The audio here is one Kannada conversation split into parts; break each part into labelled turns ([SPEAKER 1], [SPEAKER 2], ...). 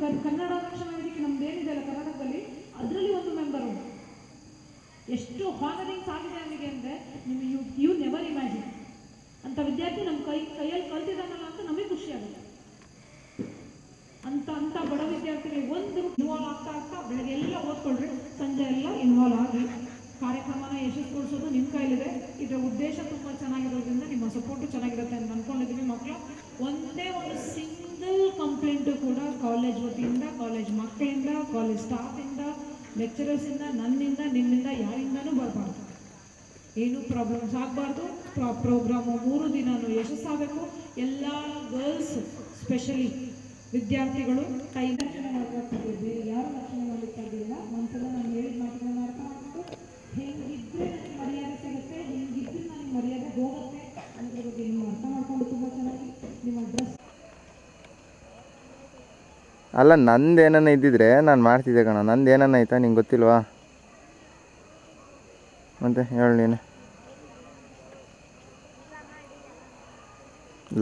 [SPEAKER 1] ಕನ್ನಡ ರಕ್ಷಣಾ ವೇದಿಕೆ ನಮ್ದೇನಿದೆ ಅಲ್ಲ ಕರ್ನಾಟಕದಲ್ಲಿ, ಅದರಲ್ಲಿ ಒಂದು ಮೆಂಬರು. ಎಷ್ಟು ಹಾನರಿಂಗ್ಸ್ ಆಗಿದೆ ನನಗೆ ಅಂದರೆ ಯು ನೆವರ್ ಇಮ್ಯಾಜಿನ್. ಅಂತ ವಿದ್ಯಾರ್ಥಿ ನಮ್ಮ ಕೈಯಲ್ಲಿ ಕಲ್ತಿದ್ದಾನಲ್ಲ ಅಂತ ನಮಗೆ ಖುಷಿ ಆಗುತ್ತೆ. ಅಂತ ಬಡ ವಿದ್ಯಾರ್ಥಿಗಳಿಗೆ ಒಂದು ಇನ್ವಾಲ್ವ್ ಆಗ್ತಾ ಬೆಳಗ್ಗೆ ಎಲ್ಲ ಓದ್ಕೊಳ್ರಿ, ಸಂಜೆ ಎಲ್ಲ ಇನ್ವಾಲ್ವ್ ಆಗಿ ಕಾರ್ಯಕ್ರಮನ ಯಶಸ್ವಿಗೊಳಿಸೋದು ನಿಮ್ಮ ಕೈಲಿದೆ. ಇದರ ಉದ್ದೇಶ ತುಂಬ ಚೆನ್ನಾಗಿರೋದ್ರಿಂದ ನಿಮ್ಮ ಸಪೋರ್ಟು ಚೆನ್ನಾಗಿರುತ್ತೆ ಅಂತ ಅಂದ್ಕೊಂಡಿದ್ದೀವಿ. ಮಕ್ಕಳು ಒಂದೇ ಒಂದು ಸಿಂಗಲ್ ಕಂಪ್ಲೇಂಟು ಕೂಡ ಕಾಲೇಜ್ ವತಿಯಿಂದ, ಕಾಲೇಜ್ ಮಕ್ಕಳಿಂದ, ಕಾಲೇಜ್ ಸ್ಟಾಫಿಂದ, ಲೆಕ್ಚರರ್ಸಿಂದ, ನನ್ನಿಂದ, ನಿಮ್ಮಿಂದ ಯಾರಿಂದನೂ ಬರಬಾರ್ದು. ಏನೂ ಪ್ರಾಬ್ಲಮ್ಸ್ ಆಗಬಾರ್ದು. ಪ್ರೋಗ್ರಾಮು 3 ದಿನವೂ ಯಶಸ್ಸಾಗಬೇಕು. ಎಲ್ಲ ಗರ್ಲ್ಸ್ ಸ್ಪೆಷಲಿ ವಿದ್ಯಾರ್ಥಿಗಳು ಟೈಮ್ ರಕ್ಷಣೆ ಮಾಡ್ಕೊಳ್ತಿದ್ದೀವಿ. ಯಾರು ರಕ್ಷಣೆ ಮಾಡಲಿಕ್ಕೆ ಇದ್ದಿಲ್ಲ. ಒಂದ್ಸಲ ನಾನು ಹೇಳಿದ ಮಾತುಗಳನ್ನ ಅರ್ಥ ಮಾಡ್ಕೊಂಡು ಹೆಂಗಿದ್ರೆ ನನಗೆ ಮರ್ಯಾದೆ ಸಿಗುತ್ತೆ, ಹೆಂಗಿದ್ರೆ ನನಗೆ ಮರ್ಯಾದೆ ಹೋಗುತ್ತೆ ಅನ್ನೋದ್ರ ಬಗ್ಗೆ ನೀವು ಅರ್ಥ ಮಾಡ್ಕೊಂಡು ತುಂಬ ಚೆನ್ನಾಗಿ ನಿಮ್ಮ ಡ್ರೆಸ್.
[SPEAKER 2] ಅಲ್ಲ, ನಂದು ಏನನ್ನ ಇದ್ದಿದ್ರೆ ನಾನು ಮಾಡ್ತಿದ್ದೆ ಕಣ. ನಂದು ಏನನ್ನ ಆಯ್ತಾ ನಿಂಗೆ ಗೊತ್ತಿಲ್ವಾ? ಮತ್ತೆ ಹೇಳಿ ನೀನು.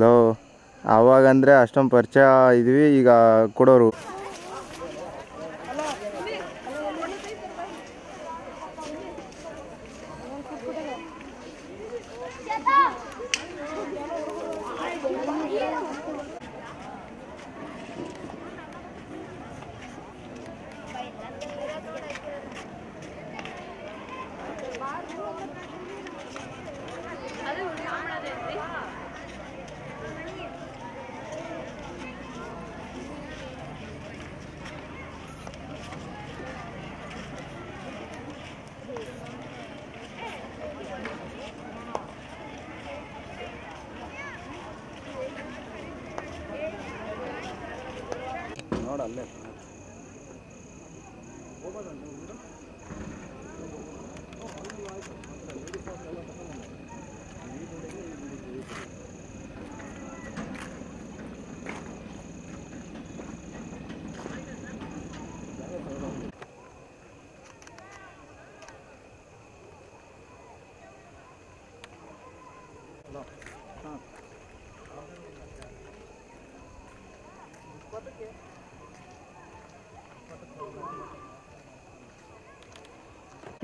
[SPEAKER 2] ಲೋ, ಅವಾಗಂದರೆ ಅಷ್ಟೊಂದು ಪರಿಚಯ ಇದ್ವಿ, ಈಗ ಕೊಡೋರು. ನೋಡಲ್ಲೇ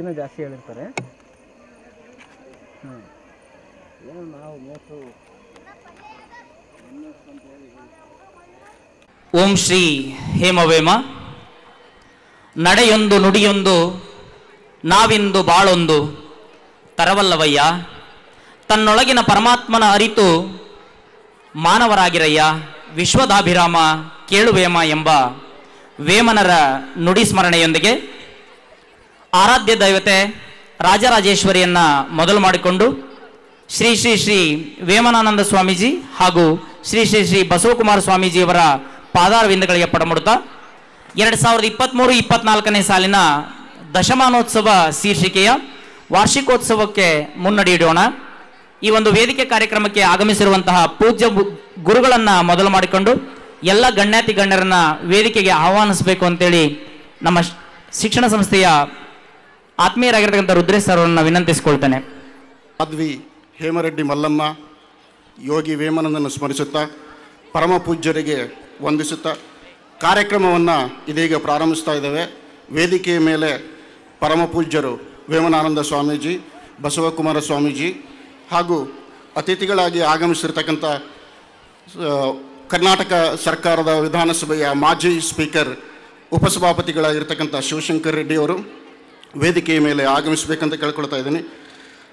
[SPEAKER 2] ಇನ್ನೂ ಜಾಸ್ತಿ ಹೇಳಿರ್ತಾರೆ. ಏನು ನಾವು ಮೋಸು.
[SPEAKER 3] ಓಂ ಶ್ರೀ ಹೇಮವೇಮ. ನಡೆಯೊಂದು ನುಡಿಯೊಂದು ನಾವಿಂದು ಬಾಳೊಂದು ತರವಲ್ಲವಯ್ಯ. ತನ್ನೊಳಗಿನ ಪರಮಾತ್ಮನ ಅರಿತು ಮಾನವರಾಗಿರಯ್ಯ. ವಿಶ್ವದಾಭಿರಾಮ ಕೇಳುವೇಮ ಎಂಬ ವೇಮನರ ನುಡಿ ಸ್ಮರಣೆಯೊಂದಿಗೆ ಆರಾಧ್ಯ ದೈವತೆ ರಾಜರಾಜೇಶ್ವರಿಯನ್ನ ಮೊದಲು ಮಾಡಿಕೊಂಡು ಶ್ರೀ ಶ್ರೀ ಶ್ರೀ ವೇಮನಾನಂದ ಸ್ವಾಮೀಜಿ ಹಾಗೂ ಶ್ರೀ ಶ್ರೀ ಶ್ರೀ ಬಸವಕುಮಾರ ಸ್ವಾಮೀಜಿಯವರ ಪಾದಾರವಿಂದಗಳಿಗೆ ಪಡಮುಡುತ್ತಾ 2023-24ನೇ ಸಾಲಿನ ದಶಮಾನೋತ್ಸವ ಶೀರ್ಷಿಕೆಯ ವಾರ್ಷಿಕೋತ್ಸವಕ್ಕೆ ಮುನ್ನಡಿ ಇಡೋಣ. ಈ ಒಂದು ವೇದಿಕೆ ಕಾರ್ಯಕ್ರಮಕ್ಕೆ ಆಗಮಿಸಿರುವಂತಹ ಪೂಜ್ಯ ಗುರುಗಳನ್ನು ಮೊದಲು ಮಾಡಿಕೊಂಡು ಎಲ್ಲ ಗಣ್ಯಾತಿ ಗಣ್ಯರನ್ನ ವೇದಿಕೆಗೆ ಆಹ್ವಾನಿಸಬೇಕು ಅಂತೇಳಿ ನಮ್ಮ ಶಿಕ್ಷಣ ಸಂಸ್ಥೆಯ ಆತ್ಮೀಯರಾಗಿರ್ತಕ್ಕಂಥ ರುದ್ರೇಶ್ ಸರ್ ಅವರನ್ನು ವಿನಂತಿಸಿಕೊಳ್ತೇನೆ.
[SPEAKER 4] ಮಾಧ್ವಿ ಹೇಮರೆಡ್ಡಿ ಮಲ್ಲಮ್ಮ ಯೋಗಿ ವೇಮನಂದನ್ನು ಸ್ಮರಿಸುತ್ತಾ ಪರಮ ಪೂಜ್ಯರಿಗೆ ವಂದಿಸುತ್ತಾ ಕಾರ್ಯಕ್ರಮವನ್ನು ಇದೀಗ ಪ್ರಾರಂಭಿಸ್ತಾ ಇದ್ದೇವೆ. ವೇದಿಕೆಯ ಮೇಲೆ ಪರಮ ಪೂಜ್ಯರು ವೇಮನಾನಂದ ಸ್ವಾಮೀಜಿ, ಬಸವಕುಮಾರ ಸ್ವಾಮೀಜಿ ಹಾಗೂ ಅತಿಥಿಗಳಾಗಿ ಆಗಮಿಸಿರ್ತಕ್ಕಂಥ ಕರ್ನಾಟಕ ಸರ್ಕಾರದ ವಿಧಾನಸಭೆಯ ಮಾಜಿ ಸ್ಪೀಕರ್ ಉಪಸಭಾಪತಿಗಳಾಗಿರ್ತಕ್ಕಂಥ ಶಿವಶಂಕರ್ ರೆಡ್ಡಿಯವರು ವೇದಿಕೆಯ ಮೇಲೆ ಆಗಮಿಸಬೇಕಂತ ಕೇಳ್ಕೊಳ್ತಾ ಇದ್ದೀನಿ.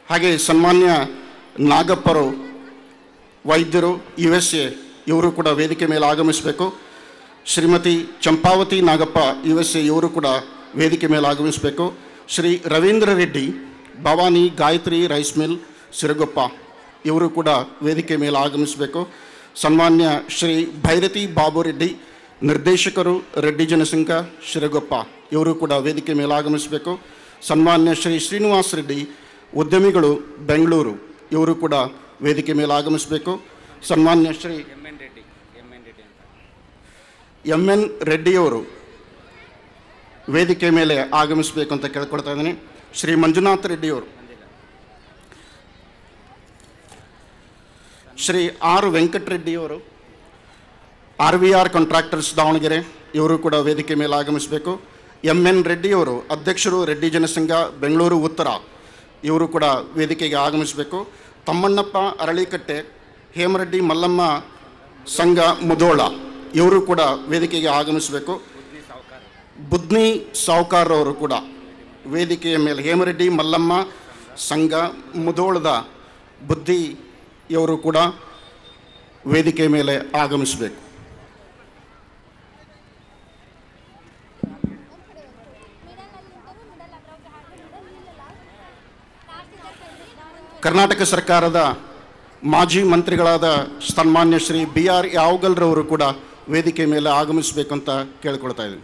[SPEAKER 4] ಹಾಗೆ ಸನ್ಮಾನ್ಯ ನಾಗಪ್ಪರು ವೈದ್ಯರು USA ಇವರು ಕೂಡ ವೇದಿಕೆ ಮೇಲೆ ಆಗಮಿಸಬೇಕು. ಶ್ರೀಮತಿ ಚಂಪಾವತಿ ನಾಗಪ್ಪ USA ಇವರು ಕೂಡ ವೇದಿಕೆ ಮೇಲೆ ಆಗಮಿಸಬೇಕು. ಶ್ರೀ ರವೀಂದ್ರ ರೆಡ್ಡಿ ಭವಾನಿ ಗಾಯತ್ರಿ ರೈಸ್ ಮಿಲ್ ಸಿರಗೊಪ್ಪ ಇವರು ಕೂಡ ವೇದಿಕೆ ಮೇಲೆ ಆಗಮಿಸಬೇಕು. ಸನ್ಮಾನ್ಯ ಶ್ರೀ ಭೈರತಿ ಬಾಬು ರೆಡ್ಡಿ ನಿರ್ದೇಶಕರು ರೆಡ್ಡಿ ಜನಸಂಘ ಶಿರಗೊಪ್ಪ ಇವರು ಕೂಡ ವೇದಿಕೆ ಮೇಲೆ ಆಗಮಿಸಬೇಕು. ಸನ್ಮಾನ್ಯ ಶ್ರೀ ಶ್ರೀನಿವಾಸ್ ರೆಡ್ಡಿ ಉದ್ಯಮಿಗಳು ಬೆಂಗಳೂರು ಇವರು ಕೂಡ ವೇದಿಕೆ ಮೇಲೆ ಆಗಮಿಸಬೇಕು. ಸನ್ಮಾನ್ಯ ಶ್ರೀ MN ರೆಡ್ಡಿಯವರು ವೇದಿಕೆ ಮೇಲೆ ಆಗಮಿಸಬೇಕು ಅಂತ ಕೇಳ್ಕೊಳ್ತಾ ಇದ್ದೀನಿ. ಶ್ರೀ ಮಂಜುನಾಥ್ ರೆಡ್ಡಿಯವರು, ಶ್ರೀ R ವೆಂಕಟರೆಡ್ಡಿಯವರು RVR ಕಾಂಟ್ರಾಕ್ಟರ್ಸ್ ದಾವಣಗೆರೆ ಇವರು ಕೂಡ ವೇದಿಕೆ ಮೇಲೆ ಆಗಮಿಸಬೇಕು. MN ರೆಡ್ಡಿಯವರು ಅಧ್ಯಕ್ಷರು ರೆಡ್ಡಿ ಜನಸಂಘ ಬೆಂಗಳೂರು ಉತ್ತರ, ಇವರು ಕೂಡ ವೇದಿಕೆಗೆ ಆಗಮಿಸಬೇಕು. ತಮ್ಮಣ್ಣಪ್ಪ ಅರಳಿಕಟ್ಟೆ ಹೇಮರೆಡ್ಡಿ ಮಲ್ಲಮ್ಮ ಸಂಘ ಮುಧೋಳ, ಇವರು ಕೂಡ ವೇದಿಕೆಗೆ ಆಗಮಿಸಬೇಕು. ಬುದ್ನಿ ಸಾವ್ಕಾರ್ ಅವರು ಕೂಡ ವೇದಿಕೆಯ ಮೇಲೆ, ಹೇಮರೆಡ್ಡಿ ಮಲ್ಲಮ್ಮ ಸಂಘ ಮುಧೋಳದ ಬುದ್ಧಿಯವರು ಕೂಡ ವೇದಿಕೆಯ ಮೇಲೆ ಆಗಮಿಸಬೇಕು. ಕರ್ನಾಟಕ ಸರ್ಕಾರದ ಮಾಜಿ ಮಂತ್ರಿಗಳಾದ ಸನ್ಮಾನ್ಯ ಶ್ರೀ BR ಯಾವಗಲ್ರವರು ಕೂಡ ವೇದಿಕೆ ಮೇಲೆ ಆಗಮಿಸಬೇಕಂತ ಕೇಳ್ಕೊಳ್ತಾ ಇದ್ದೀನಿ.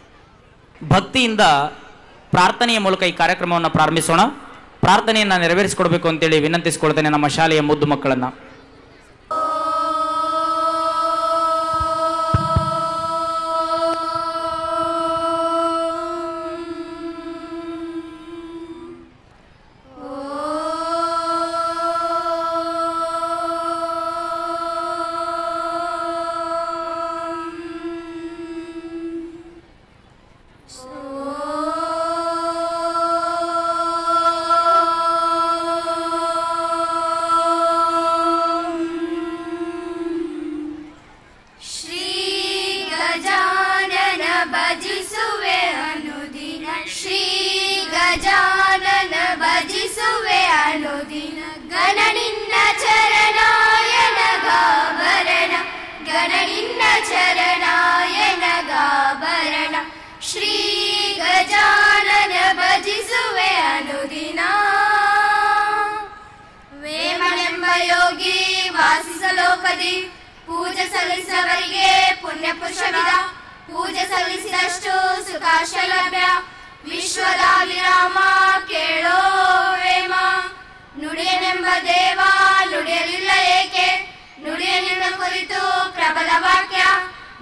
[SPEAKER 3] ಭಕ್ತಿಯಿಂದ ಪ್ರಾರ್ಥನೆಯ ಮೂಲಕ ಈ ಕಾರ್ಯಕ್ರಮವನ್ನು ಪ್ರಾರಂಭಿಸೋಣ. ಪ್ರಾರ್ಥನೆಯನ್ನು ನೆರವೇರಿಸಿಕೊಡ್ಬೇಕು ಅಂತೇಳಿ ವಿನಂತಿಸಿಕೊಳ್ತೇನೆ ನಮ್ಮ ಶಾಲೆಯ ಮುದ್ದು ಮಕ್ಕಳನ್ನು.
[SPEAKER 5] ಪೂಜೆ ಸಲ್ಲಿಸಿದವರಿಗೆ ಪುಣ್ಯ ಪುರುಷವಿದ, ಪೂಜೆ ಸಲ್ಲಿಸಿದಷ್ಟು ಸುಖಾಶ ಲಭ್ಯ. ವಿಶ್ವದ ವಿರಾಮ ಕೇಳೋ ವೇಮ, ನುಡಿಯನೆಂಬ ದೇವ ನುಡಿಯಲಿಲ್ಲ ಏಕೆ? ನುಡಿಯ ನಿನ್ನ ಕುರಿತು ಪ್ರಬಲ ವಾಕ್ಯ,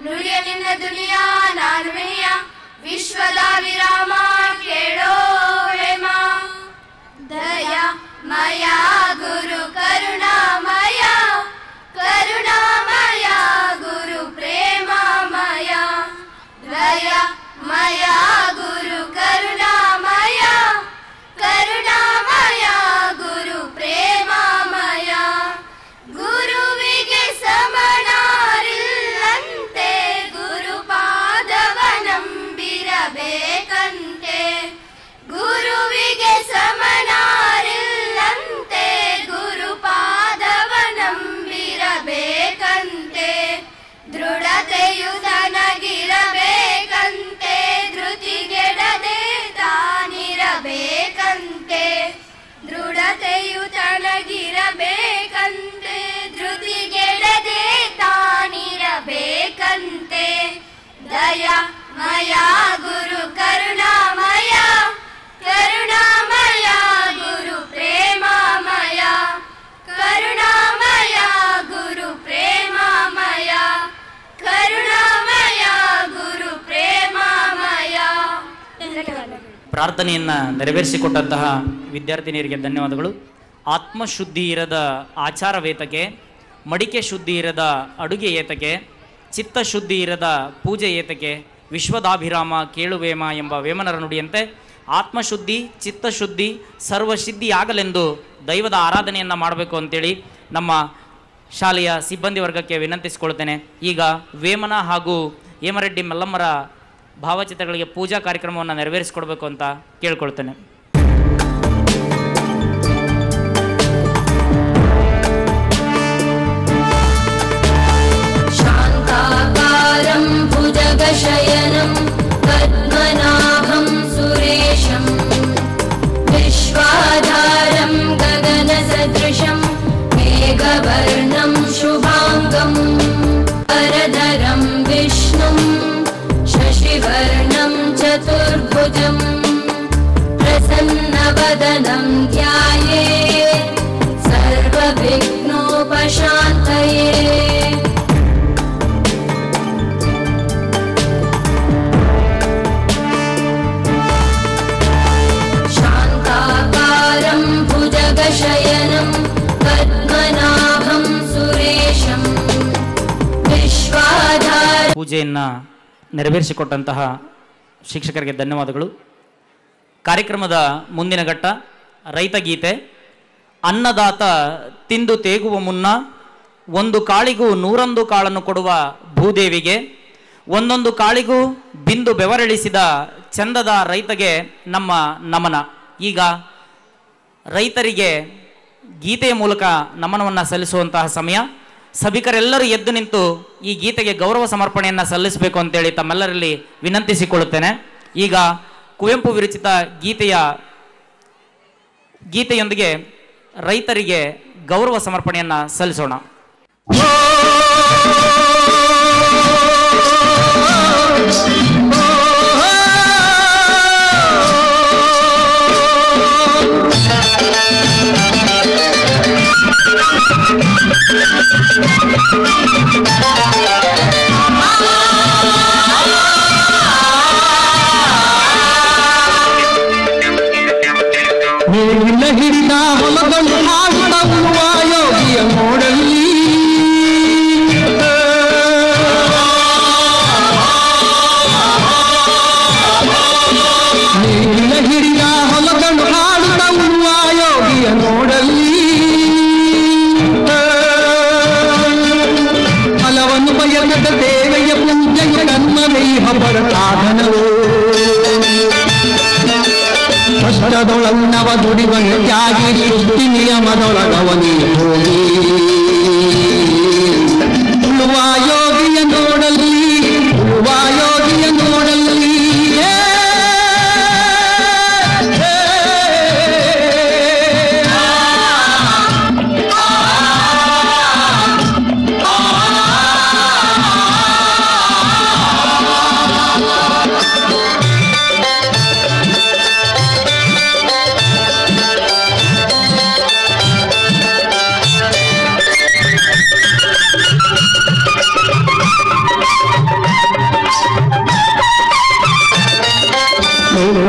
[SPEAKER 5] ನುಡಿಯ ನಿನ್ನ ದುನಿಯಾ ನಾನು ಮೆನಿಯ. ವಿಶ್ವದ ವಿರಾಮ ಕೇಳೋ ವೇಮ. ದಯಾಮಯ ಗುರು ಕರುಣಾಮಯ, ಕರುಣಾಮಯ ಗುರು ಪ್ರೇಮಮಯ. ದಯಾಮಯ ಗುರು ಕರುಣಾಮಯ, ಕರುಣಾಮಯ ಗುರು ಪ್ರೇಮಮಯ. ಗುರುವಿಗೆ ಸಮನಾರಿಲ್ಲಂತೆ, ಗುರುಪಾದವನಂಬಿರಬೇಕಂತೆ. ಗುರುವಿಗೆ ಸಮನಾರಿಲ್ಲಂತೆ, ಗುರುಪಾದವನಂಬಿರಬೇಕಂತೆ. ದೃಢತೆಯು ತನಗಿರಬೇಕಂತೆ, ಧೃತಿಗೆಡದೆ ತಾನಿರಬೇಕಂತೆ. ದೃಢತೆಯು ತನಗಿರಬೇಕಂತೆ, ಧೃತಿಗೆಡದೆ ತಾನಿರಬೇಕಂತೆ. ದಯಾಮಯ ಗುರು ಕರುಣಾಮಯ, ಕರುಣಾಮಯ ಗುರು ಪ್ರೇಮಮಯ. ಕರುಣಾಮಯ ಗುರು ಪ್ರೇಮಮಯ, ಕರುಣಾಮಯ ಗುರು ಪ್ರೇಮಮಯ.
[SPEAKER 3] ಪ್ರಾರ್ಥನೆಯನ್ನು ನೆರವೇರಿಸಿಕೊಟ್ಟಂತಹ ವಿದ್ಯಾರ್ಥಿನಿಯರಿಗೆ ಧನ್ಯವಾದಗಳು. ಆತ್ಮಶುದ್ಧಿ ಇರದ ಆಚಾರ ವೇತಕ್ಕೆ, ಮಡಿಕೆ ಶುದ್ಧಿ ಇರದ ಅಡುಗೆ ಏತಕ್ಕೆ, ಚಿತ್ತಶುದ್ಧಿ ಇರದ ಪೂಜೆ ಏತಕ್ಕೆ, ವಿಶ್ವದಾಭಿರಾಮ ಕೇಳುವೇಮ ಎಂಬ ವೇಮನರ ನುಡಿಯಂತೆ ಆತ್ಮಶುದ್ಧಿ, ಚಿತ್ತಶುದ್ಧಿ, ಸರ್ವಸಿದ್ಧಿಯಾಗಲೆಂದು ದೈವದ ಆರಾಧನೆಯನ್ನು ಮಾಡಬೇಕು ಅಂತೇಳಿ ನಮ್ಮ ಶಾಲೆಯ ಸಿಬ್ಬಂದಿ ವರ್ಗಕ್ಕೆ ವಿನಂತಿಸಿಕೊಳ್ತೇನೆ. ಈಗ ವೇಮನ ಹಾಗೂ ಹೇಮರೆಡ್ಡಿ ಮಲ್ಲಮ್ಮರ ಭಾವಚಿತ್ರಗಳಿಗೆ ಪೂಜಾ ಕಾರ್ಯಕ್ರಮವನ್ನು ನೆರವೇರಿಸಿಕೊಡ್ಬೇಕು ಅಂತ ಕೇಳ್ಕೊಳ್ತೇನೆ.
[SPEAKER 5] ಶಾಂತಾಕಾರಂ ಭುಜಗಶಯನಂ ಪದ್ಮನಾಭಂ ಸುರೇಶಂ, ವಿಶ್ವಾಧಾರಂ ಗಗನಸದೃಶಂ ಮೇಘವರ್ಣಂ ಶುಭಾಂಗಂ. ವರದರಂ ವಿಷ್ಣುಂ ಶಶಿವರ್ಣಂ ಚತುರ್ಭುಜಂ, ಪ್ರಸನ್ನವದನಂ ಧ್ಯಾಯೇತ್ ಸರ್ವವಿಘ್ನೋಪಶಾಂತಯೇ. ಶಾಂತಾಕಾರಂ ಭುಜಗಶಯನಂ ಪದ್ಮನಾಭಂ ಸುರೇಶಂ, ವಿಶ್ವಾಧಾರ.
[SPEAKER 3] ಪೂಜೆಯನ್ನು ನೆರವೇರಿಸಿಕೊಟ್ಟಂತಹ ಶಿಕ್ಷಕರಿಗೆ ಧನ್ಯವಾದಗಳು. ಕಾರ್ಯಕ್ರಮದ ಮುಂದಿನ ಘಟ್ಟ ರೈತ ಗೀತೆ. ಅನ್ನದಾತ ತಿಂದು ತೇಗುವ ಮುನ್ನ ಒಂದು ಕಾಳಿಗೂ 100 ಕಾಳನ್ನು ಕೊಡುವ ಭೂದೇವಿಗೆ, ಒಂದೊಂದು ಕಾಳಿಗೂ ಬಿಂದು ಬೆವರಿಳಿಸಿದ ಚಂದದ ರೈತಗೆ ನಮ್ಮ ನಮನ. ಈಗ ರೈತರಿಗೆ ಗೀತೆಯ ಮೂಲಕ ನಮನವನ್ನು ಸಲ್ಲಿಸುವಂತಹ ಸಮಯ. ಸಭಿಕರೆಲ್ಲರೂ ಎದ್ದು ನಿಂತು ಈ ಗೀತೆಗೆ ಗೌರವ ಸಮರ್ಪಣೆಯನ್ನು ಸಲ್ಲಿಸಬೇಕು ಅಂತೇಳಿ ತಮ್ಮೆಲ್ಲರಲ್ಲಿ ವಿನಂತಿಸಿಕೊಳ್ಳುತ್ತೇನೆ. ಈಗ ಕುವೆಂಪು ವಿರಚಿತ ಗೀತೆಯೊಂದಿಗೆ ರೈತರಿಗೆ ಗೌರವ ಸಮರ್ಪಣೆಯನ್ನು ಸಲ್ಲಿಸೋಣ.
[SPEAKER 6] ನೇಗಿಲ ಹಿಡಿದ ಹೊಲಗಳು ಹಾಡುವ ಯೋಗಿಯ ನೋಡಲ್ಲಿ, ನೇಗಿಲ ಹಿಡಿದ ಹೊಲಗಳು ಹಾಡುವ ಯೋಗಿಯ ನೋಡಲ್ಲಿ, ಫಲವನ್ನು ಬಯಸದ ದೇವೆಯ ಪೂಜೆಯ ಕರ್ಮವೇ ಹಬ್ಬರ ಸಾಧನವು, ಕಷ್ಟದೊಳನ್ನವ ದುಡಿವನು ತ್ಯಾಗಿ ಸೃಷ್ಟಿ ನಿಯಮದೊಳಗವನಿ ಹೋಗಿ, ಉಳುವ ಯೋಗಿಯ ನೋಡಲ್ಲಿ, ಉಳುವ ಯೋಗಿಯ ನೋಡಲ್ಲಿ,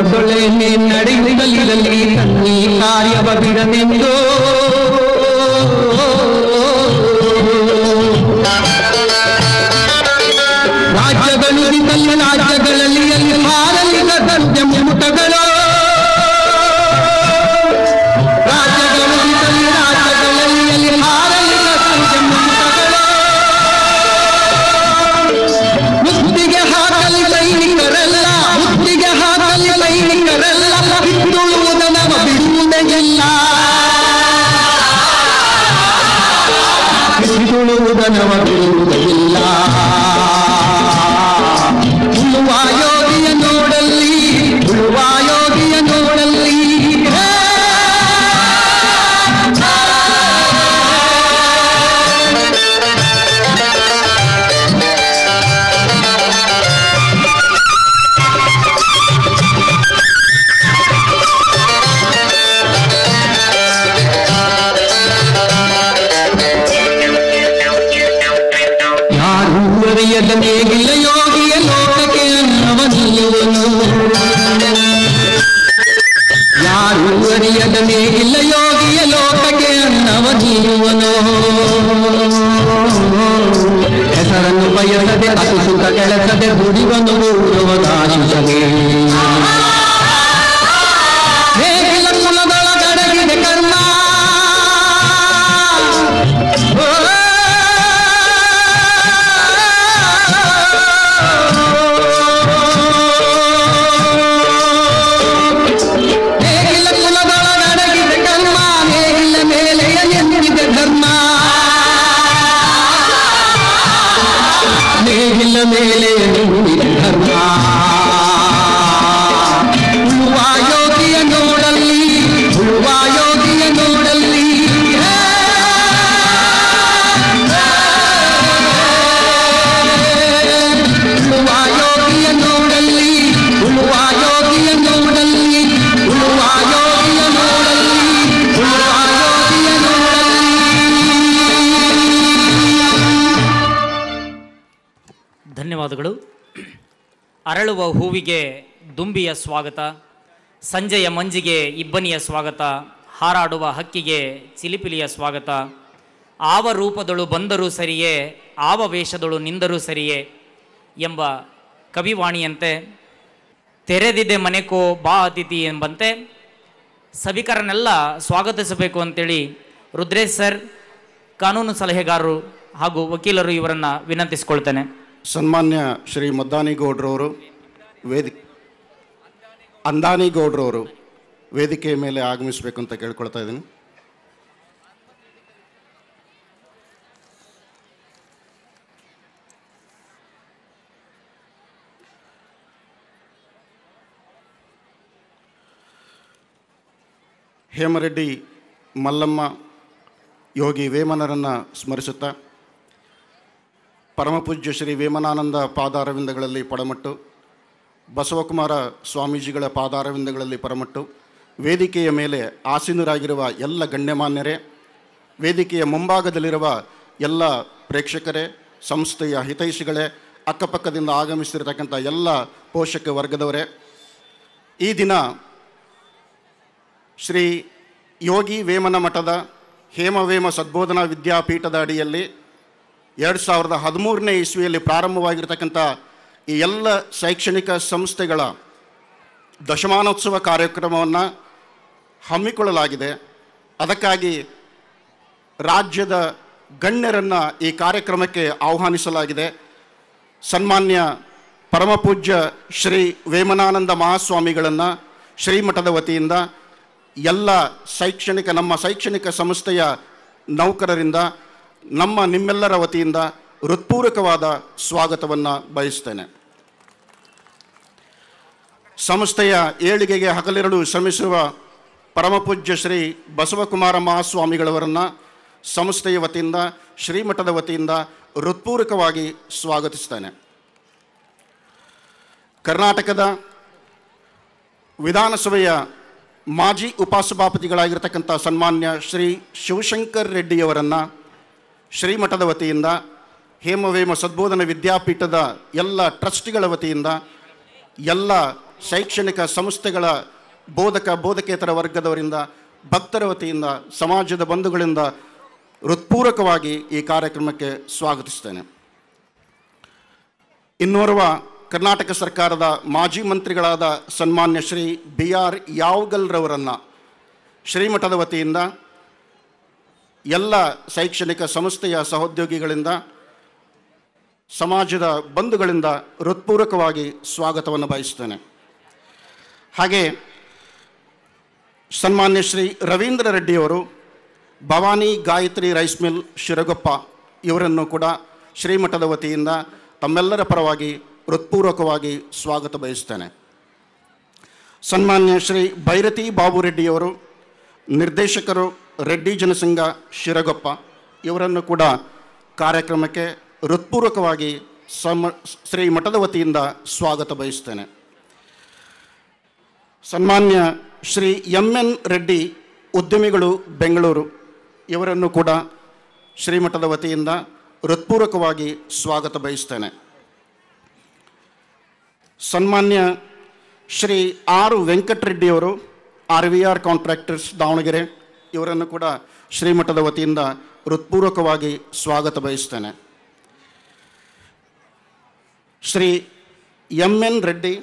[SPEAKER 6] ಸೊಳೆ ನಡೆಯುತ್ತಲಿರಲಿ ತನ್ನಿ ಕಾರ್ಯವ ಬಿಡನೆಂದು, ರಾಜ್ಯಗಳು ನಿಂತಲ್ಲ ರಾಜ್ಯಗಳಲ್ಲಿ ಅಲ್ಲಿ ಮಾರಲಿಲ್ಲ ದಂತ್ಯ ಮುಟಗಳು, ರಾಜ್ಯಗಳು ನಿಂತಲ್ಲಿ ರಾಜ್ಯಗಳಲ್ಲಿ ಅಲ್ಲಿ ಮಾರಲಿಲ್ಲ ದಂತ್ಯ ಮುಟಗಳು, ಮುತ್ತಿಗೆ ಹಾಕಲಿ ಸೈನಿಕರಲ್ಲ, ಮುತ್ತಿಗೆ ಹಾಕಲಿ ಸೈನಿಕರಲ್ಲ, ಬಿಡುವುದನವ ಬಿಡುವುದೆಲ್ಲ, ಬಿಡುವುದನವ ಬಿಡುವುದಿಲ್ಲ, ಉಳುವ ಯೋಗಿಯ ನೋಡಲ್ಲಿ, ಉಳುವ ಯೋಗಿಯ ನೋಡಲ್ಲಿ, ಯಾರೂ ಅರಿಯದ ನೇಗಿಲ ಯೋಗಿಯ ಲೋಕಕ್ಕೆ ಅನ್ನವ ನೀಯುವನು, ಯಾರೂ ಅರಿಯದ ನೇಗಿಲ ಯೋಗಿಯ ಲೋಕಕ್ಕೆ ಅನ್ನವ ನೀಯುವನು, ಹೆಸರನ್ನು ಬಯಸದೆ ಅತು ಸುಖ ಕೆಳಸದೆ ದುಡಿವನು ಗೌರವದಾಶಿಸದೆ, ನೇಗಿಲ ಕುಲದೊಳಗಡಗಿದೆ ಕರ್ಮ, ನೇಗಿಲ ಕುಲದೊಳಗಡಗಿದೆ ಕರ್ಮ, ನೇಗಿಲ ಮೇಲೆಯ ಎಂದಿದೆ ಧರ್ಮ, ನೇಗಿಲ ಮೇಲೆ ಎಂದಿದೆ ಧರ್ಮ, ಉಳುವ ಯೋಗಿಯ ನೋಡಲ್ಲಿ, ಉಳುವ ಯೋಗಿಯ ನೋಡಲ್ಲಿ, ಉಳುವ ಯೋಗಿಯ ನೋಡಲ್ಲಿ, ಉಳುವ ಯೋಗಿಯ ನೋಡಲ್ಲಿ, ಉಳುವ ಯೋಗಿಯ ನೋಡಲ್ಲಿ, ಉಳುವ ಯೋಗಿಯ ನೋಡಲ್ಲಿ.
[SPEAKER 3] ಧನ್ಯವಾದಗಳು. ಅರಳುವ ಹೂವಿಗೆ ದುಂಬಿಯ ಸ್ವಾಗತ, ಸಂಜೆಯ ಮಂಜಿಗೆ ಇಬ್ಬನಿಯ ಸ್ವಾಗತ, ಹಾರಾಡುವ ಹಕ್ಕಿಗೆ ಚಿಲಿಪಿಲಿಯ ಸ್ವಾಗತ, ಆವ ರೂಪದಳು ಬಂದರೂ ಸರಿಯೇ, ಆವ ವೇಷದಳು ನಿಂದರೂ ಸರಿಯೇ ಎಂಬ ಕವಿವಾಣಿಯಂತೆ ತೆರೆದಿದೆ ಮನೆಕೋ ಬಾ ಅತಿಥಿ ಎಂಬಂತೆ ಸಭಿಕರನ್ನೆಲ್ಲ ಸ್ವಾಗತಿಸಬೇಕು ಅಂತೇಳಿ ರುದ್ರೇಶ್ ಸರ್, ಕಾನೂನು ಸಲಹೆಗಾರರು ಹಾಗೂ ವಕೀಲರು ಇವರನ್ನು ವಿನಂತಿಸಿಕೊಳ್ತೇನೆ.
[SPEAKER 4] ಸನ್ಮಾನ್ಯ ಶ್ರೀ ಅಂದಾನಿಗೌಡ್ರವರು ವೇದಿಕೆಯ ಮೇಲೆ ಆಗಮಿಸಬೇಕು ಅಂತ ಕೇಳ್ಕೊಳ್ತಾ ಇದ್ದೀನಿ. ಹೇಮರೆಡ್ಡಿ ಮಲ್ಲಮ್ಮ ಯೋಗಿ ವೇಮನರನ್ನು ಸ್ಮರಿಸುತ್ತಾ ಪರಮಪೂಜ್ಯ ಶ್ರೀ ವೇಮನಾನಂದ ಪಾದಾರವಿಂದಗಳಲ್ಲಿ ಪಡಮಟ್ಟು, ಬಸವಕುಮಾರ ಸ್ವಾಮೀಜಿಗಳ ಪಾದಾರವಿಂದಗಳಲ್ಲಿ ಪರಮಟ್ಟು, ವೇದಿಕೆಯ ಮೇಲೆ ಆಸೀನರಾಗಿರುವ ಎಲ್ಲ ಗಣ್ಯಮಾನ್ಯರೇ, ವೇದಿಕೆಯ ಮುಂಭಾಗದಲ್ಲಿರುವ ಎಲ್ಲ ಪ್ರೇಕ್ಷಕರೇ, ಸಂಸ್ಥೆಯ ಹಿತೈಷಿಗಳೇ, ಅಕ್ಕಪಕ್ಕದಿಂದ ಆಗಮಿಸಿರತಕ್ಕಂಥ ಎಲ್ಲ ಪೋಷಕ ವರ್ಗದವರೇ, ಈ ದಿನ ಶ್ರೀ ಯೋಗಿ ವೇಮನ ಮಠದ ಹೇಮವೇಮ ಸದ್ಬೋಧನಾ ವಿದ್ಯಾಪೀಠದ ಅಡಿಯಲ್ಲಿ 2013ನೇ ಇಸ್ವಿಯಲ್ಲಿ ಪ್ರಾರಂಭವಾಗಿರ್ತಕ್ಕಂಥ ಈ ಎಲ್ಲ ಶೈಕ್ಷಣಿಕ ಸಂಸ್ಥೆಗಳ ದಶಮಾನೋತ್ಸವ ಕಾರ್ಯಕ್ರಮವನ್ನು ಹಮ್ಮಿಕೊಳ್ಳಲಾಗಿದೆ. ಅದಕ್ಕಾಗಿ ರಾಜ್ಯದ ಗಣ್ಯರನ್ನು ಈ ಕಾರ್ಯಕ್ರಮಕ್ಕೆ ಆಹ್ವಾನಿಸಲಾಗಿದೆ. ಸನ್ಮಾನ್ಯ ಪರಮಪೂಜ್ಯ ಶ್ರೀ ವೇಮನಾನಂದ ಮಹಾಸ್ವಾಮಿಗಳನ್ನು ಶ್ರೀಮಠದ ವತಿಯಿಂದ ಎಲ್ಲ ನಮ್ಮ ಶೈಕ್ಷಣಿಕ ಸಂಸ್ಥೆಯ ನೌಕರರಿಂದ ನಿಮ್ಮೆಲ್ಲರ ವತಿಯಿಂದ ಹೃತ್ಪೂರ್ವಕವಾದ ಸ್ವಾಗತವನ್ನು ಬಯಸ್ತೇನೆ. ಸಂಸ್ಥೆಯ ಏಳಿಗೆಗೆ ಹಗಲಿರುಳು ಶ್ರಮಿಸುವ ಪರಮಪೂಜ್ಯ ಶ್ರೀ ಬಸವಕುಮಾರ ಮಹಾಸ್ವಾಮಿಗಳವರನ್ನು ಸಂಸ್ಥೆಯ ವತಿಯಿಂದ ಶ್ರೀಮಠದ ವತಿಯಿಂದ ಹೃತ್ಪೂರ್ವಕವಾಗಿ ಸ್ವಾಗತಿಸ್ತೇನೆ. ಕರ್ನಾಟಕದ ವಿಧಾನಸಭೆಯ ಮಾಜಿ ಉಪಸಭಾಪತಿಗಳಾಗಿರ್ತಕ್ಕಂಥ ಸನ್ಮಾನ್ಯ ಶ್ರೀ ಶಿವಶಂಕರ್ ರೆಡ್ಡಿಯವರನ್ನು ಶ್ರೀಮಠದ ವತಿಯಿಂದ, ಹೇಮವೇಮ ಸದ್ಬೋಧನ ವಿದ್ಯಾಪೀಠದ ಎಲ್ಲ ಟ್ರಸ್ಟಿಗಳ ವತಿಯಿಂದ, ಎಲ್ಲ ಶೈಕ್ಷಣಿಕ ಸಂಸ್ಥೆಗಳ ಬೋಧಕೇತರ ವರ್ಗದವರಿಂದ, ಭಕ್ತರ ವತಿಯಿಂದ, ಸಮಾಜದ ಬಂಧುಗಳಿಂದ ಹೃತ್ಪೂರ್ವಕವಾಗಿ ಈ ಕಾರ್ಯಕ್ರಮಕ್ಕೆ ಸ್ವಾಗತಿಸ್ತೇನೆ. ಇನ್ನೋರ್ವ ಕರ್ನಾಟಕ ಸರ್ಕಾರದ ಮಾಜಿ ಮಂತ್ರಿಗಳಾದ ಸನ್ಮಾನ್ಯ ಶ್ರೀ BR ಯಾವಗಲ್ರವರನ್ನು ಶ್ರೀಮಠದ ವತಿಯಿಂದ, ಎಲ್ಲ ಶೈಕ್ಷಣಿಕ ಸಂಸ್ಥೆಯ ಸಹೋದ್ಯೋಗಿಗಳಿಂದ, ಸಮಾಜದ ಬಂಧುಗಳಿಂದ ಹೃತ್ಪೂರ್ವಕವಾಗಿ ಸ್ವಾಗತವನ್ನು ಬಯಸ್ತೇನೆ. ಹಾಗೆ ಸನ್ಮಾನ್ಯ ಶ್ರೀ ರವೀಂದ್ರ ರೆಡ್ಡಿಯವರು ಭವಾನಿ ಗಾಯತ್ರಿ ರೈಸ್ ಮಿಲ್ ಶಿರಗೊಪ್ಪ ಇವರನ್ನು ಕೂಡ ಶ್ರೀಮಠದ ವತಿಯಿಂದ ತಮ್ಮೆಲ್ಲರ ಪರವಾಗಿ ಹೃತ್ಪೂರ್ವಕವಾಗಿ ಸ್ವಾಗತ ಬಯಸ್ತೇನೆ. ಸನ್ಮಾನ್ಯ ಶ್ರೀ ಭೈರತಿ ಬಾಬು ರೆಡ್ಡಿಯವರು ನಿರ್ದೇಶಕರು, ರೆಡ್ಡಿ ಜನಸಂಘ ಶಿರಗೊಪ್ಪ ಇವರನ್ನು ಕೂಡ ಕಾರ್ಯಕ್ರಮಕ್ಕೆ ಹೃತ್ಪೂರ್ವಕವಾಗಿ ಶ್ರೀಮಠದ ವತಿಯಿಂದ ಸ್ವಾಗತ ಬಯಸ್ತೇನೆ. ಸನ್ಮಾನ್ಯ ಶ್ರೀ MN ರೆಡ್ಡಿ ಉದ್ಯಮಿಗಳು ಬೆಂಗಳೂರು ಇವರನ್ನು ಕೂಡ ಶ್ರೀಮಠದ ವತಿಯಿಂದ ಹೃತ್ಪೂರ್ವಕವಾಗಿ ಸ್ವಾಗತ ಬಯಸ್ತೇನೆ. ಸನ್ಮಾನ್ಯ ಶ್ರೀ R ವೆಂಕಟರೆಡ್ಡಿಯವರು RVR ಕಾಂಟ್ರಾಕ್ಟರ್ಸ್ ದಾವಣಗೆರೆ ಇವರನ್ನು ಕೂಡ ಶ್ರೀಮಠದ ವತಿಯಿಂದ ಹೃತ್ಪೂರ್ವಕವಾಗಿ ಸ್ವಾಗತ ಬಯಸ್ತೇನೆ. ಶ್ರೀ MN ರೆಡ್ಡಿ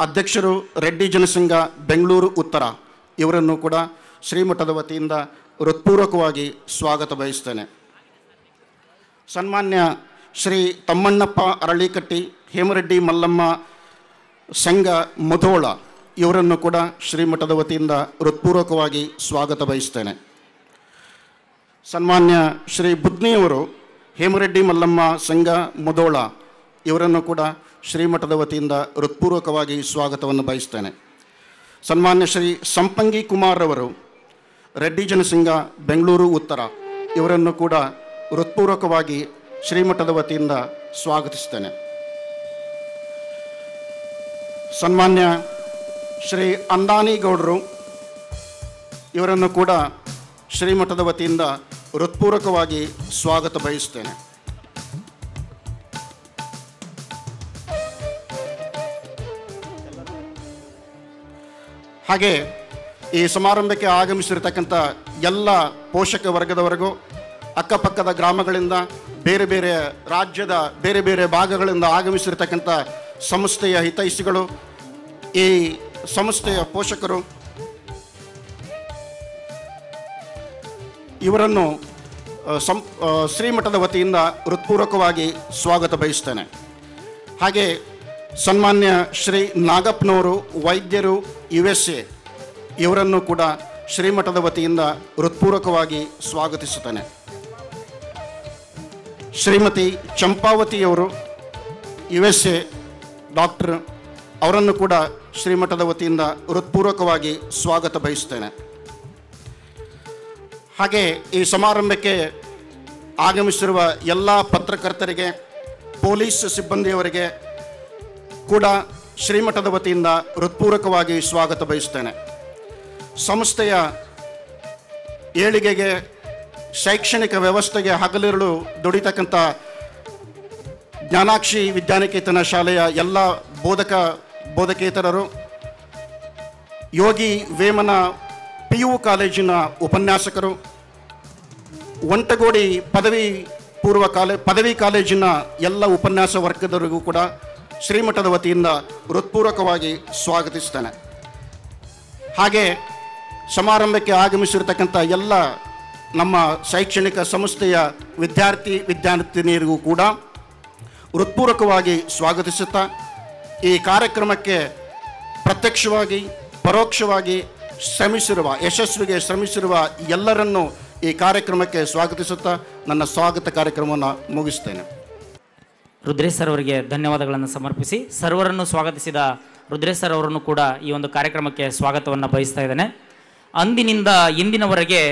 [SPEAKER 4] ಅಧ್ಯಕ್ಷರು, ರೆಡ್ಡಿ ಜನಸಂಘ ಬೆಂಗಳೂರು ಉತ್ತರ ಇವರನ್ನು ಕೂಡ ಶ್ರೀಮಠದ ವತಿಯಿಂದ ಹೃತ್ಪೂರ್ವಕವಾಗಿ ಸ್ವಾಗತ ಬಯಸ್ತೇನೆ. ಸನ್ಮಾನ್ಯ ಶ್ರೀ ತಮ್ಮಣ್ಣಪ್ಪ ಅರಳಿಕಟ್ಟಿ ಹೇಮರೆಡ್ಡಿ ಮಲ್ಲಮ್ಮ ಸಂಘ ಮುಧೋಳ ಇವರನ್ನು ಕೂಡ ಶ್ರೀಮಠದ ವತಿಯಿಂದ ಹೃತ್ಪೂರ್ವಕವಾಗಿ ಸ್ವಾಗತ ಬಯಸ್ತೇನೆ. ಸನ್ಮಾನ್ಯ ಶ್ರೀ ಬುದ್ನಿಯವರು ಹೇಮರೆಡ್ಡಿ ಮಲ್ಲಮ್ಮ ಸಂಘ ಮುಧೋಳ ಇವರನ್ನು ಕೂಡ ಶ್ರೀಮಠದ ವತಿಯಿಂದ ಹೃತ್ಪೂರ್ವಕವಾಗಿ ಸ್ವಾಗತವನ್ನು ಬಯಸ್ತೇನೆ. ಸನ್ಮಾನ್ಯ ಶ್ರೀ ಸಂಪಂಗಿ ಕುಮಾರ್ ಅವರು ರೆಡ್ಡಿ ಜನಸಂಘ ಬೆಂಗಳೂರು ಉತ್ತರ ಇವರನ್ನು ಕೂಡ ಹೃತ್ಪೂರ್ವಕವಾಗಿ ಶ್ರೀಮಠದ ವತಿಯಿಂದ ಸ್ವಾಗತಿಸ್ತೇನೆ. ಸನ್ಮಾನ್ಯ ಶ್ರೀ ಅಂದಾನಿಗೌಡರು ಇವರನ್ನು ಕೂಡ ಶ್ರೀಮಠದ ವತಿಯಿಂದ ಹೃತ್ಪೂರ್ವಕವಾಗಿ ಸ್ವಾಗತ ಬಯಸ್ತೇನೆ. ಹಾಗೆ ಈ ಸಮಾರಂಭಕ್ಕೆ ಆಗಮಿಸಿರತಕ್ಕಂಥ ಎಲ್ಲ ಪೋಷಕ ವರ್ಗದವರೆಗೂ, ಅಕ್ಕಪಕ್ಕದ ಗ್ರಾಮಗಳಿಂದ, ಬೇರೆ ಬೇರೆ ರಾಜ್ಯದ ಬೇರೆ ಬೇರೆ ಭಾಗಗಳಿಂದ ಆಗಮಿಸಿರತಕ್ಕಂಥ ಸಂಸ್ಥೆಯ ಹಿತೈಷಿಗಳು, ಈ ಸಂಸ್ಥೆಯ ಪೋಷಕರು, ಇವರನ್ನು ಶ್ರೀಮಠದ ವತಿಯಿಂದ ಹೃತ್ಪೂರ್ವಕವಾಗಿ ಸ್ವಾಗತ ಬಯಸ್ತೇನೆ. ಹಾಗೆ ಸನ್ಮಾನ್ಯ ಶ್ರೀ ನಾಗಪ್ಪನವರು, ವೈದ್ಯರು, USA, ಇವರನ್ನು ಕೂಡ ಶ್ರೀಮಠದ ವತಿಯಿಂದ ಹೃತ್ಪೂರ್ವಕವಾಗಿ ಸ್ವಾಗತಿಸುತ್ತೇನೆ. ಶ್ರೀಮತಿ ಚಂಪಾವತಿಯವರು, USA ಡಾಕ್ಟರ್, ಅವರನ್ನು ಕೂಡ ಶ್ರೀಮಠದ ವತಿಯಿಂದ ಹೃತ್ಪೂರ್ವಕವಾಗಿ ಸ್ವಾಗತ ಬಯಸ್ತೇನೆ. ಹಾಗೆ ಈ ಸಮಾರಂಭಕ್ಕೆ ಆಗಮಿಸಿರುವ ಎಲ್ಲ ಪತ್ರಕರ್ತರಿಗೆ, ಪೊಲೀಸ್ ಸಿಬ್ಬಂದಿಯವರಿಗೆ ಕೂಡ ಶ್ರೀಮಠದ ವತಿಯಿಂದ ಹೃತ್ಪೂರ್ವಕವಾಗಿ ಸ್ವಾಗತ ಬಯಸ್ತೇನೆ. ಸಂಸ್ಥೆಯ ಏಳಿಗೆಗೆ, ಶೈಕ್ಷಣಿಕ ವ್ಯವಸ್ಥೆಗೆ ಹಗಲಿರುಳು ದುಡಿತಕ್ಕಂಥ ಜ್ಞಾನಾಕ್ಷಿ ವಿದ್ಯಾನಿಕೇತನ ಶಾಲೆಯ ಎಲ್ಲ ಬೋಧಕೇತರರು, ಯೋಗಿ ವೇಮನ PU ಕಾಲೇಜಿನ ಉಪನ್ಯಾಸಕರು, ಒಂಟಗೋಡಿ ಪದವಿ ಕಾಲೇಜಿನ ಎಲ್ಲ ಉಪನ್ಯಾಸ ವರ್ಗದವರಿಗೂ ಕೂಡ ಶ್ರೀಮಠದ ವತಿಯಿಂದ ಹೃತ್ಪೂರ್ವಕವಾಗಿ ಸ್ವಾಗತಿಸ್ತೇನೆ. ಹಾಗೆ ಸಮಾರಂಭಕ್ಕೆ ಆಗಮಿಸಿರ್ತಕ್ಕಂಥ ಎಲ್ಲ ನಮ್ಮ ಶೈಕ್ಷಣಿಕ ಸಂಸ್ಥೆಯ ವಿದ್ಯಾರ್ಥಿನಿಯರಿಗೂ ಕೂಡ ಹೃತ್ಪೂರ್ವಕವಾಗಿ ಸ್ವಾಗತಿಸುತ್ತಾ, ಈ ಕಾರ್ಯಕ್ರಮಕ್ಕೆ ಪ್ರತ್ಯಕ್ಷವಾಗಿ ಪರೋಕ್ಷವಾಗಿ ಯಶಸ್ವಿಗೆ ಶ್ರಮಿಸಿರುವ ಎಲ್ಲರನ್ನೂ ಈ ಕಾರ್ಯಕ್ರಮಕ್ಕೆ ಸ್ವಾಗತಿಸುತ್ತಾ ನನ್ನ ಸ್ವಾಗತ ಕಾರ್ಯಕ್ರಮವನ್ನು ಮುಗಿಸ್ತೇನೆ.
[SPEAKER 3] ರುದ್ರೇಶ್ ಸರ್ ಅವರಿಗೆ ಧನ್ಯವಾದಗಳನ್ನು ಸಮರ್ಪಿಸಿ, ಸರ್ವರನ್ನು ಸ್ವಾಗತಿಸಿದ ರುದ್ರೇಶ್ ಸರ್ ಅವರನ್ನು ಕೂಡ ಈ ಒಂದು ಕಾರ್ಯಕ್ರಮಕ್ಕೆ ಸ್ವಾಗತವನ್ನು ಬಯಸ್ತಾ ಇದ್ದೇನೆ. ಅಂದಿನಿಂದ ಇಂದಿನವರೆಗೆ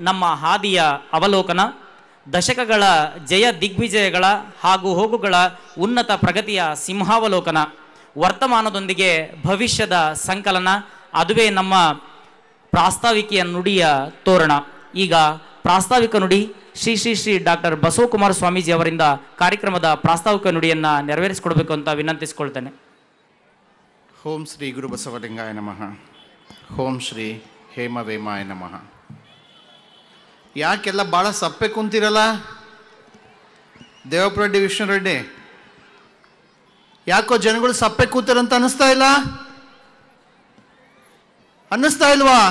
[SPEAKER 3] ನಮ್ಮ ಹಾದಿಯ ಅವಲೋಕನ, ದಶಕಗಳ ಜಯ ದಿಗ್ವಿಜಯಗಳ ಹಾಗೂ ಹೋಗುಗಳ ಉನ್ನತ ಪ್ರಗತಿಯ ಸಿಂಹಾವಲೋಕನ, ವರ್ತಮಾನದೊಂದಿಗೆ ಭವಿಷ್ಯದ ಸಂಕಲನ, ಅದುವೇ ನಮ್ಮ ಪ್ರಾಸ್ತಾವಿಕೆಯ ನುಡಿಯ ತೋರಣ. ಈಗ ಪ್ರಾಸ್ತಾವಿಕ ನುಡಿ ಶ್ರೀ ಶ್ರೀ ಶ್ರೀ ಡಾಕ್ಟರ್ ಬಸವಕುಮಾರ ಸ್ವಾಮೀಜಿ ಅವರಿಂದ ಕಾರ್ಯಕ್ರಮದ ಪ್ರಾಸ್ತಾವಿಕ ನುಡಿಯನ್ನು ನೆರವೇರಿಸಿಕೊಡ್ಬೇಕು ಅಂತ ವಿನಂತಿಸಿಕೊಳ್ತೇನೆ.
[SPEAKER 7] ಓಂ ಶ್ರೀ ಗುರು ಬಸವಲಿಂಗಾಯ ನಮಃ. ಓಂ ಶ್ರೀ ಹೇಮವೇಮಾಯ ನಮಃ. ಯಾಕೆಲ್ಲ ಭಾಳ ಸಪ್ಪೆ ಕುಂತಿರಲ್ಲ ದೇವಪ್ರೆಡ್ಡಿ, ವಿಷ್ಣುರೆಡ್ಡಿ? ಯಾಕೋ ಜನಗಳು ಸಪ್ಪೆ ಕೂತಾರಂತ ಅನ್ನಿಸ್ತಾ ಇಲ್ವಾ?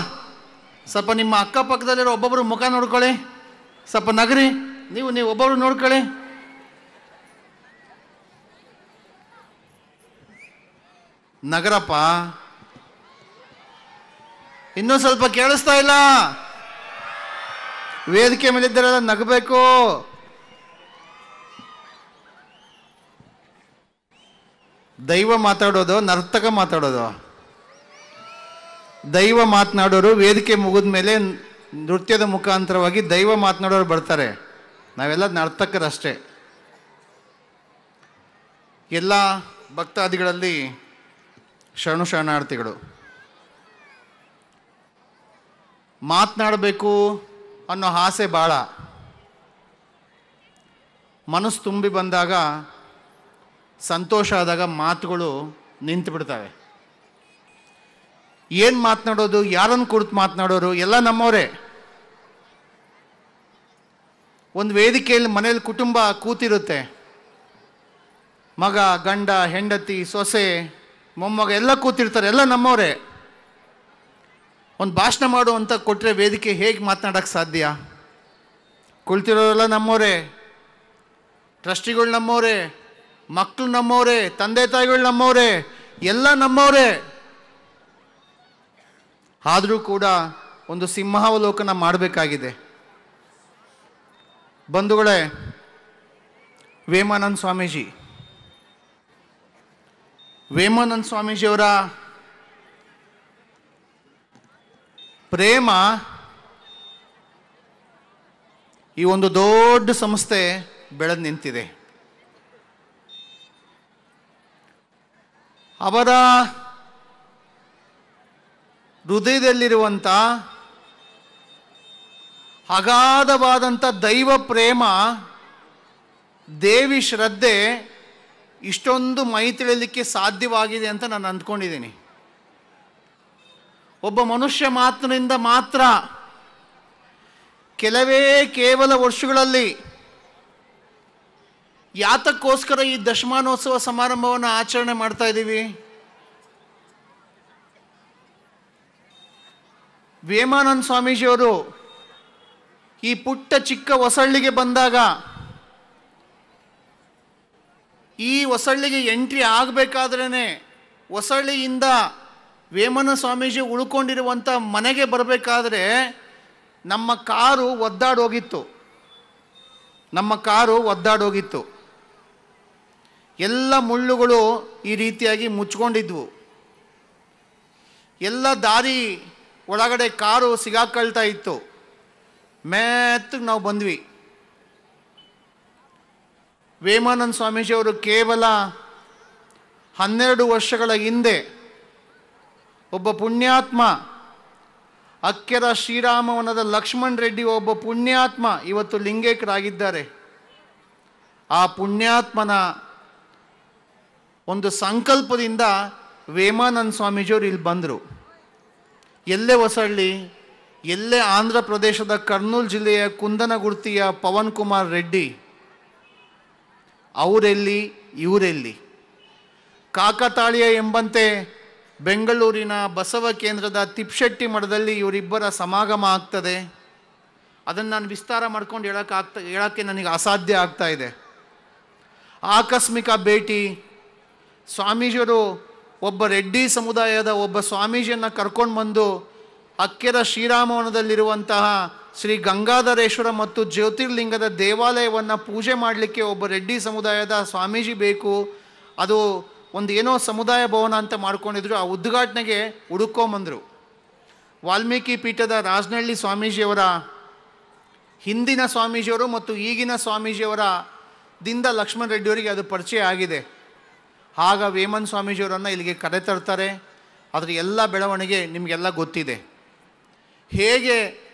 [SPEAKER 7] ಸ್ವಲ್ಪ ನಿಮ್ಮ ಅಕ್ಕಪಕ್ಕದಲ್ಲಿರೋ ಒಬ್ಬೊಬ್ಬರು ಮುಖ ನೋಡ್ಕೊಳ್ಳಿ, ಸ್ವಲ್ಪ ನಗರಿ. ನೀವು ಒಬ್ಬೊಬ್ರು ನೋಡ್ಕೊಳ್ಳಿ. ನಗರಪ್ಪ, ಇನ್ನೂ ಸ್ವಲ್ಪ ಕೇಳಿಸ್ತಾ ಇಲ್ಲ. ವೇದಿಕೆ ಮೇಲಿದ್ದರೆಲ್ಲ ನಗಬೇಕು. ದೈವ ಮಾತಾಡೋದು, ನರ್ತಕ ಮಾತಾಡೋದು. ದೈವ ಮಾತನಾಡೋರು ವೇದಿಕೆ ಮುಗಿದ ಮೇಲೆ ನೃತ್ಯದ ಮುಖಾಂತರವಾಗಿ ದೈವ ಮಾತನಾಡೋರು ಬರ್ತಾರೆ. ನಾವೆಲ್ಲ ನರ್ತಕರಷ್ಟೇ. ಎಲ್ಲ ಭಕ್ತಾದಿಗಳಲ್ಲಿ ಶರಣಾರ್ಥಿಗಳು. ಮಾತನಾಡಬೇಕು ಅನ್ನೋ ಆಸೆ ಭಾಳ. ಮನಸ್ಸು ತುಂಬಿ ಬಂದಾಗ, ಸಂತೋಷ ಆದಾಗ ಮಾತುಗಳು ನಿಂತು ಬಿಡ್ತವೆ. ಏನು ಮಾತನಾಡೋದು, ಯಾರನ್ನು ಕುರಿತು ಮಾತನಾಡೋರು ಎಲ್ಲ ನಮ್ಮವರೇ. ಒಂದು ವೇದಿಕೆಯಲ್ಲಿ ಮನೇಲಿ ಕುಟುಂಬ ಕೂತಿರುತ್ತೆ. ಮಗ, ಗಂಡ, ಹೆಂಡತಿ, ಸೊಸೆ, ಮೊಮ್ಮಗ ಎಲ್ಲ ಕೂತಿರ್ತಾರೆ, ಎಲ್ಲ ನಮ್ಮವರೇ. ಒಂದು ಭಾಷಣ ಮಾಡು ಅಂತ ಕೊಟ್ಟರೆ ವೇದಿಕೆ ಹೇಗೆ ಮಾತನಾಡೋಕ್ಕೆ ಸಾಧ್ಯ? ಕುಳಿತಿರೋರೆಲ್ಲ ನಮ್ಮವರೇ, ಟ್ರಸ್ಟಿಗಳು ನಮ್ಮವರೇ, ಮಕ್ಕಳು ನಮ್ಮವರೇ, ತಂದೆ ತಾಯಿಗಳು ನಮ್ಮವರೇ, ಎಲ್ಲ ನಮ್ಮವರೇ. ಆದರೂ ಕೂಡ ಒಂದು ಸಿಂಹಾವಲೋಕನ ಮಾಡಬೇಕಾಗಿದೆ. ಬಂಧುಗಳೇ, ವೇಮಾನಂದ ಸ್ವಾಮೀಜಿಯವರ ಪ್ರೇಮ ಈ ಒಂದು ದೊಡ್ಡ ಸಂಸ್ಥೆ ಬೆಳೆದು ನಿಂತಿದೆ. ಅವರ ಹೃದಯದಲ್ಲಿರುವಂಥ ಅಗಾಧವಾದಂಥ ದೈವ ಪ್ರೇಮ, ದೇವಿ ಶ್ರದ್ಧೆ ಇಷ್ಟೊಂದು ಮೈ ತಿಳಿಯಲಿಕ್ಕೆ ಸಾಧ್ಯವಾಗಿದೆ ಅಂತ ನಾನು ಅಂದ್ಕೊಂಡಿದ್ದೀನಿ. ಒಬ್ಬ ಮನುಷ್ಯ ಮಾತಿನಿಂದ ಮಾತ್ರ ಕೇವಲ ವರ್ಷಗಳಲ್ಲಿ ಯಾತಕ್ಕೋಸ್ಕರ ಈ ದಶಮಾನೋತ್ಸವ ಸಮಾರಂಭವನ್ನು ಆಚರಣೆ ಮಾಡ್ತಾ ಇದ್ದೀವಿ? ವೇಮಾನಂದ ಸ್ವಾಮೀಜಿಯವರು ಈ ಪುಟ್ಟ ಚಿಕ್ಕ ಹೊಸಳ್ಳಿಗೆ ಬಂದಾಗ, ಈ ಹೊಸಳ್ಳಿಗೆ ಎಂಟ್ರಿ ಆಗಬೇಕಾದ್ರೇ ಹೊಸಳ್ಳಿಯಿಂದ ವೇಮಾನಂದ ಸ್ವಾಮೀಜಿ ಉಳ್ಕೊಂಡಿರುವಂಥ ಮನೆಗೆ ಬರಬೇಕಾದ್ರೆ ನಮ್ಮ ಕಾರು ಒದ್ದಾಡೋಗಿತ್ತು. ಎಲ್ಲ ಮುಳ್ಳುಗಳು ಈ ರೀತಿಯಾಗಿ ಮುಚ್ಕೊಂಡಿದ್ವು. ಎಲ್ಲ ದಾರಿ ಒಳಗಡೆ ಕಾರು ಸಿಗಾಕೊಳ್ತಾ ಇತ್ತು. ಮೆತ್ತಗೆ ನಾವು ಬಂದ್ವಿ. ವೇಮಾನಂದ ಸ್ವಾಮೀಜಿಯವರು ಕೇವಲ 12 ವರ್ಷಗಳ ಹಿಂದೆ ಒಬ್ಬ ಪುಣ್ಯಾತ್ಮ, ಅಕ್ಕೆರ ಶ್ರೀರಾಮವನದ ಲಕ್ಷ್ಮಣ್ ರೆಡ್ಡಿ ಒಬ್ಬ ಪುಣ್ಯಾತ್ಮ ಇವತ್ತು ಲಿಂಗೈಕ್ಯರಾಗಿದ್ದಾರೆ. ಆ ಪುಣ್ಯಾತ್ಮನ ಒಂದು ಸಂಕಲ್ಪದಿಂದ ವೇಮಾನಂದ ಸ್ವಾಮೀಜಿಯವರು ಇಲ್ಲಿ ಬಂದರು. ಎಲ್ಲೇ ಹೊಸಳ್ಳಿ, ಎಲ್ಲೇ ಆಂಧ್ರ ಪ್ರದೇಶದ ಕರ್ನೂಲ್ ಜಿಲ್ಲೆಯ ಕುಂದನಗುರ್ತಿಯ ಪವನ್ ಕುಮಾರ್ ರೆಡ್ಡಿ, ಅವರೆಲ್ಲಿ ಇವರೆಲ್ಲಿ? ಕಾಕತಾಳೀಯ ಎಂಬಂತೆ ಬೆಂಗಳೂರಿನ ಬಸವ ಕೇಂದ್ರದ ತಿಪ್ಶೆಟ್ಟಿ ಮಠದಲ್ಲಿ ಇವರಿಬ್ಬರ ಸಮಾಗಮ ಆಗ್ತದೆ. ಅದನ್ನು ನಾನು ವಿಸ್ತಾರ ಮಾಡ್ಕೊಂಡು ಹೇಳೋಕ್ಕೆ ನನಗೆ ಅಸಾಧ್ಯ ಆಗ್ತಾ ಇದೆ. ಆಕಸ್ಮಿಕ ಭೇಟಿ. ಸ್ವಾಮೀಜಿಯವರು ಒಬ್ಬ ರೆಡ್ಡಿ ಸಮುದಾಯದ ಒಬ್ಬ ಸ್ವಾಮೀಜಿಯನ್ನು ಕರ್ಕೊಂಡು ಬಂದು ಅಕ್ಕೆರ ಶ್ರೀರಾಮವನದಲ್ಲಿರುವಂತಹ ಶ್ರೀ ಗಂಗಾಧರೇಶ್ವರ ಮತ್ತು ಜ್ಯೋತಿರ್ಲಿಂಗದ ದೇವಾಲಯವನ್ನು ಪೂಜೆ ಮಾಡಲಿಕ್ಕೆ ಒಬ್ಬ ರೆಡ್ಡಿ ಸಮುದಾಯದ ಸ್ವಾಮೀಜಿ ಬೇಕು, ಅದು ಒಂದು ಏನೋ ಸಮುದಾಯ ಭವನ ಅಂತ ಮಾಡ್ಕೊಂಡಿದ್ರು. ಆ ಉದ್ಘಾಟನೆಗೆ ಹುಡುಕೊಂಬಂದರು. ವಾಲ್ಮೀಕಿ ಪೀಠದ ರಾಜನಹಳ್ಳಿ ಸ್ವಾಮೀಜಿಯವರ ಹಿಂದಿನ ಸ್ವಾಮೀಜಿಯವರು ಮತ್ತು ಈಗಿನ ಸ್ವಾಮೀಜಿಯವರ ದಿಂದ ಲಕ್ಷ್ಮಣ್ ರೆಡ್ಡಿಯವರಿಗೆ ಅದು ಪರಿಚಯ ಆಗಿದೆ. ಆಗ ವೇಮನ್ ಸ್ವಾಮೀಜಿಯವರನ್ನು ಇಲ್ಲಿಗೆ ಕರೆತರ್ತಾರೆ. ಅದರ ಎಲ್ಲ ಬೆಳವಣಿಗೆ ನಿಮಗೆಲ್ಲ ಗೊತ್ತಿದೆ. ಹೇಗೆ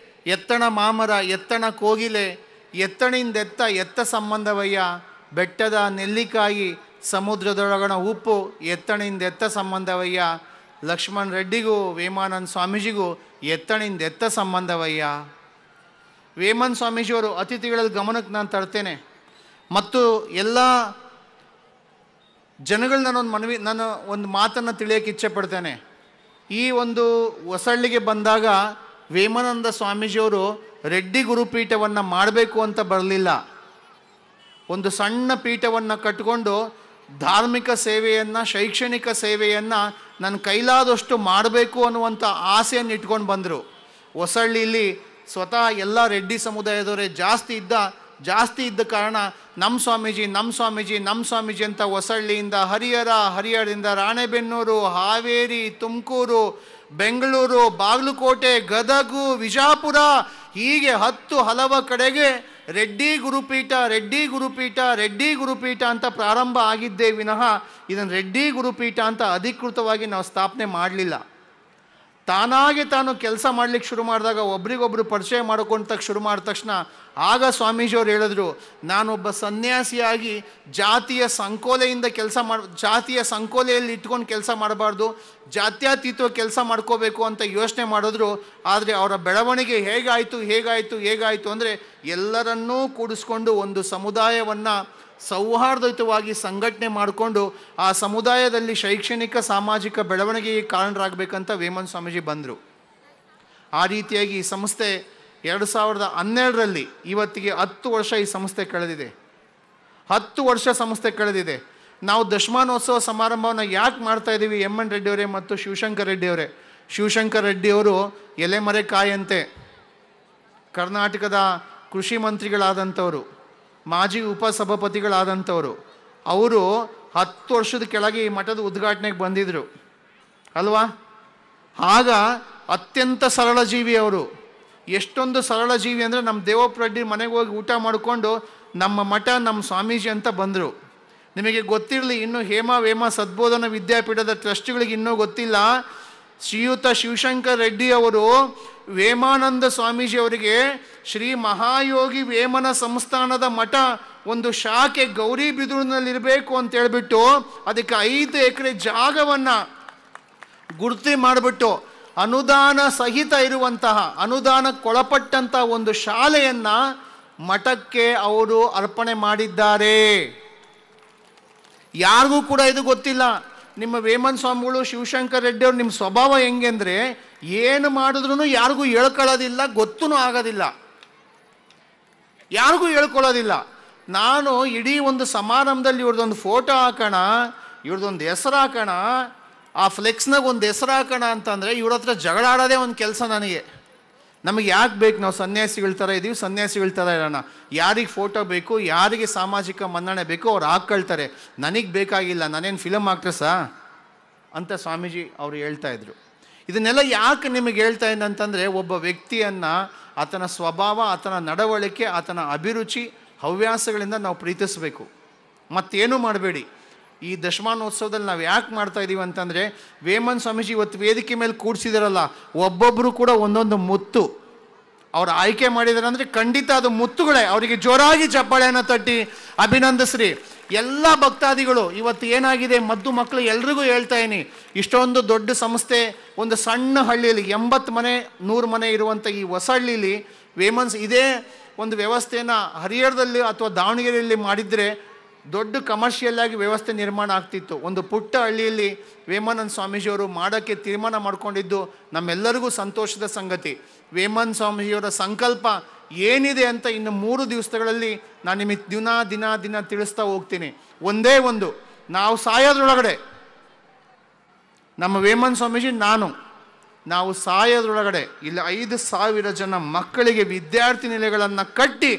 [SPEAKER 7] ಎತ್ತಣ ಮಾಮರ, ಎತ್ತಣ ಕೋಗಿಲೆ, ಎತ್ತಣಿಂದೆತ್ತ ಎತ್ತ ಸಂಬಂಧವಯ್ಯ, ಬೆಟ್ಟದ ನೆಲ್ಲಿಕಾಯಿ, ಸಮುದ್ರದೊಳಗಣ ಉಪ್ಪು, ಎತ್ತಣಿಂದೆತ್ತ ಸಂಬಂಧವಯ್ಯ. ಲಕ್ಷ್ಮಣ್ ರೆಡ್ಡಿಗೂ ವೇಮಾನಂದ ಸ್ವಾಮೀಜಿಗೂ ಎತ್ತಣಿಂದೆತ್ತ ಸಂಬಂಧವಯ್ಯ. ವೇಮನ್ ಸ್ವಾಮೀಜಿಯವರು ಅತಿಥಿಗಳ ಗಮನಕ್ಕೆ ನಾನು ತರ್ತೇನೆ ಮತ್ತು ಎಲ್ಲ ಜನಗಳನ್ನ ನಾನು ಒಂದು ಮಾತನ್ನು ತಿಳಿಯೋಕ್ಕೆ ಇಚ್ಛೆ ಪಡ್ತೇನೆ. ಈ ಒಂದು ಹೊಸಳ್ಳಿಗೆ ಬಂದಾಗ ವೇಮಾನಂದ ಸ್ವಾಮೀಜಿಯವರು ರೆಡ್ಡಿ ಗುರುಪೀಠವನ್ನು ಮಾಡಬೇಕು ಅಂತ ಬರಲಿಲ್ಲ. ಒಂದು ಸಣ್ಣ ಪೀಠವನ್ನು ಕಟ್ಟಿಕೊಂಡು ಧಾರ್ಮಿಕ ಸೇವೆಯನ್ನು, ಶೈಕ್ಷಣಿಕ ಸೇವೆಯನ್ನು ನನ್ನ ಕೈಲಾದಷ್ಟು ಮಾಡಬೇಕು ಅನ್ನುವಂಥ ಆಸೆಯನ್ನು ಇಟ್ಕೊಂಡು ಬಂದರು. ಹೊಸಳ್ಳಿಯಲ್ಲಿ ಸ್ವತಃ ಎಲ್ಲ ರೆಡ್ಡಿ ಸಮುದಾಯದವರೇ ಜಾಸ್ತಿ ಇದ್ದ ಕಾರಣ ನಮ್ಮ ಸ್ವಾಮೀಜಿ ಅಂತ ಹೊಸಳ್ಳಿಯಿಂದ ಹರಿಹರದಿಂದ ರಾಣೆಬೆನ್ನೂರು, ಹಾವೇರಿ, ತುಮಕೂರು, ಬೆಂಗಳೂರು, ಬಾಗಲಕೋಟೆ, ಗದಗು, ವಿಜಾಪುರ ಹೀಗೆ 10 ಹಲವು ಕಡೆಗೆ ರೆಡ್ಡಿ ಗುರುಪೀಠ ಅಂತ ಪ್ರಾರಂಭ ಆಗಿದ್ದೇ ವಿನಃ ಇದನ್ನು ರೆಡ್ಡಿ ಗುರುಪೀಠ ಅಂತ ಅಧಿಕೃತವಾಗಿ ನಾವು ಸ್ಥಾಪನೆ ಮಾಡಲಿಲ್ಲ. ತಾನಾಗೆ ತಾನು ಕೆಲಸ ಮಾಡಲಿಕ್ಕೆ ಶುರು ಮಾಡಿದಾಗ, ಒಬ್ರಿಗೊಬ್ರು ಪರಿಚಯ ಮಾಡ್ಕೊಳ್ತಕ್ಕೆ ಶುರು ಮಾಡಿದ ತಕ್ಷಣ ಆಗ ಸ್ವಾಮೀಜಿಯವರು ಹೇಳಿದ್ರು, ನಾನೊಬ್ಬ ಸನ್ಯಾಸಿಯಾಗಿ ಜಾತಿಯ ಸಂಕೋಲೆಯಲ್ಲಿ ಇಟ್ಕೊಂಡು ಕೆಲಸ ಮಾಡಬಾರ್ದು, ಜಾತ್ಯತೀತ ಕೆಲಸ ಮಾಡ್ಕೋಬೇಕು ಅಂತ ಯೋಚನೆ ಮಾಡಿದ್ರು. ಆದರೆ ಅವರ ಬೆಳವಣಿಗೆ ಹೇಗಾಯಿತು ಅಂದರೆ ಎಲ್ಲರನ್ನೂ ಕೂಡಿಸ್ಕೊಂಡು ಒಂದು ಸಮುದಾಯವನ್ನು ಸೌಹಾರ್ದಯುತವಾಗಿ ಸಂಘಟನೆ ಮಾಡಿಕೊಂಡು ಆ ಸಮುದಾಯದಲ್ಲಿ ಶೈಕ್ಷಣಿಕ ಸಾಮಾಜಿಕ ಬೆಳವಣಿಗೆಗೆ ಕಾರಣರಾಗಬೇಕಂತ ವೇಮನ್ ಸ್ವಾಮೀಜಿ ಬಂದರು. ಆ ರೀತಿಯಾಗಿ ಈ ಸಂಸ್ಥೆ 2012ರಲ್ಲಿ ಇವತ್ತಿಗೆ 10 ವರ್ಷ ಈ ಸಂಸ್ಥೆ ಕಳೆದಿದೆ. 10 ವರ್ಷ ಸಂಸ್ಥೆ ಕಳೆದಿದೆ. ನಾವು ದಶಮಾನೋತ್ಸವ ಸಮಾರಂಭವನ್ನು ಯಾಕೆ ಮಾಡ್ತಾ ಇದ್ದೀವಿ? ಎಮ್ ಎನ್ ರೆಡ್ಡಿಯವರೇ ಮತ್ತು ಶಿವಶಂಕರ್ ರೆಡ್ಡಿಯವರೇ. ಶಿವಶಂಕರ್ ರೆಡ್ಡಿಯವರು ಎಲೆಮರೆಕಾಯಂತೆ ಕರ್ನಾಟಕದ ಕೃಷಿ ಮಂತ್ರಿಗಳಾದಂಥವರು, ಮಾಜಿ ಉಪಸಭಾಪತಿಗಳಾದಂಥವರು. ಅವರು 10 ವರ್ಷದ ಕೆಳಗೆ ಈ ಮಠದ ಉದ್ಘಾಟನೆಗೆ ಬಂದಿದ್ದರು ಅಲ್ವಾ? ಆಗ ಅತ್ಯಂತ ಸರಳ ಜೀವಿ ಅವರು. ಎಷ್ಟೊಂದು ಸರಳ ಜೀವಿ ಅಂದರೆ ನಮ್ಮ ದೇವಪ್ಪ ರೆಡ್ಡಿ ಮನೆಗೆ ಹೋಗಿ ಊಟ ಮಾಡಿಕೊಂಡು ನಮ್ಮ ಮಠ, ನಮ್ಮ ಸ್ವಾಮೀಜಿ ಅಂತ ಬಂದರು. ನಿಮಗೆ ಗೊತ್ತಿರಲಿ, ಇನ್ನೂ ವೇಮ ಸದ್ಬೋಧನಾ ವಿದ್ಯಾಪೀಠದ ಟ್ರಸ್ಟಿಗಳಿಗೆ ಇನ್ನೂ ಗೊತ್ತಿಲ್ಲ, ಶ್ರೀಯುತ ಶಿವಶಂಕರ್ ರೆಡ್ಡಿ ಅವರು ವೇಮಾನಂದ ಸ್ವಾಮೀಜಿಯವರಿಗೆ ಶ್ರೀ ಮಹಾಯೋಗಿ ವೇಮನ ಸಂಸ್ಥಾನದ ಮಠ ಒಂದು ಶಾಖೆ ಗೌರಿಬಿದೂರಿನಲ್ಲಿರಬೇಕು ಅಂತ ಹೇಳ್ಬಿಟ್ಟು ಅದಕ್ಕೆ 5 ಎಕರೆ ಜಾಗವನ್ನು ಗುರುತಿ ಮಾಡಿಬಿಟ್ಟು ಅನುದಾನ ಸಹಿತ ಇರುವಂತಹ, ಅನುದಾನಕ್ಕೊಳಪಟ್ಟಂತಹ ಒಂದು ಶಾಲೆಯನ್ನು ಮಠಕ್ಕೆ ಅವರು ಅರ್ಪಣೆ ಮಾಡಿದ್ದಾರೆ. ಯಾರಿಗೂ ಕೂಡ ಇದು ಗೊತ್ತಿಲ್ಲ. ನಿಮ್ಮ ವೇಮನ್ ಸ್ವಾಮಿಗಳು, ಶಿವಶಂಕರ್ ರೆಡ್ಡಿ ಅವ್ರು ನಿಮ್ಮ ಸ್ವಭಾವ ಹೆಂಗೆ ಅಂದರೆ ಏನು ಮಾಡಿದ್ರು ಯಾರಿಗೂ ಹೇಳ್ಕೊಳ್ಳೋದಿಲ್ಲ, ಗೊತ್ತೂ ಆಗೋದಿಲ್ಲ, ಯಾರಿಗೂ ಹೇಳ್ಕೊಳ್ಳೋದಿಲ್ಲ. ನಾನು ಇಡೀ ಒಂದು ಸಮಾರಂಭದಲ್ಲಿ ಇವ್ರದ್ದೊಂದು ಫೋಟೋ ಹಾಕೋಣ, ಇವ್ರದ್ದೊಂದು ಹೆಸರು ಹಾಕೋಣ, ಆ ಫ್ಲೆಕ್ಸ್ನಾಗ ಒಂದು ಹೆಸರು ಹಾಕೋಣ ಅಂತಂದರೆ ಇವ್ರ ಹತ್ರ ಜಗಳ ಆಡೋದೇ ಒಂದು ಕೆಲಸ ನನಗೆ. ನಮಗೆ ಯಾಕೆ ಬೇಕು? ನಾವು ಸನ್ಯಾಸಿಗಳ ಥರ ಇದ್ದೀವಿ, ಸನ್ಯಾಸಿಗಳ ಥರ ಇರೋಣ. ಯಾರಿಗೆ ಫೋಟೋ ಬೇಕು, ಯಾರಿಗೆ ಸಾಮಾಜಿಕ ಮನ್ನಣೆ ಬೇಕು ಅವ್ರು ಹಾಕ್ಕೊಳ್ತಾರೆ, ನನಗೆ ಬೇಕಾಗಿಲ್ಲ, ನಾನೇನು ಫಿಲಮ್ ಆಕ್ಟ್ರೆಸ್ಸಾ ಅಂತ ಸ್ವಾಮೀಜಿ ಅವರು ಹೇಳ್ತಾ ಇದ್ರು. ಇದನ್ನೆಲ್ಲ ಯಾಕೆ ನಿಮಗೆ ಹೇಳ್ತಾ ಇದ್ದಂತಂದರೆ, ಒಬ್ಬ ವ್ಯಕ್ತಿಯನ್ನು ಆತನ ಸ್ವಭಾವ, ಆತನ ನಡವಳಿಕೆ, ಆತನ ಅಭಿರುಚಿ, ಹವ್ಯಾಸಗಳಿಂದ ನಾವು ಪ್ರೀತಿಸಬೇಕು. ಮತ್ತೇನೂ ಮಾಡಬೇಡಿ. ಈ ದಶಮಾನೋತ್ಸವದಲ್ಲಿ ನಾವು ಯಾಕೆ ಮಾಡ್ತಾ ಇದ್ದೀವಿ ಅಂತಂದರೆ, ವೇಮನ್ ಸ್ವಾಮೀಜಿ ಇವತ್ತು ವೇದಿಕೆ ಮೇಲೆ ಕೂಡಿಸಿದಾರಲ್ಲ, ಒಬ್ಬೊಬ್ಬರು ಕೂಡ ಒಂದೊಂದು ಮುತ್ತು ಅವ್ರು ಆಯ್ಕೆ ಮಾಡಿದಾರೆ ಅಂದರೆ ಖಂಡಿತ ಅದು ಮುತ್ತುಗಳೇ. ಅವರಿಗೆ ಜೋರಾಗಿ ಚಪ್ಪಾಳೆಯನ್ನು ತಟ್ಟಿ ಅಭಿನಂದಿಸ್ರಿ. ಎಲ್ಲ ಭಕ್ತಾದಿಗಳು ಇವತ್ತು ಏನಾಗಿದೆ, ಮದ್ದು ಮಕ್ಕಳು ಎಲ್ರಿಗೂ ಹೇಳ್ತಾ ಇದ್ದೀನಿ, ಇಷ್ಟೊಂದು ದೊಡ್ಡ ಸಂಸ್ಥೆ ಒಂದು ಸಣ್ಣ ಹಳ್ಳಿಯಲ್ಲಿ 80 ಮನೆ 100 ಮನೆ ಇರುವಂಥ ಈ ಹೊಸ ಹಳ್ಳಿಲಿ ವೇಮನ್ಸ್ ಇದೇ ಒಂದು ವ್ಯವಸ್ಥೆಯನ್ನು ಹರಿಹರದಲ್ಲಿ ಅಥವಾ ದಾವಣಗೆರೆಯಲ್ಲಿ ಮಾಡಿದರೆ ದೊಡ್ಡ ಕಮರ್ಷಿಯಲ್ ಆಗಿ ವ್ಯವಸ್ಥೆ ನಿರ್ಮಾಣ ಆಗ್ತಿತ್ತು. ಒಂದು ಪುಟ್ಟ ಹಳ್ಳಿಯಲ್ಲಿ ವೇಮಾನಂದ ಸ್ವಾಮೀಜಿಯವರು ಮಾಡೋಕ್ಕೆ ತೀರ್ಮಾನ ಮಾಡಿಕೊಂಡಿದ್ದು ನಮ್ಮೆಲ್ಲರಿಗೂ ಸಂತೋಷದ ಸಂಗತಿ. ವೇಮಾನಂದ ಸ್ವಾಮೀಜಿಯವರ ಸಂಕಲ್ಪ ಏನಿದೆ ಅಂತ ಇನ್ನು 3 ದಿವಸಗಳಲ್ಲಿ ನಾನು ನಿಮಗೆ ದಿನ ತಿಳಿಸ್ತಾ ಹೋಗ್ತೀನಿ. ಒಂದೇ ಒಂದು, ನಾವು ಸಾಯೋದ್ರೊಳಗಡೆ ನಮ್ಮ ವೇಮಾನಂದ ಸ್ವಾಮೀಜಿ ನಾವು ಸಾಯೋದ್ರೊಳಗಡೆ ಇಲ್ಲಿ 5,000 ಜನ ಮಕ್ಕಳಿಗೆ ವಿದ್ಯಾರ್ಥಿ ನಿಲಯಗಳನ್ನು ಕಟ್ಟಿ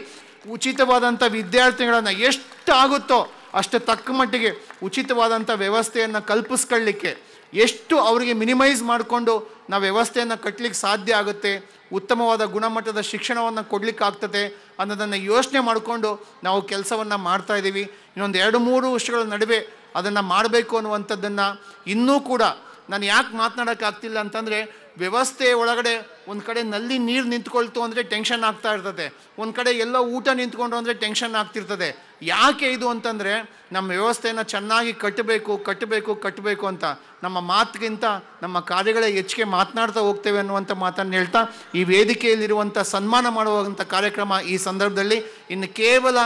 [SPEAKER 7] ಉಚಿತವಾದಂಥ ವಿದ್ಯಾರ್ಥಿಗಳನ್ನು ಎಷ್ಟು ಆಗುತ್ತೋ ಅಷ್ಟು ತಕ್ಕ ಮಟ್ಟಿಗೆ ಉಚಿತವಾದಂಥ ವ್ಯವಸ್ಥೆಯನ್ನು ಕಲ್ಪಿಸ್ಕೊಳ್ಳಿಕ್ಕೆ, ಎಷ್ಟು ಅವರಿಗೆ ಮಿನಿಮೈಸ್ ಮಾಡಿಕೊಂಡು ನಾವು ವ್ಯವಸ್ಥೆಯನ್ನು ಕಟ್ಟಲಿಕ್ಕೆ ಸಾಧ್ಯ ಆಗುತ್ತೆ, ಉತ್ತಮವಾದ ಗುಣಮಟ್ಟದ ಶಿಕ್ಷಣವನ್ನು ಕೊಡಲಿಕ್ಕಾಗ್ತದೆ ಅನ್ನೋದನ್ನು ಯೋಚನೆ ಮಾಡಿಕೊಂಡು ನಾವು ಕೆಲಸವನ್ನು ಮಾಡ್ತಾಯಿದ್ದೀವಿ. ಇನ್ನೊಂದು 2-3 ವರ್ಷಗಳ ನಡುವೆ ಅದನ್ನು ಮಾಡಬೇಕು ಅನ್ನುವಂಥದ್ದನ್ನು ಇನ್ನೂ ಕೂಡ ನಾನು ಯಾಕೆ ಮಾತನಾಡೋಕ್ಕಾಗ್ತಿಲ್ಲ ಅಂತಂದರೆ, ವ್ಯವಸ್ಥೆ ಒಳಗಡೆ ಒಂದು ಕಡೆ ನಲ್ಲಿ ನೀರು ನಿಂತ್ಕೊಳ್ತು ಅಂದರೆ ಟೆನ್ಷನ್ ಆಗ್ತಾ ಇರ್ತದೆ, ಒಂದು ಕಡೆ ಎಲ್ಲ ಊಟ ನಿಂತ್ಕೊಂಡ್ರು ಅಂದರೆ ಟೆನ್ಷನ್ ಆಗ್ತಿರ್ತದೆ. ಯಾಕೆ ಇದು ಅಂತಂದರೆ, ನಮ್ಮ ವ್ಯವಸ್ಥೆಯನ್ನು ಚೆನ್ನಾಗಿ ಕಟ್ಟಬೇಕು ಅಂತ ನಮ್ಮ ಮಾತಿಗಿಂತ ನಮ್ಮ ಕಾರ್ಯಗಳೇ ಹೆಚ್ಚಿಗೆ ಮಾತನಾಡ್ತಾ ಹೋಗ್ತೇವೆ ಅನ್ನುವಂಥ ಮಾತನ್ನು ಹೇಳ್ತಾ, ಈ ವೇದಿಕೆಯಲ್ಲಿರುವಂಥ ಸನ್ಮಾನ ಮಾಡುವಂಥ ಕಾರ್ಯಕ್ರಮ ಈ ಸಂದರ್ಭದಲ್ಲಿ ಇನ್ನು ಕೇವಲ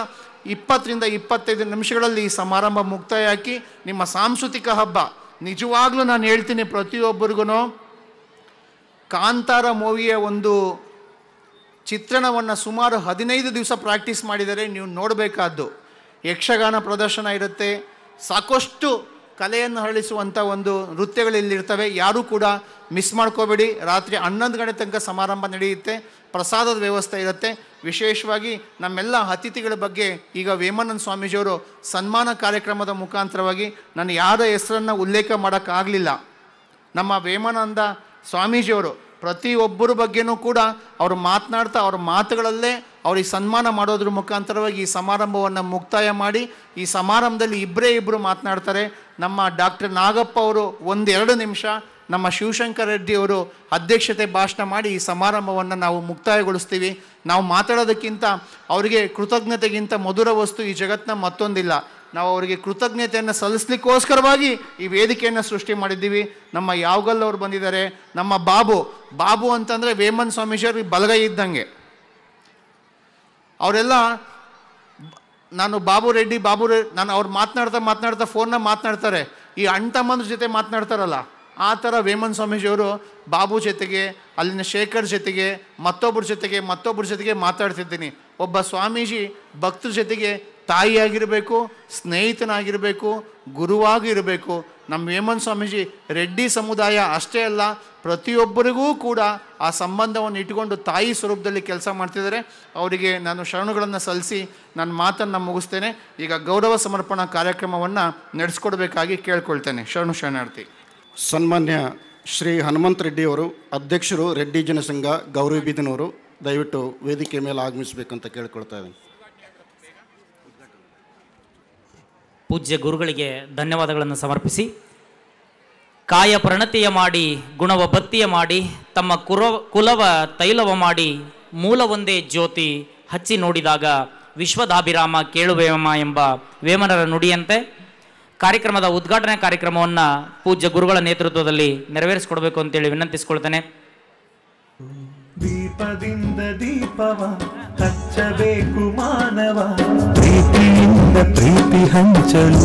[SPEAKER 7] 20-25 ನಿಮಿಷಗಳಲ್ಲಿ ಈ ಸಮಾರಂಭ ಮುಕ್ತಾಯ ಹಾಕಿ ನಿಮ್ಮ ಸಾಂಸ್ಕೃತಿಕ ಹಬ್ಬ, ನಿಜವಾಗ್ಲೂ ನಾನು ಹೇಳ್ತೀನಿ ಪ್ರತಿಯೊಬ್ಬರಿಗೂ ಕಾಂತಾರ ಮೂವಿಯ ಒಂದು ಚಿತ್ರಣವನ್ನು ಸುಮಾರು 15 ದಿವಸ ಪ್ರಾಕ್ಟೀಸ್ ಮಾಡಿದರೆ ನೀವು ನೋಡಬೇಕಾದ್ದು. ಯಕ್ಷಗಾನ ಪ್ರದರ್ಶನ ಇರುತ್ತೆ, ಸಾಕಷ್ಟು ಕಲೆಯನ್ನು ಹರಳಿಸುವಂಥ ಒಂದು ನೃತ್ಯಗಳಿಲ್ಲಿರ್ತವೆ. ಯಾರೂ ಕೂಡ ಮಿಸ್ ಮಾಡ್ಕೋಬೇಡಿ. ರಾತ್ರಿ 11 ಗಂಟೆ ತನಕ ಸಮಾರಂಭ ನಡೆಯುತ್ತೆ, ಪ್ರಸಾದದ ವ್ಯವಸ್ಥೆ ಇರುತ್ತೆ. ವಿಶೇಷವಾಗಿ ನಮ್ಮೆಲ್ಲ ಅತಿಥಿಗಳ ಬಗ್ಗೆ ಈಗ ವೇಮಾನಂದ ಸ್ವಾಮೀಜಿಯವರು ಸನ್ಮಾನ ಕಾರ್ಯಕ್ರಮದ ಮುಖಾಂತರವಾಗಿ ನಾನು ಯಾರ ಹೆಸರನ್ನು ಉಲ್ಲೇಖ ಮಾಡೋಕ್ಕಾಗಲಿಲ್ಲ. ನಮ್ಮ ವೇಮಾನಂದ ಸ್ವಾಮೀಜಿಯವರು ಪ್ರತಿಯೊಬ್ಬರ ಬಗ್ಗೆನೂ ಕೂಡ ಅವರು ಮಾತನಾಡ್ತಾ ಅವ್ರ ಮಾತುಗಳಲ್ಲೇ ಅವ್ರಿಗೆ ಸನ್ಮಾನ ಮಾಡೋದ್ರ ಮುಖಾಂತರವಾಗಿ ಈ ಸಮಾರಂಭವನ್ನು ಮುಕ್ತಾಯ ಮಾಡಿ, ಈ ಸಮಾರಂಭದಲ್ಲಿ ಇಬ್ಬರು ಮಾತನಾಡ್ತಾರೆ. ನಮ್ಮ ಡಾಕ್ಟರ್ ನಾಗಪ್ಪ ಅವರು 1-2 ನಿಮಿಷ, ನಮ್ಮ ಶಿವಶಂಕರ್ ರೆಡ್ಡಿ ಅವರು ಅಧ್ಯಕ್ಷತೆ ಭಾಷಣ ಮಾಡಿ ಈ ಸಮಾರಂಭವನ್ನು ನಾವು ಮುಕ್ತಾಯಗೊಳಿಸ್ತೀವಿ. ನಾವು ಮಾತಾಡೋದಕ್ಕಿಂತ ಅವರಿಗೆ ಕೃತಜ್ಞತೆಗಿಂತ ಮಧುರ ವಸ್ತು ಈ ಜಗತ್ತಿನ ಮತ್ತೊಂದಿಲ್ಲ. ನಾವು ಅವರಿಗೆ ಕೃತಜ್ಞತೆಯನ್ನು ಸಲ್ಲಿಸಲಿಕ್ಕೋಸ್ಕರವಾಗಿ ಈ ವೇದಿಕೆಯನ್ನು ಸೃಷ್ಟಿ ಮಾಡಿದ್ದೀವಿ. ನಮ್ಮ ಯಾವಗಲ್ ಅವರು ಬಂದಿದ್ದಾರೆ, ನಮ್ಮ ಬಾಬು ಅಂತಂದರೆ ವೇಮನ್ ಸ್ವಾಮೀಜಿಯವ್ರಿಗೆ ಬಲಗೈ ಇದ್ದಂಗೆ. ಅವರೆಲ್ಲ ನಾನು ಬಾಬು ರೆಡ್ಡಿ ನಾನು ಅವ್ರು ಮಾತನಾಡ್ತಾ ಫೋನ್ನ ಮಾತನಾಡ್ತಾರೆ, ಈ ಅಣ್ತಮ್ಮನ ಜೊತೆ ಮಾತನಾಡ್ತಾರಲ್ಲ ಆ ಥರ ವೇಮನ್ ಸ್ವಾಮೀಜಿಯವರು ಬಾಬು ಜೊತೆಗೆ, ಅಲ್ಲಿನ ಶೇಖರ್ ಜೊತೆಗೆ, ಮತ್ತೊಬ್ಬರ ಜೊತೆಗೆ ಮಾತಾಡ್ತಿದ್ದೀನಿ. ಒಬ್ಬ ಸ್ವಾಮೀಜಿ ಭಕ್ತರ ಜೊತೆಗೆ ತಾಯಿಯಾಗಿರಬೇಕು, ಸ್ನೇಹಿತನಾಗಿರಬೇಕು, ಗುರುವಾಗಿರಬೇಕು. ನಮ್ಮ ವೇಮನ್ ಸ್ವಾಮೀಜಿ ರೆಡ್ಡಿ ಸಮುದಾಯ ಅಷ್ಟೇ ಅಲ್ಲ, ಪ್ರತಿಯೊಬ್ಬರಿಗೂ ಕೂಡ ಆ ಸಂಬಂಧವನ್ನು ಇಟ್ಟುಕೊಂಡು ತಾಯಿ ಸ್ವರೂಪದಲ್ಲಿ ಕೆಲಸ ಮಾಡ್ತಿದ್ದಾರೆ. ಅವರಿಗೆ ನಾನು ಶರಣುಗಳನ್ನು ಸಲ್ಲಿಸಿ ನನ್ನ ಮಾತನ್ನು ಮುಗಿಸ್ತೇನೆ. ಈಗ ಗೌರವ ಸಮರ್ಪಣಾ ಕಾರ್ಯಕ್ರಮವನ್ನು ನಡೆಸ್ಕೊಡ್ಬೇಕಾಗಿ ಕೇಳ್ಕೊಳ್ತೇನೆ. ಶರಣಾರ್ಥಿ.
[SPEAKER 4] ಸನ್ಮಾನ್ಯ ಶ್ರೀ ಹನುಮಂತ ರೆಡ್ಡಿಯವರು, ಅಧ್ಯಕ್ಷರು ರೆಡ್ಡಿ ಜನಸಂಘ ಗೌರಿಬಿದನೂರು, ದಯವಿಟ್ಟು ವೇದಿಕೆ ಮೇಲೆ ಆಗಮಿಸಬೇಕಂತ ಕೇಳ್ಕೊಳ್ತಾ ಇದ್ದೀನಿ.
[SPEAKER 3] ಪೂಜ್ಯ ಗುರುಗಳಿಗೆ ಧನ್ಯವಾದಗಳನ್ನು ಸಮರ್ಪಿಸಿ, ಕಾಯ ಪ್ರಣತಿಯ ಮಾಡಿ ಗುಣವ ಬತ್ತಿಯ ಮಾಡಿ ತಮ್ಮ ಕುಲವ ತೈಲವ ಮಾಡಿ ಮೂಲ ಒಂದೇ ಜ್ಯೋತಿ ಹಚ್ಚಿ ನೋಡಿದಾಗ ವಿಶ್ವದಾಭಿರಾಮ ಕೇಳುವೇಮ ಎಂಬ ವೇಮನರ ನುಡಿಯಂತೆ ಕಾರ್ಯಕ್ರಮದ ಉದ್ಘಾಟನಾ ಕಾರ್ಯಕ್ರಮವನ್ನು ಪೂಜ್ಯ ಗುರುಗಳ ನೇತೃತ್ವದಲ್ಲಿ ನೆರವೇರಿಸಿಕೊಡ್ಬೇಕು ಅಂತೇಳಿ ವಿನಂತಿಸಿಕೊಳ್ತೇನೆ.
[SPEAKER 8] ದೀಪದಿಂದ ದೀಪವ ಹಚ್ಚಬೇಕು ಮಾನವ, ಪ್ರೀತಿಯಿಂದ ಪ್ರೀತಿ ಹಂಚಲು.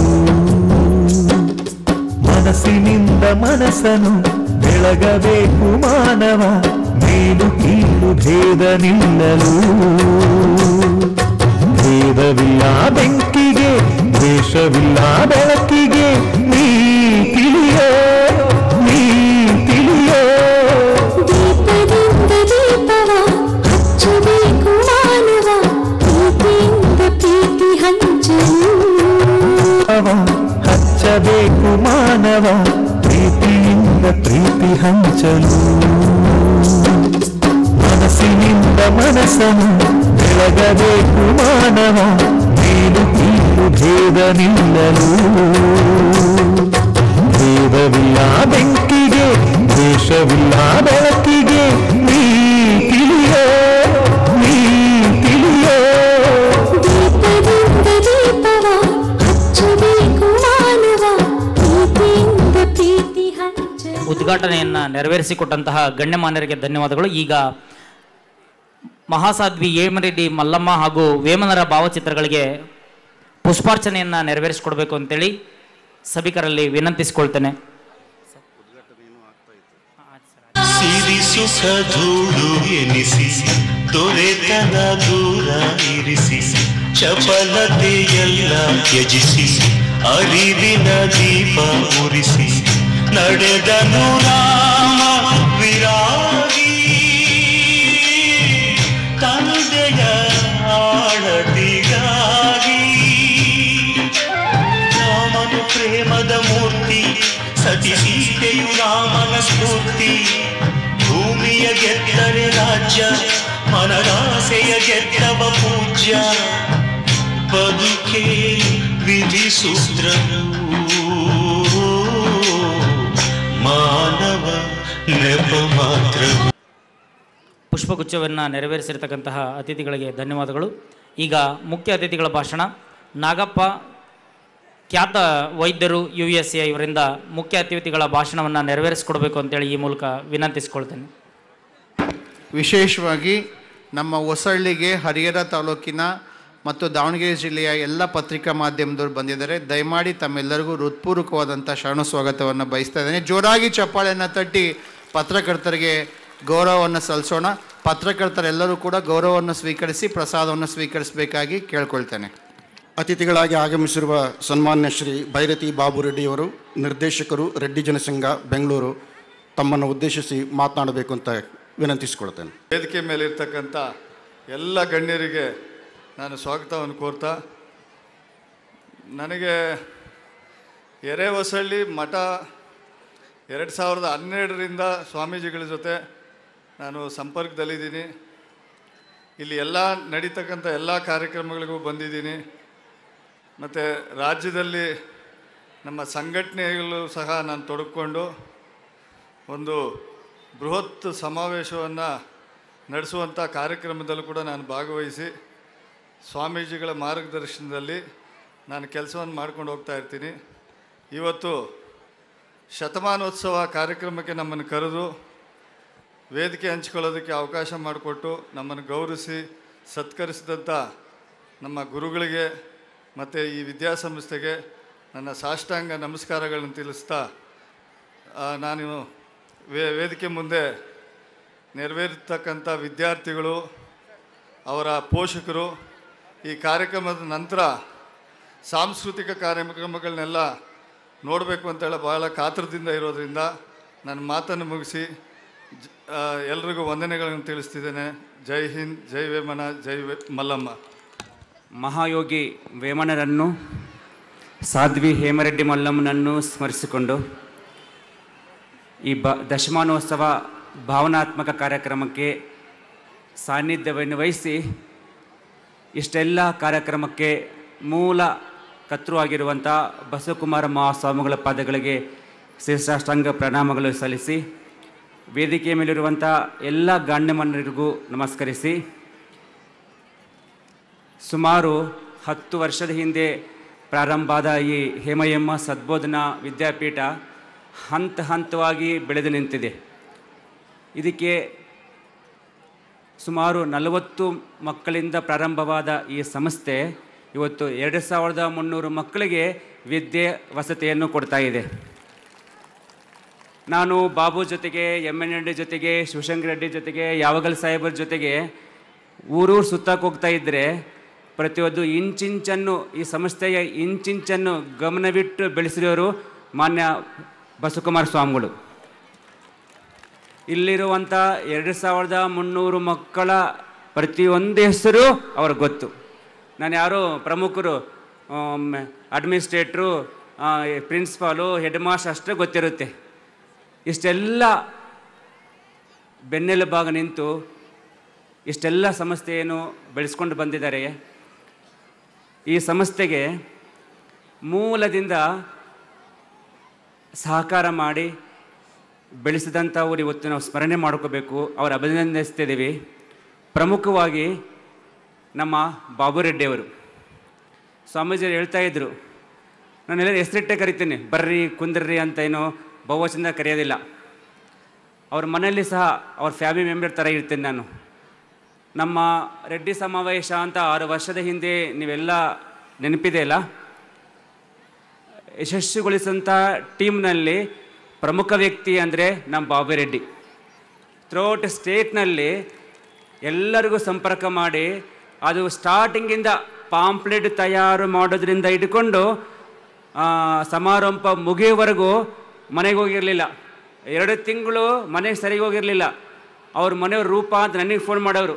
[SPEAKER 8] ಮನಸ್ಸಿನಿಂದ ಮನಸ್ಸನ್ನು ಬೆಳಗಬೇಕು ಮಾನವ, ಮೇಲು ಕೀಳು ಭೇದ ನಿಲ್ಲಲು. ಭೇದವಿಲ್ಲ ಬೆಂಕಿಗೆ, ದ್ವೇಷವಿಲ್ಲ ಬೆಳಕಿಗೆ, ನೀ ತಿಳಿಯೋ ನೀ ತಿಳಿಯೋ.
[SPEAKER 5] ದೀಪದಿಂದ ದೀಪವ ಹಚ್ಚಬೇಕು ಮಾನವ, ಪ್ರೀತಿಯಿಂದ ಪ್ರೀತಿ ಹಂಚಲು.
[SPEAKER 8] ಹಚ್ಚಬೇಕು ಮಾನವ, ಪ್ರೀತಿಯಿಂದ ಪ್ರೀತಿ ಹಂಚಲು. ಮನಸ್ಸಿನಿಂದ ಮನಸ್ಸನ್ನು ಬೆಳಗಬೇಕು ಮಾನವ, ಮೇಲು ಕೀಳು ಭೇದ ನಿಲ್ಲಲು. ಭೇದವಿಲ್ಲ ಬೆಂಕಿಗೆ, ದ್ವೇಷವಿಲ್ಲ ಬೆಳಕಿಗೆ, ನೀ ತಿಳಿಯೋ ನೀ ತಿಳಿಯೋ.
[SPEAKER 5] ದೀಪದಿಂದ ದೀಪವ ಹಚ್ಚಬೇಕು ಮಾನವ, ಪ್ರೀತಿಯಿಂದ ಪ್ರೀತಿ ಹಂಚಲು.
[SPEAKER 3] ಉದ್ಘಾಟನೆಯನ್ನು ನೆರವೇರಿಸಿಕೊಟ್ಟಂತಹ ಗಣ್ಯಮಾನ್ಯರಿಗೆ ಧನ್ಯವಾದಗಳು. ಈಗ ಮಹಾಸಾಧ್ವಿ ಹೇಮರೆಡ್ಡಿ ಮಲ್ಲಮ್ಮ ಹಾಗೂ ವೇಮನರ ಭಾವಚಿತ್ರಗಳಿಗೆ ಪುಷ್ಪಾರ್ಚನೆಯನ್ನು ನೆರವೇರಿಸಿಕೊಡ್ಬೇಕು ಅಂತೇಳಿ ಸಭಿಕರಲ್ಲಿ ವಿನಂತಿಸಿಕೊಳ್ತೇನೆ.
[SPEAKER 9] ಸಿರಿ ಸುಖ ಧೂಳು ಎನಿಸಿ ದೊರೆತನ ದೂರ ಇರಿಸಿ, ಚಪಲತೆಯೆಲ್ಲ ತ್ಯಜಿಸಿ ಅರಿವಿನ ದೀಪ ಉರಿಸಿ, ನಡೆದನು ರಾಮ ವಿರಾಗಿ ತಂದೆಯ ಆಳತಿಗಾಗಿ. ರಾಮನು ಪ್ರೇಮದ ಮೂರ್ತಿ, ಸತಿ ಸೀತೆಯು ರಾಮನ ಸ್ಫೂರ್ತಿ. ಭೂಮಿಯ ಗೆದ್ದರೆ ರಾಜ್ಯ, ಮನರಾಸೆಯ ಗೆದ್ದವ ಪೂಜ್ಯ. ಬದುಕೆ ವಿಧಿ ಸೂತ್ರವು, ಮಾನವ ನೆಪ ಮಾತ್ರ.
[SPEAKER 3] ಪುಷ್ಪಗುಚ್ಛವನ್ನು ನೆರವೇರಿಸಿರ್ತಕ್ಕಂತಹ ಅತಿಥಿಗಳಿಗೆ ಧನ್ಯವಾದಗಳು. ಈಗ ಮುಖ್ಯ ಅತಿಥಿಗಳ ಭಾಷಣ. ನಾಗಪ್ಪ ಖ್ಯಾತ ವೈದ್ಯರು USA ಇವರಿಂದ ಮುಖ್ಯ ಅತಿಥಿಗಳ ಭಾಷಣವನ್ನು ನೆರವೇರಿಸಿಕೊಡ್ಬೇಕು ಅಂತೇಳಿ ಈ ಮೂಲಕ ವಿನಂತಿಸಿಕೊಳ್ತೇನೆ.
[SPEAKER 7] ವಿಶೇಷವಾಗಿ ನಮ್ಮ ಹೊಸಳ್ಳಿಗೆ ಹರಿಹರ ತಾಲೂಕಿನ ಮತ್ತು ದಾವಣಗೆರೆ ಜಿಲ್ಲೆಯ ಎಲ್ಲ ಪತ್ರಿಕಾ ಮಾಧ್ಯಮದವರು ಬಂದಿದ್ದಾರೆ. ದಯಮಾಡಿ ತಮ್ಮೆಲ್ಲರಿಗೂ ಹೃತ್ಪೂರ್ವಕವಾದಂಥ ಶರಣ ಸ್ವಾಗತವನ್ನು ಬಯಸ್ತಾ ಇದ್ದೇನೆ. ಜೋರಾಗಿ ಚಪ್ಪಾಳೆಯನ್ನು ತಟ್ಟಿ ಪತ್ರಕರ್ತರಿಗೆ ಗೌರವವನ್ನು ಸಲ್ಲಿಸೋಣ. ಪತ್ರಕರ್ತರೆಲ್ಲರೂ ಕೂಡ ಗೌರವವನ್ನು ಸ್ವೀಕರಿಸಿ ಪ್ರಸಾದವನ್ನು ಸ್ವೀಕರಿಸಬೇಕಾಗಿ ಕೇಳ್ಕೊಳ್ತೇನೆ.
[SPEAKER 4] ಅತಿಥಿಗಳಾಗಿ ಆಗಮಿಸಿರುವ ಸನ್ಮಾನ್ಯ ಶ್ರೀ ಭೈರತಿ ಬಾಬುರೆಡ್ಡಿಯವರು, ನಿರ್ದೇಶಕರು, ರೆಡ್ಡಿ ಜನಸಂಘ ಬೆಂಗಳೂರು, ತಮ್ಮನ್ನು ಉದ್ದೇಶಿಸಿ ಮಾತನಾಡಬೇಕು ಅಂತ ವಿನಂತಿಸಿಕೊಳ್ತೇನೆ.
[SPEAKER 10] ವೇದಿಕೆ ಮೇಲೆ ಇರ್ತಕ್ಕಂಥ ಎಲ್ಲ ಗಣ್ಯರಿಗೆ ನಾನು ಸ್ವಾಗತವನ್ನು ಕೋರ್ತಾ, ನನಗೆ ಎರೆಹೊಸಳ್ಳಿ ಮಠ 2012ರಿಂದ ಸ್ವಾಮೀಜಿಗಳ ಜೊತೆ ನಾನು ಸಂಪರ್ಕದಲ್ಲಿದ್ದೀನಿ. ಇಲ್ಲಿ ಎಲ್ಲ ನಡೀತಕ್ಕಂಥ ಎಲ್ಲ ಕಾರ್ಯಕ್ರಮಗಳಿಗೂ ಬಂದಿದ್ದೀನಿ. ಮತ್ತು ರಾಜ್ಯದಲ್ಲಿ ನಮ್ಮ ಸಂಘಟನೆಗಳು ಸಹ ನಾನು ತೊಡಗಿಕೊಂಡು ಒಂದು ಬೃಹತ್ ಸಮಾವೇಶವನ್ನು ನಡೆಸುವಂಥ ಕಾರ್ಯಕ್ರಮದಲ್ಲೂ ಕೂಡ ನಾನು ಭಾಗವಹಿಸಿ ಸ್ವಾಮೀಜಿಗಳ ಮಾರ್ಗದರ್ಶನದಲ್ಲಿ ನಾನು ಕೆಲಸವನ್ನು ಮಾಡ್ಕೊಂಡು ಹೋಗ್ತಾ ಇರ್ತೀನಿ. ಇವತ್ತು ಶತಮಾನೋತ್ಸವ ಕಾರ್ಯಕ್ರಮಕ್ಕೆ ನಮ್ಮನ್ನು ಕರೆದು ವೇದಿಕೆ ಹಂಚ್ಕೊಳ್ಳೋದಕ್ಕೆ ಅವಕಾಶ ಮಾಡಿಕೊಟ್ಟು ನಮ್ಮನ್ನು ಗೌರವಿಸಿ ಸತ್ಕರಿಸಿದಂಥ ನಮ್ಮ ಗುರುಗಳಿಗೆ ಮತ್ತು ಈ ವಿದ್ಯಾಸಂಸ್ಥೆಗೆ ನನ್ನ ಸಾಷ್ಟಾಂಗ ನಮಸ್ಕಾರಗಳನ್ನು ತಿಳಿಸ್ತಾ, ನಾನು ವೇದಿಕೆ ಮುಂದೆ ನೆರವೇರ್ತಕ್ಕಂಥ ವಿದ್ಯಾರ್ಥಿಗಳು, ಅವರ ಪೋಷಕರು, ಈ ಕಾರ್ಯಕ್ರಮದ ನಂತರ ಸಾಂಸ್ಕೃತಿಕ ಕಾರ್ಯಕ್ರಮಗಳನ್ನೆಲ್ಲ ನೋಡಬೇಕು ಅಂತೇಳಿ ಬಹಳ ಕಾತರದಿಂದ ಇರೋದರಿಂದ ನನ್ನ ಮಾತನ್ನು ಮುಗಿಸಿ ಎಲ್ರಿಗೂ ವಂದನೆಗಳನ್ನು ತಿಳಿಸ್ತಿದ್ದೇನೆ. ಜೈ ಹಿಂದ್, ಜೈ ವೇಮನ, ಜೈ ಮಲ್ಲಮ್ಮ.
[SPEAKER 11] ಮಹಾಯೋಗಿ ವೇಮನರನ್ನು, ಸಾಧ್ವಿ ಹೇಮರೆಡ್ಡಿ ಮಲ್ಲಮ್ಮನನ್ನು ಸ್ಮರಿಸಿಕೊಂಡು ಈ ದಶಮಾನೋತ್ಸವ ಭಾವನಾತ್ಮಕ ಕಾರ್ಯಕ್ರಮಕ್ಕೆ ಸಾನ್ನಿಧ್ಯವನ್ನು ವಹಿಸಿ ಇಷ್ಟೆಲ್ಲ ಕಾರ್ಯಕ್ರಮಕ್ಕೆ ಮೂಲ ಕರ್ತೃ ಆಗಿರುವಂಥ ಬಸವಕುಮಾರ ಮಹಾಸ್ವಾಮಿಗಳ ಪಾದಗಳಿಗೆ ಶಿರಸಾಷ್ಟಾಂಗ ಪ್ರಣಾಮಗಳು ಸಲ್ಲಿಸಿ, ವೇದಿಕೆಯ ಮೇಲಿರುವಂಥ ಎಲ್ಲ ಗಣ್ಯಮಾನ್ಯರಿಗೂ ನಮಸ್ಕರಿಸಿ, ಸುಮಾರು 10 ವರ್ಷದ ಹಿಂದೆ ಪ್ರಾರಂಭ ಆದ ಈ ಹೇಮಯಮ್ಮ ಸದ್ಬೋಧನಾ ವಿದ್ಯಾಪೀಠ ಹಂತ ಹಂತವಾಗಿ ಬೆಳೆದು ನಿಂತಿದೆ. ಇದಕ್ಕೆ ಸುಮಾರು 40 ಮಕ್ಕಳಿಂದ ಪ್ರಾರಂಭವಾದ ಈ ಸಂಸ್ಥೆ ಇವತ್ತು 2300 ಮಕ್ಕಳಿಗೆ ವಿದ್ಯೆ ವಸತಿಯನ್ನು ಕೊಡ್ತಾ ಇದೆ. ನಾನು ಬಾಬು ಜೊತೆಗೆ MN ರೆಡ್ಡಿ ಜೊತೆಗೆ ಶಿವಶಂಕರ್ ರೆಡ್ಡಿ ಜೊತೆಗೆ ಯಾವಾಗಲ್ ಸಾಹೇಬರ ಜೊತೆಗೆ ಊರೂರು ಸುತ್ತಕ್ಕೆ ಹೋಗ್ತಾ ಇದ್ದರೆ ಪ್ರತಿಯೊಂದು ಇಂಚಿಂಚನ್ನು ಈ ಸಂಸ್ಥೆಯ ಇಂಚಿಂಚನ್ನು ಗಮನವಿಟ್ಟು ಬೆಳೆಸಿರೋರು ಮಾನ್ಯ ಬಸವಕುಮಾರ ಸ್ವಾಮಿಗಳು. ಇಲ್ಲಿರುವಂಥ 2300 ಮಕ್ಕಳ ಪ್ರತಿಯೊಂದು ಹೆಸರು ಅವ್ರಿಗೆ ಗೊತ್ತು. ನಾನು ಯಾರೋ ಪ್ರಮುಖರು ಅಡ್ಮಿನಿಸ್ಟ್ರೇಟ್ರು ಪ್ರಿನ್ಸಿಪಾಲು ಹೆಡ್ ಮಾಸ್ಟರ್ ಅಷ್ಟೇ ಗೊತ್ತಿರುತ್ತೆ. ಇಷ್ಟೆಲ್ಲ ಬೆನ್ನೆಲುಬಾಗ ನಿಂತು ಇಷ್ಟೆಲ್ಲ ಸಂಸ್ಥೆಯನ್ನು ಬೆಳೆಸ್ಕೊಂಡು ಬಂದಿದ್ದಾರೆ. ಈ ಸಂಸ್ಥೆಗೆ ಮೂಲದಿಂದ ಸಹಕಾರ ಮಾಡಿ ಬೆಳೆಸಿದಂಥವ್ರು ಇವತ್ತು ನಾವು ಸ್ಮರಣೆ ಮಾಡ್ಕೋಬೇಕು, ಅವ್ರು ಅಭಿನಂದಿಸ್ತಿದ್ದೀವಿ. ಪ್ರಮುಖವಾಗಿ ನಮ್ಮ ಬಾಬುರೆಡ್ಡಿಯವರು ಸ್ವಾಮೀಜಿಯವರು ಹೇಳ್ತಾ ಇದ್ರು, ನಾನೆಲ್ಲ ಹೆಸರಿಟ್ಟೆ ಕರಿತೀನಿ, ಬರ್ರಿ ಕುಂದ್ರಿ ಅಂತ ಏನೋ ಬಹುವಚನ ಕರೆಯೋದಿಲ್ಲ. ಅವ್ರ ಮನೆಯಲ್ಲಿ ಸಹ ಅವ್ರ ಫ್ಯಾಮಿಲಿ ಮೆಂಬರ್ ಥರ ಇರ್ತೀನಿ ನಾನು. ನಮ್ಮ ರೆಡ್ಡಿ ಸಮಾವೇಶ ಅಂತ 6 ವರ್ಷದ ಹಿಂದೆ ನೀವೆಲ್ಲ ನೆನಪಿದೆ ಅಲ್ಲ, ಯಶಸ್ವಿಗೊಳಿಸಂಥ ಟೀಮ್ನಲ್ಲಿ ಪ್ರಮುಖ ವ್ಯಕ್ತಿ ಅಂದರೆ ನಮ್ಮ ಬಾಬುರೆಡ್ಡಿ. ಥ್ರೂಔಟ್ ಸ್ಟೇಟ್ನಲ್ಲಿ ಎಲ್ಲರಿಗೂ ಸಂಪರ್ಕ ಮಾಡಿ ಅದು ಸ್ಟಾರ್ಟಿಂಗಿಂದ ಪಾಂಪ್ಲೆಟ್ ತಯಾರು ಮಾಡೋದ್ರಿಂದ ಇಟ್ಕೊಂಡು ಸಮಾರಂಭ ಮುಗಿಯೋವರೆಗೂ ಮನೆಗೆ ಹೋಗಿರಲಿಲ್ಲ. 2 ತಿಂಗಳು ಮನೆಗೆ ಸರಿಗೆ ಹೋಗಿರಲಿಲ್ಲ. ಅವ್ರ ಮನೆಯವ್ರ ರೂಪ ಅಂತ ನನಗೆ ಫೋನ್ ಮಾಡೋರು,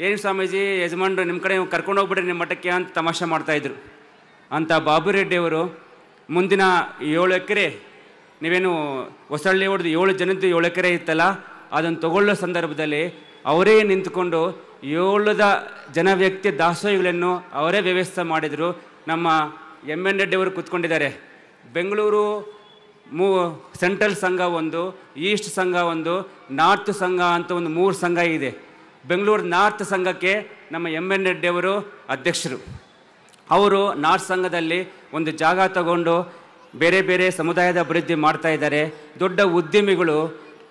[SPEAKER 11] ಏನು ಸ್ವಾಮೀಜಿ ಯಜಮಾನ್ರು ನಿಮ್ಮ ಕಡೆ ಕರ್ಕೊಂಡು ಹೋಗ್ಬಿಡ್ರಿ ನಿಮ್ಮ ಮಠಕ್ಕೆ ಅಂತ ತಮಾಷೆ ಮಾಡ್ತಾಯಿದ್ರು. ಅಂತ ಬಾಬುರೆಡ್ಡಿಯವರು ಮುಂದಿನ 7 ಎಕರೆ ನೀವೇನು ಹೊಸಳ್ಳಿ ಹೊಡೆದು 7 ಜನದ್ದು 7 ಎಕರೆ ಇತ್ತಲ್ಲ, ಅದನ್ನು ತಗೊಳ್ಳೋ ಸಂದರ್ಭದಲ್ಲಿ ಅವರೇ ನಿಂತ್ಕೊಂಡು 7 ಜನ ವ್ಯಕ್ತಿ ದಾಸೋಹಿಗಳನ್ನು ಅವರೇ ವ್ಯವಸ್ಥೆ ಮಾಡಿದರು. ನಮ್ಮ MN ರೆಡ್ಡಿಯವರು ಕೂತ್ಕೊಂಡಿದ್ದಾರೆ. ಬೆಂಗಳೂರು ಸೆಂಟ್ರಲ್ ಸಂಘ ಒಂದು, ಈಸ್ಟ್ ಸಂಘ ಒಂದು, ನಾರ್ತ್ ಸಂಘ ಅಂತ ಒಂದು 3 ಸಂಘ ಇದೆ. ಬೆಂಗಳೂರು ನಾರ್ತ್ ಸಂಘಕ್ಕೆ ನಮ್ಮ MN ರೆಡ್ಡಿಯವರು ಅಧ್ಯಕ್ಷರು. ಅವರು ನಾರ್ತ್ ಸಂಘದಲ್ಲಿ ಒಂದು ಜಾಗ ತಗೊಂಡು ಬೇರೆ ಬೇರೆ ಸಮುದಾಯದ ಅಭಿವೃದ್ಧಿ ಮಾಡ್ತಾ ಇದ್ದಾರೆ. ದೊಡ್ಡ ಉದ್ಯಮಿಗಳು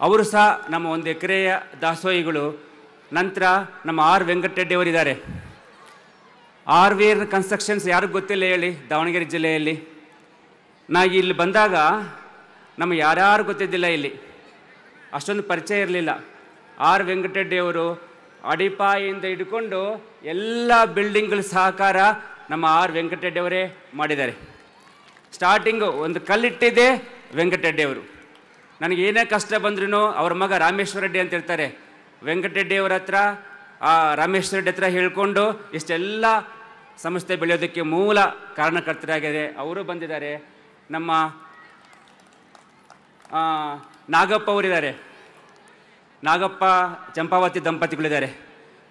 [SPEAKER 11] ಅವರು ಸಹ ನಮ್ಮ 1 ಎಕರೆಯ ದಾಸೋಹಿಗಳು. ನಂತರ ನಮ್ಮ R ವೆಂಕಟರೆಡ್ಡಿಯವರಿದ್ದಾರೆ. RV ಕನ್ಸ್ಟ್ರಕ್ಷನ್ಸ್ ಯಾರಿಗೂ ಗೊತ್ತಿಲ್ಲ ಹೇಳಿ, ದಾವಣಗೆರೆ ಜಿಲ್ಲೆಯಲ್ಲಿ. ನಾ ಇಲ್ಲಿ ಬಂದಾಗ ನಮಗೆ ಯಾರ್ಯಾರು ಗೊತ್ತಿದ್ದಿಲ್ಲ, ಇಲ್ಲಿ ಅಷ್ಟೊಂದು ಪರಿಚಯ ಇರಲಿಲ್ಲ. R ವೆಂಕಟರೆಡ್ಡಿಯವರು ಅಡಿಪಾಯಿಂದ ಹಿಡ್ಕೊಂಡು ಎಲ್ಲ ಬಿಲ್ಡಿಂಗ್ಗಳ ಸಹಕಾರ ನಮ್ಮ R ವೆಂಕಟರೆಡ್ಡಿಯವರೇ ಮಾಡಿದ್ದಾರೆ. ಸ್ಟಾರ್ಟಿಂಗು ಒಂದು ಕಲ್ಲಿಟ್ಟಿದೆ ವೆಂಕಟರೆಡ್ಡಿಯವರು. ನನಗೆ ಏನೇ ಕಷ್ಟ ಬಂದ್ರೂ ಅವ್ರ ಮಗ ರಾಮೇಶ್ವರ ರೆಡ್ಡಿ ಅಂತ ಇರ್ತಾರೆ, ವೆಂಕಟರೆಡ್ಡಿಯವರ ಹತ್ರ ರಾಮೇಶ್ವರ ರೆಡ್ಡಿ ಹತ್ರ ಹೇಳ್ಕೊಂಡು ಇಷ್ಟೆಲ್ಲ ಸಂಸ್ಥೆ ಬೆಳೆಯೋದಕ್ಕೆ ಮೂಲ ಕಾರಣಕರ್ತರಾಗಿದೆ. ಅವರು ಬಂದಿದ್ದಾರೆ. ನಮ್ಮ ನಾಗಪ್ಪ ಅವರಿದ್ದಾರೆ, ನಾಗಪ್ಪ ಚಂಪಾವತಿ ದಂಪತಿಗಳಿದ್ದಾರೆ.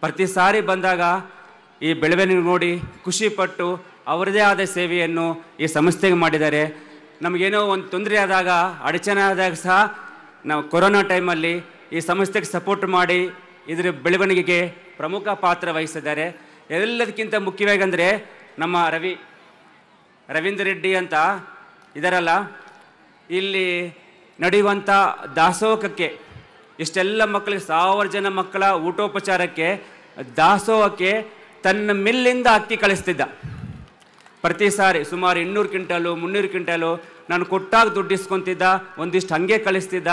[SPEAKER 11] ಪ್ರತಿ ಸಾರಿ ಬಂದಾಗ ಈ ಬೆಳವಣಿಗೆ ನೋಡಿ ಖುಷಿಪಟ್ಟು ಅವರದೇ ಆದ ಸೇವೆಯನ್ನು ಈ ಸಂಸ್ಥೆಗೆ ಮಾಡಿದ್ದಾರೆ. ನಮಗೇನೋ ಒಂದು ತೊಂದರೆ ಆದಾಗ, ಅಡಚಣೆ ಆದಾಗ ಸಹ ನಾವು ಕೊರೋನಾ ಟೈಮಲ್ಲಿ ಈ ಸಂಸ್ಥೆಗೆ ಸಪೋರ್ಟ್ ಮಾಡಿ ಇದರ ಬೆಳವಣಿಗೆಗೆ ಪ್ರಮುಖ ಪಾತ್ರ ವಹಿಸಿದ್ದಾರೆ. ಎಲ್ಲದಕ್ಕಿಂತ ಮುಖ್ಯವಾಗಿ ಅಂದರೆ ನಮ್ಮ ರವೀಂದ್ರ ರೆಡ್ಡಿ ಅಂತ ಇದರಲ್ಲ, ಇಲ್ಲಿ ನಡೆಯುವಂಥ ದಾಸೋಹಕ್ಕೆ ಇಷ್ಟೆಲ್ಲ ಮಕ್ಕಳಿಗೆ 1000 ಜನ ಮಕ್ಕಳ ಊಟೋಪಚಾರಕ್ಕೆ ದಾಸೋಹಕ್ಕೆ ತನ್ನ ಮಿಲ್ಲಿಂದ ಅಕ್ಕಿ ಕಳಿಸ್ತಿದ್ದ. ಪ್ರತಿ ಸಾರಿ ಸುಮಾರು 200 ಕ್ವಿಂಟಲು 300 ಕ್ವಿಂಟಲು ನಾನು ಕೊಟ್ಟಾಗ ದುಡ್ಡು ಇಸ್ಕೊತಿದ್ದ, ಒಂದಿಷ್ಟು ಹಾಗೆ ಕಳಿಸ್ತಿದ್ದ.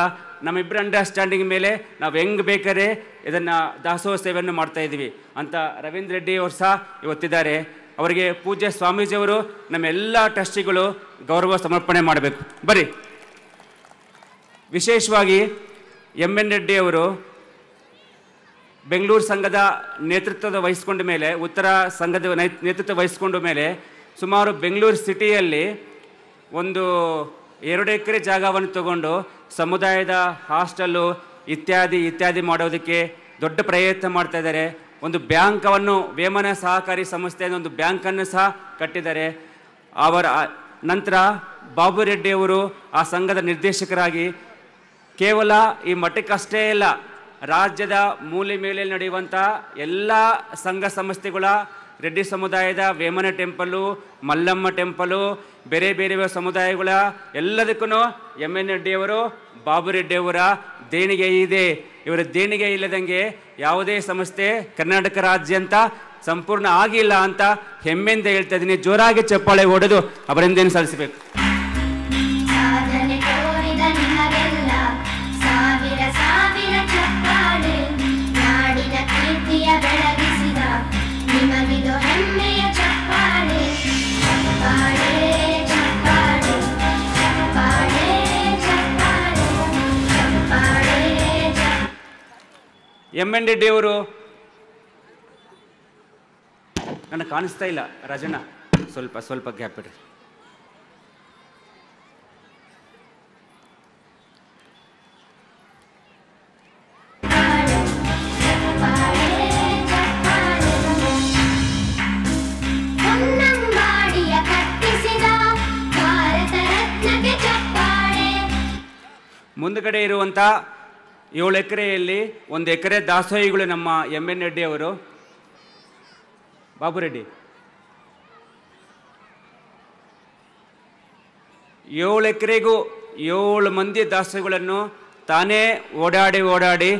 [SPEAKER 11] ನಮ್ಮಿಬ್ಬರ ಅಂಡರ್ಸ್ಟ್ಯಾಂಡಿಂಗ್ ಮೇಲೆ ನಾವು ಹೆಂಗೆ ಬೇಕಾದ್ರೆ ಇದನ್ನು ದಾಸೋಹ ಸೇವೆಯನ್ನು ಮಾಡ್ತಾಯಿದ್ವಿ ಅಂತ ರವೀಂದ್ರ ರೆಡ್ಡಿ ಅವರು ಸಹ ಇವತ್ತಿದ್ದಾರೆ. ಅವರಿಗೆ ಪೂಜ್ಯ ಸ್ವಾಮೀಜಿಯವರು ನಮ್ಮೆಲ್ಲ ಟ್ರಸ್ಟಿಗಳು ಗೌರವ ಸಮರ್ಪಣೆ ಮಾಡಬೇಕು. ಬರೀ ವಿಶೇಷವಾಗಿ MN ರೆಡ್ಡಿಯವರು ಬೆಂಗಳೂರು ಸಂಘದ ನೇತೃತ್ವದ ವಹಿಸ್ಕೊಂಡ ಮೇಲೆ, ಉತ್ತರ ಸಂಘದ ನೇತೃತ್ವ ವಹಿಸ್ಕೊಂಡ ಮೇಲೆ ಸುಮಾರು ಬೆಂಗಳೂರು ಸಿಟಿಯಲ್ಲಿ ಒಂದು 2 ಎಕರೆ ಜಾಗವನ್ನು ತಗೊಂಡು ಸಮುದಾಯದ ಹಾಸ್ಟೆಲ್ಲು ಇತ್ಯಾದಿ ಮಾಡೋದಕ್ಕೆ ದೊಡ್ಡ ಪ್ರಯತ್ನ ಮಾಡ್ತಾ ಇದ್ದಾರೆ. ಒಂದು ಬ್ಯಾಂಕವನ್ನು, ವೇಮನ ಸಹಕಾರಿ ಸಂಸ್ಥೆಯ ಒಂದು ಬ್ಯಾಂಕನ್ನು ಸಹ ಕಟ್ಟಿದ್ದಾರೆ. ಅವರ ನಂತರ ಬಾಬುರೆಡ್ಡಿಯವರು ಆ ಸಂಘದ ನಿರ್ದೇಶಕರಾಗಿ ಕೇವಲ ಈ ಮಠಕ್ಕಷ್ಟೇ ಇಲ್ಲ, ರಾಜ್ಯದ ಮೂಲೆ ಮೇಲೆ ನಡೆಯುವಂಥ ಎಲ್ಲ ಸಂಘ ಸಂಸ್ಥೆಗಳ ರೆಡ್ಡಿ ಸಮುದಾಯದ ವೇಮನ ಟೆಂಪಲು, ಮಲ್ಲಮ್ಮ ಟೆಂಪಲು, ಬೇರೆ ಬೇರೆ ಸಮುದಾಯಗಳ ಎಲ್ಲದಕ್ಕೂ MN ರೆಡ್ಡಿಯವರು ಬಾಬುರೆಡ್ಡಿಯವರ ದೇಣಿಗೆ ಇದೆ. ಇವರ ದೇಣಿಗೆ ಇಲ್ಲದಂಗೆ ಯಾವುದೇ ಸಂಸ್ಥೆ ಕರ್ನಾಟಕ ರಾಜ್ಯ ಅಂತ ಸಂಪೂರ್ಣ ಆಗಿಲ್ಲ ಅಂತ ಹೆಮ್ಮೆಯಿಂದ ಹೇಳ್ತಾ ಇದ್ದೀನಿ. ಜೋರಾಗಿ ಚಪ್ಪಾಳೆ ಹೊಡೆದು ಅವರಿಂದೇನು ಸಲ್ಲಿಸಬೇಕು. MN ರೆಡ್ಡಿ ಅವರು ನನಗೆ ಕಾಣಿಸ್ತಾ ಇಲ್ಲ. ರಾಜಣ್ಣ ಸ್ವಲ್ಪ ಗ್ಯಾಪ್ ಇಡ್ರಿ. ಮುಂದುಗಡೆ ಇರುವಂಥ 7 ಎಕರೆಯಲ್ಲಿ 1 ಎಕರೆ ದಾಸೋಹಿಗಳು ನಮ್ಮ MN ರೆಡ್ಡಿ ಅವರು. ಬಾಬು ರೆಡ್ಡಿ 7 ಎಕರೆಗೂ 7 ಮಂದಿ ದಾಸೋಹಿಗಳನ್ನು ತಾನೇ ಓಡಾಡಿ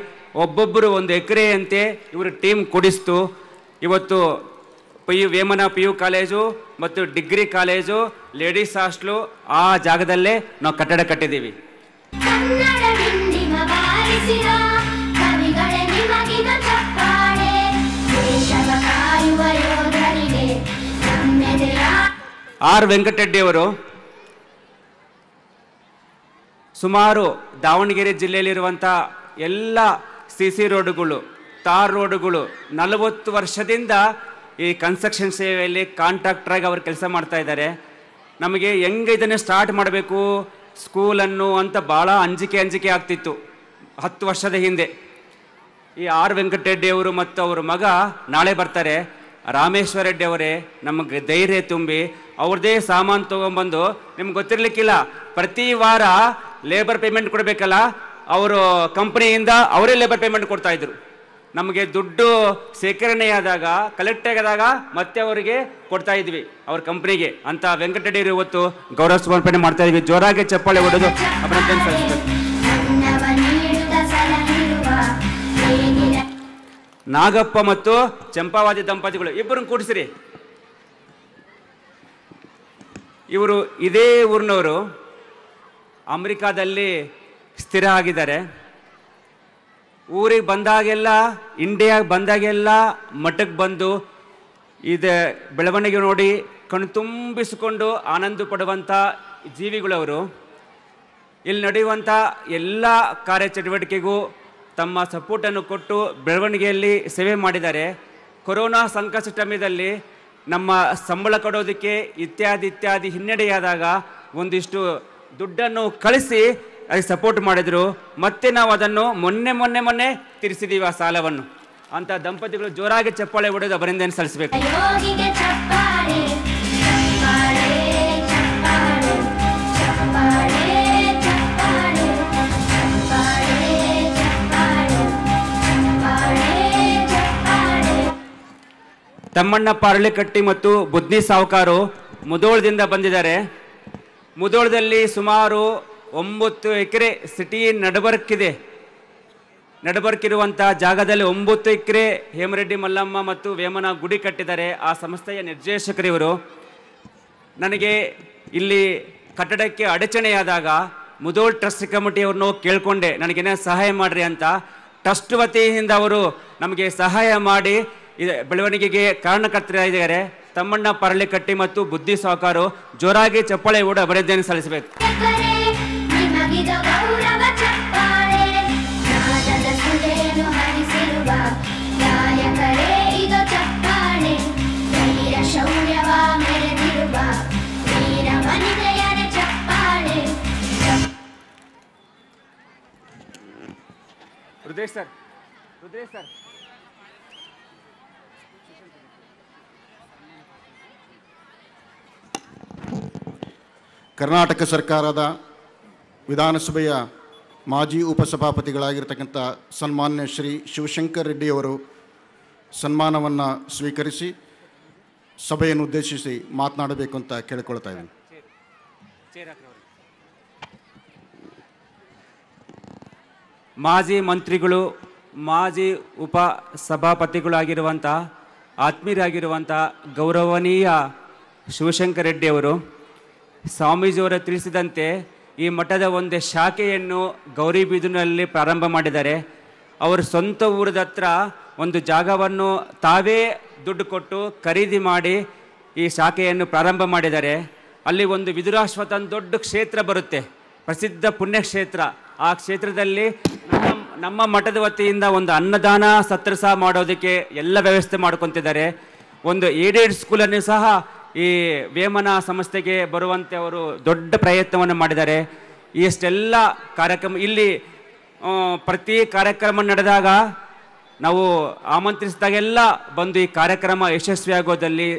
[SPEAKER 11] ಒಬ್ಬೊಬ್ಬರು 1 ಎಕರೆಯಂತೆ ಇವರು ಟೀಮ್ ಕೊಡಿಸ್ತು. ಇವತ್ತು ವೇಮನ PU ಕಾಲೇಜು ಮತ್ತು ಡಿಗ್ರಿ ಕಾಲೇಜು, ಲೇಡೀಸ್ ಹಾಸ್ಟ್ಲು ಆ ಜಾಗದಲ್ಲೇ ನಾವು ಕಟ್ಟಡ ಕಟ್ಟಿದ್ದೀವಿ. ಆರ್ ವೆಂಕಟರೆಡ್ಡಿ ಅವರು ಸುಮಾರು ದಾವಣಗೆರೆ ಜಿಲ್ಲೆಯಲ್ಲಿರುವಂಥ ಎಲ್ಲ CC ರೋಡುಗಳು, ತಾರ್ ರೋಡುಗಳು 40 ವರ್ಷದಿಂದ ಈ ಕನ್ಸ್ಟ್ರಕ್ಷನ್ ಸೇವೆಯಲ್ಲಿ ಕಾಂಟ್ರಾಕ್ಟ್ರಾಗಿ ಅವರು ಕೆಲಸ ಮಾಡ್ತಾ ಇದ್ದಾರೆ. ನಮಗೆ ಹೆಂಗೆ ಇದನ್ನು ಸ್ಟಾರ್ಟ್ ಮಾಡಬೇಕು ಸ್ಕೂಲನ್ನು ಅಂತ ಭಾಳ ಅಂಜಿಕೆ ಆಗ್ತಿತ್ತು 10 ವರ್ಷದ ಹಿಂದೆ. ಈ ಆರ್ ವೆಂಕಟರೆಡ್ಡಿ ಅವರು ಮತ್ತು ಅವ್ರ ಮಗ ನಾಳೆ ಬರ್ತಾರೆ. ರಾಮೇಶ್ವರ ರೆಡ್ಡಿ ಅವರೇ ನಮಗೆ ಧೈರ್ಯ ತುಂಬಿ ಅವ್ರದ್ದೇ ಸಾಮಾನು ತೊಗೊಂಬಂದು, ನಿಮ್ಗೆ ಗೊತ್ತಿರಲಿಕ್ಕಿಲ್ಲ, ಪ್ರತಿ ವಾರ ಲೇಬರ್ ಪೇಮೆಂಟ್ ಕೊಡಬೇಕಲ್ಲ, ಅವರು ಕಂಪ್ನಿಯಿಂದ ಅವರೇ ಲೇಬರ್ ಪೇಮೆಂಟ್ ಕೊಡ್ತಾಯಿದ್ರು. ನಮಗೆ ದುಡ್ಡು ಸೇಕರಣೆಯಾದಾಗ, ಕಲೆಕ್ಟ್ ಆದಾಗ ಮತ್ತೆ ಅವರಿಗೆ ಕೊಡ್ತಾ ಇದ್ವಿ ಅವ್ರ ಕಂಪ್ನಿಗೆ ಅಂತ. ವೆಂಕಟರೆಡ್ಡಿ ಇವತ್ತು ಗೌರವ ಸಮರ್ಪಣೆ ಮಾಡ್ತಾ ಇದ್ವಿ. ಜೋರಾಗಿ ಚಪ್ಪಾಳೆ ಹೊಡೆದು ಅಭಿನಂದನೆ ಸಲ್ಲಿಸಬೇಕು. ನಾಗಪ್ಪ ಮತ್ತು ಚಂಪಾವಾದಿ ದಂಪತಿಗಳು ಇಬ್ಬರನ್ನು ಕೂಡಿಸಿರಿ. ಇವರು ಇದೇ ಊರಿನವರು, ಅಮೆರಿಕಾದಲ್ಲಿ ಸ್ಥಿರ ಆಗಿದ್ದಾರೆ. ಊರಿಗೆ ಬಂದಾಗೆಲ್ಲ, ಇಂಡಿಯಾಗೆ ಬಂದಾಗೆಲ್ಲ ಮಠಕ್ಕೆ ಬಂದು ಇದು ಬೆಳವಣಿಗೆ ನೋಡಿ ಕಣ್ಣು ತುಂಬಿಸಿಕೊಂಡು ಆನಂದ ಪಡುವಂಥ ಜೀವಿಗಳವರು. ಇಲ್ಲಿ ನಡೆಯುವಂಥ ಎಲ್ಲ ಕಾರ್ಯಚಟುವಟಿಕೆಗೂ ತಮ್ಮ ಸಪೋರ್ಟನ್ನು ಕೊಟ್ಟು ಬೆಳವಣಿಗೆಯಲ್ಲಿ ಸೇವೆ ಮಾಡಿದ್ದಾರೆ. ಕೊರೋನಾ ಸಂಕಷ್ಟ ಸಮಯದಲ್ಲಿ ನಮ್ಮ ಸಂಬಳ ಕೊಡೋದಕ್ಕೆ ಇತ್ಯಾದಿ ಹಿನ್ನಡೆಯಾದಾಗ ಒಂದಿಷ್ಟು ದುಡ್ಡನ್ನು ಕಳಿಸಿ ಅದಕ್ಕೆ ಸಪೋರ್ಟ್ ಮಾಡಿದರು. ಮತ್ತೆ ನಾವು ಅದನ್ನು ಮೊನ್ನೆ ತೀರಿಸಿದ್ದೀವಿ ಆ ಸಾಲವನ್ನು ಅಂತ ದಂಪತಿಗಳು ಜೋರಾಗಿ ಚಪ್ಪಾಳೆ ಹೊಡೆದು ಅಭಿನಂದನೆ ಸಲ್ಲಿಸಬೇಕು. ತಮ್ಮಣ್ಣಪ್ಪ ಅರಳಿಕಟ್ಟಿ ಮತ್ತು ಬುದ್ಧಿ ಸಾವುಕಾರು ಮುಧೋಳದಿಂದ ಬಂದಿದ್ದಾರೆ. ಮುಧೋಳದಲ್ಲಿ ಸುಮಾರು 9 ಎಕರೆ ಸಿಟಿ ನಡಬರ್ಕಿದೆ. ನಡಬರ್ಕಿರುವಂಥ ಜಾಗದಲ್ಲಿ 9 ಎಕರೆ ಹೇಮರೆಡ್ಡಿ ಮಲ್ಲಮ್ಮ ಮತ್ತು ವೇಮನ ಗುಡಿ ಕಟ್ಟಿದ್ದಾರೆ. ಆ ಸಂಸ್ಥೆಯ ನಿರ್ದೇಶಕರು ಇವರು. ನನಗೆ ಇಲ್ಲಿ ಕಟ್ಟಡಕ್ಕೆ ಅಡಚಣೆಯಾದಾಗ ಮುಧೋಳ್ ಟ್ರಸ್ಟ್ ಕಮಿಟಿಯವ್ರನ್ನೂ ಕೇಳಿಕೊಂಡೆ, ನನಗೇನೋ ಸಹಾಯ ಮಾಡಿರಿ ಅಂತ. ಟ್ರಸ್ಟ್ ವತಿಯಿಂದ ಅವರು ನಮಗೆ ಸಹಾಯ ಮಾಡಿ ಬೆಳವಣಿಗೆಗೆ ಕಾರಣಕರ್ತರಾಗಿದ್ದಾರೆ. ತಮ್ಮಣ್ಣ ಪರಳಿಕಟ್ಟಿ ಮತ್ತು ಬುದ್ಧಿ ಸಾವುಕಾರು ಜೋರಾಗಿ ಚಪ್ಪಾಳೆ ಹೊಡೆದು ಅಭಿನಂದನೆ ಸಲ್ಲಿಸಬೇಕು. ರುದ್ರೇಶ್ ಸರ್
[SPEAKER 4] ಕರ್ನಾಟಕ ಸರ್ಕಾರದ ವಿಧಾನಸಭೆಯ ಮಾಜಿ ಉಪಸಭಾಪತಿಗಳಾಗಿರ್ತಕ್ಕಂಥ ಸನ್ಮಾನ್ಯ ಶ್ರೀ ಶಿವಶಂಕರ್ ರೆಡ್ಡಿಯವರು ಸನ್ಮಾನವನ್ನು ಸ್ವೀಕರಿಸಿ ಸಭೆಯನ್ನು ಉದ್ದೇಶಿಸಿ ಮಾತನಾಡಬೇಕು ಅಂತ ಕೇಳಿಕೊಳ್ತಾ ಇದ್ದೀನಿ.
[SPEAKER 11] ಮಾಜಿ ಮಂತ್ರಿಗಳು, ಮಾಜಿ ಉಪ ಸಭಾಪತಿಗಳಾಗಿರುವಂಥ ಆತ್ಮೀಯರಾಗಿರುವಂಥ ಗೌರವನೀಯ ಶಿವಶಂಕರ್ ರೆಡ್ಡಿ ಅವರು ಸ್ವಾಮೀಜಿಯವರು ತಿಳಿಸಿದಂತೆ ಈ ಮಠದ ಒಂದು ಶಾಖೆಯನ್ನು ಗೌರಿಬಿದನೂರಿನಲ್ಲಿ ಪ್ರಾರಂಭ ಮಾಡಿದ್ದಾರೆ. ಅವರು ಸ್ವಂತ ಊರದ ಹತ್ರ ಒಂದು ಜಾಗವನ್ನು ತಾವೇ ದುಡ್ಡು ಕೊಟ್ಟು ಖರೀದಿ ಮಾಡಿ ಈ ಶಾಖೆಯನ್ನು ಪ್ರಾರಂಭ ಮಾಡಿದ್ದಾರೆ. ಅಲ್ಲಿ ಒಂದು ವಿದುರಾಶ್ವತ್ಥ ದೊಡ್ಡ ಕ್ಷೇತ್ರ ಬರುತ್ತೆ, ಪ್ರಸಿದ್ಧ ಪುಣ್ಯಕ್ಷೇತ್ರ. ಆ ಕ್ಷೇತ್ರದಲ್ಲಿ ನಮ್ಮ ಮಠದ ವತಿಯಿಂದ ಒಂದು ಅನ್ನದಾನ ಸತ್ರ ಸಹ ಮಾಡೋದಕ್ಕೆ ಎಲ್ಲ ವ್ಯವಸ್ಥೆ ಮಾಡ್ಕೊತಿದ್ದಾರೆ. ಒಂದು ಏಡೆಡ್ ಸ್ಕೂಲನ್ನು ಸಹ ಈ ವೇಮನ ಸಂಸ್ಥೆಗೆ ಬರುವಂತೆ ಅವರು ದೊಡ್ಡ ಪ್ರಯತ್ನವನ್ನು ಮಾಡಿದ್ದಾರೆ. ಇಷ್ಟೆಲ್ಲ ಕಾರ್ಯಕ್ರಮ ಇಲ್ಲಿ ಪ್ರತಿ ಕಾರ್ಯಕ್ರಮ ನಡೆದಾಗ ನಾವು ಆಮಂತ್ರಿಸಿದಾಗೆಲ್ಲ ಬಂದು ಈ ಕಾರ್ಯಕ್ರಮ ಯಶಸ್ವಿಯಾಗೋದಲ್ಲಿ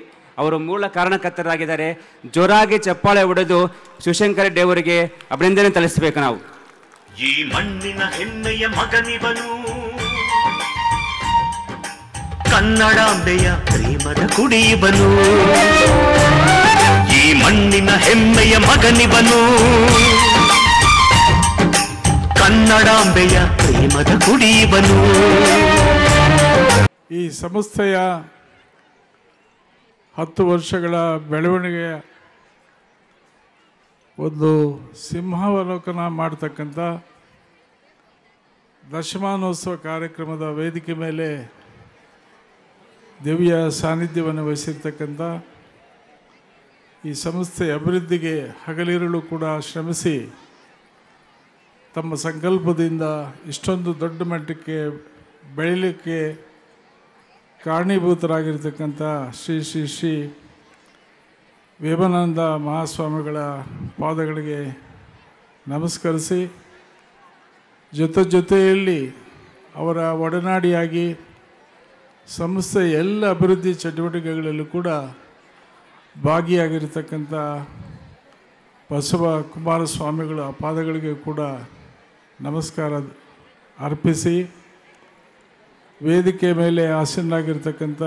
[SPEAKER 11] ಅವರು ಮೂಲ ಕಾರಣಕರ್ತರಾಗಿದ್ದಾರೆ. ಜೋರಾಗಿ ಚಪ್ಪಾಳೆ ಹೊಡೆದು ಶಿವಶಂಕರ ರೆಡ್ಡಿ ಅವರಿಗೆ ಅಭಿನಂದನೆ ತಿಳಿಸಬೇಕು ನಾವು.
[SPEAKER 9] ಈ ಮಣ್ಣಿನ ಹೆಮ್ಮೆಯ ಮಗನಿವನು, ಕನ್ನಡಾಂಬೆಯ ಪ್ರೇಮದ ಕುಡಿಯುವನು. ಈ ಮಣ್ಣಿನ ಹೆಮ್ಮೆಯ ಮಗನಿವನು, ಕನ್ನಡಾಂಬೆಯ ಪ್ರೇಮದ ಕುಡಿಯುವನು.
[SPEAKER 12] ಈ ಸಂಸ್ಥೆಯ 10 ವರ್ಷಗಳ ಬೆಳವಣಿಗೆಯ ಒಂದು ಸಿಂಹಾವಲೋಕನ ಮಾಡ್ತಕ್ಕಂಥ ದಶಮಾನೋತ್ಸವ ಕಾರ್ಯಕ್ರಮದ ವೇದಿಕೆ ಮೇಲೆ ದಿವ್ಯ ಸಾನ್ನಿಧ್ಯವನ್ನು ವಹಿಸಿರ್ತಕ್ಕಂಥ ಈ ಸಂಸ್ಥೆಯ ಅಭಿವೃದ್ಧಿಗೆ ಹಗಲಿರುಳು ಕೂಡ ಶ್ರಮಿಸಿ ತಮ್ಮ ಸಂಕಲ್ಪದಿಂದ ಇಷ್ಟೊಂದು ದೊಡ್ಡ ಮಟ್ಟಕ್ಕೆ ಬೆಳೀಲಿಕ್ಕೆ ಕಾರಣೀಭೂತರಾಗಿರ್ತಕ್ಕಂಥ ಶ್ರೀ ಶ್ರೀ ಶ್ರೀ ವೇಮನಾನಂದ ಮಹಾಸ್ವಾಮಿಗಳ ಪಾದಗಳಿಗೆ ನಮಸ್ಕರಿಸಿ ಜೊತೆಯಲ್ಲಿ ಅವರ ಒಡನಾಡಿಯಾಗಿ ಸಂಸ್ಥೆಯ ಎಲ್ಲ ಅಭಿವೃದ್ಧಿ ಚಟುವಟಿಕೆಗಳಲ್ಲೂ ಕೂಡ ಭಾಗಿಯಾಗಿರ್ತಕ್ಕಂಥ ಬಸವ ಕುಮಾರಸ್ವಾಮಿಗಳ ಪಾದಗಳಿಗೆ ಕೂಡ ನಮಸ್ಕಾರ ಅರ್ಪಿಸಿ ವೇದಿಕೆ ಮೇಲೆ ಆಸೀನರಾಗಿರ್ತಕ್ಕಂಥ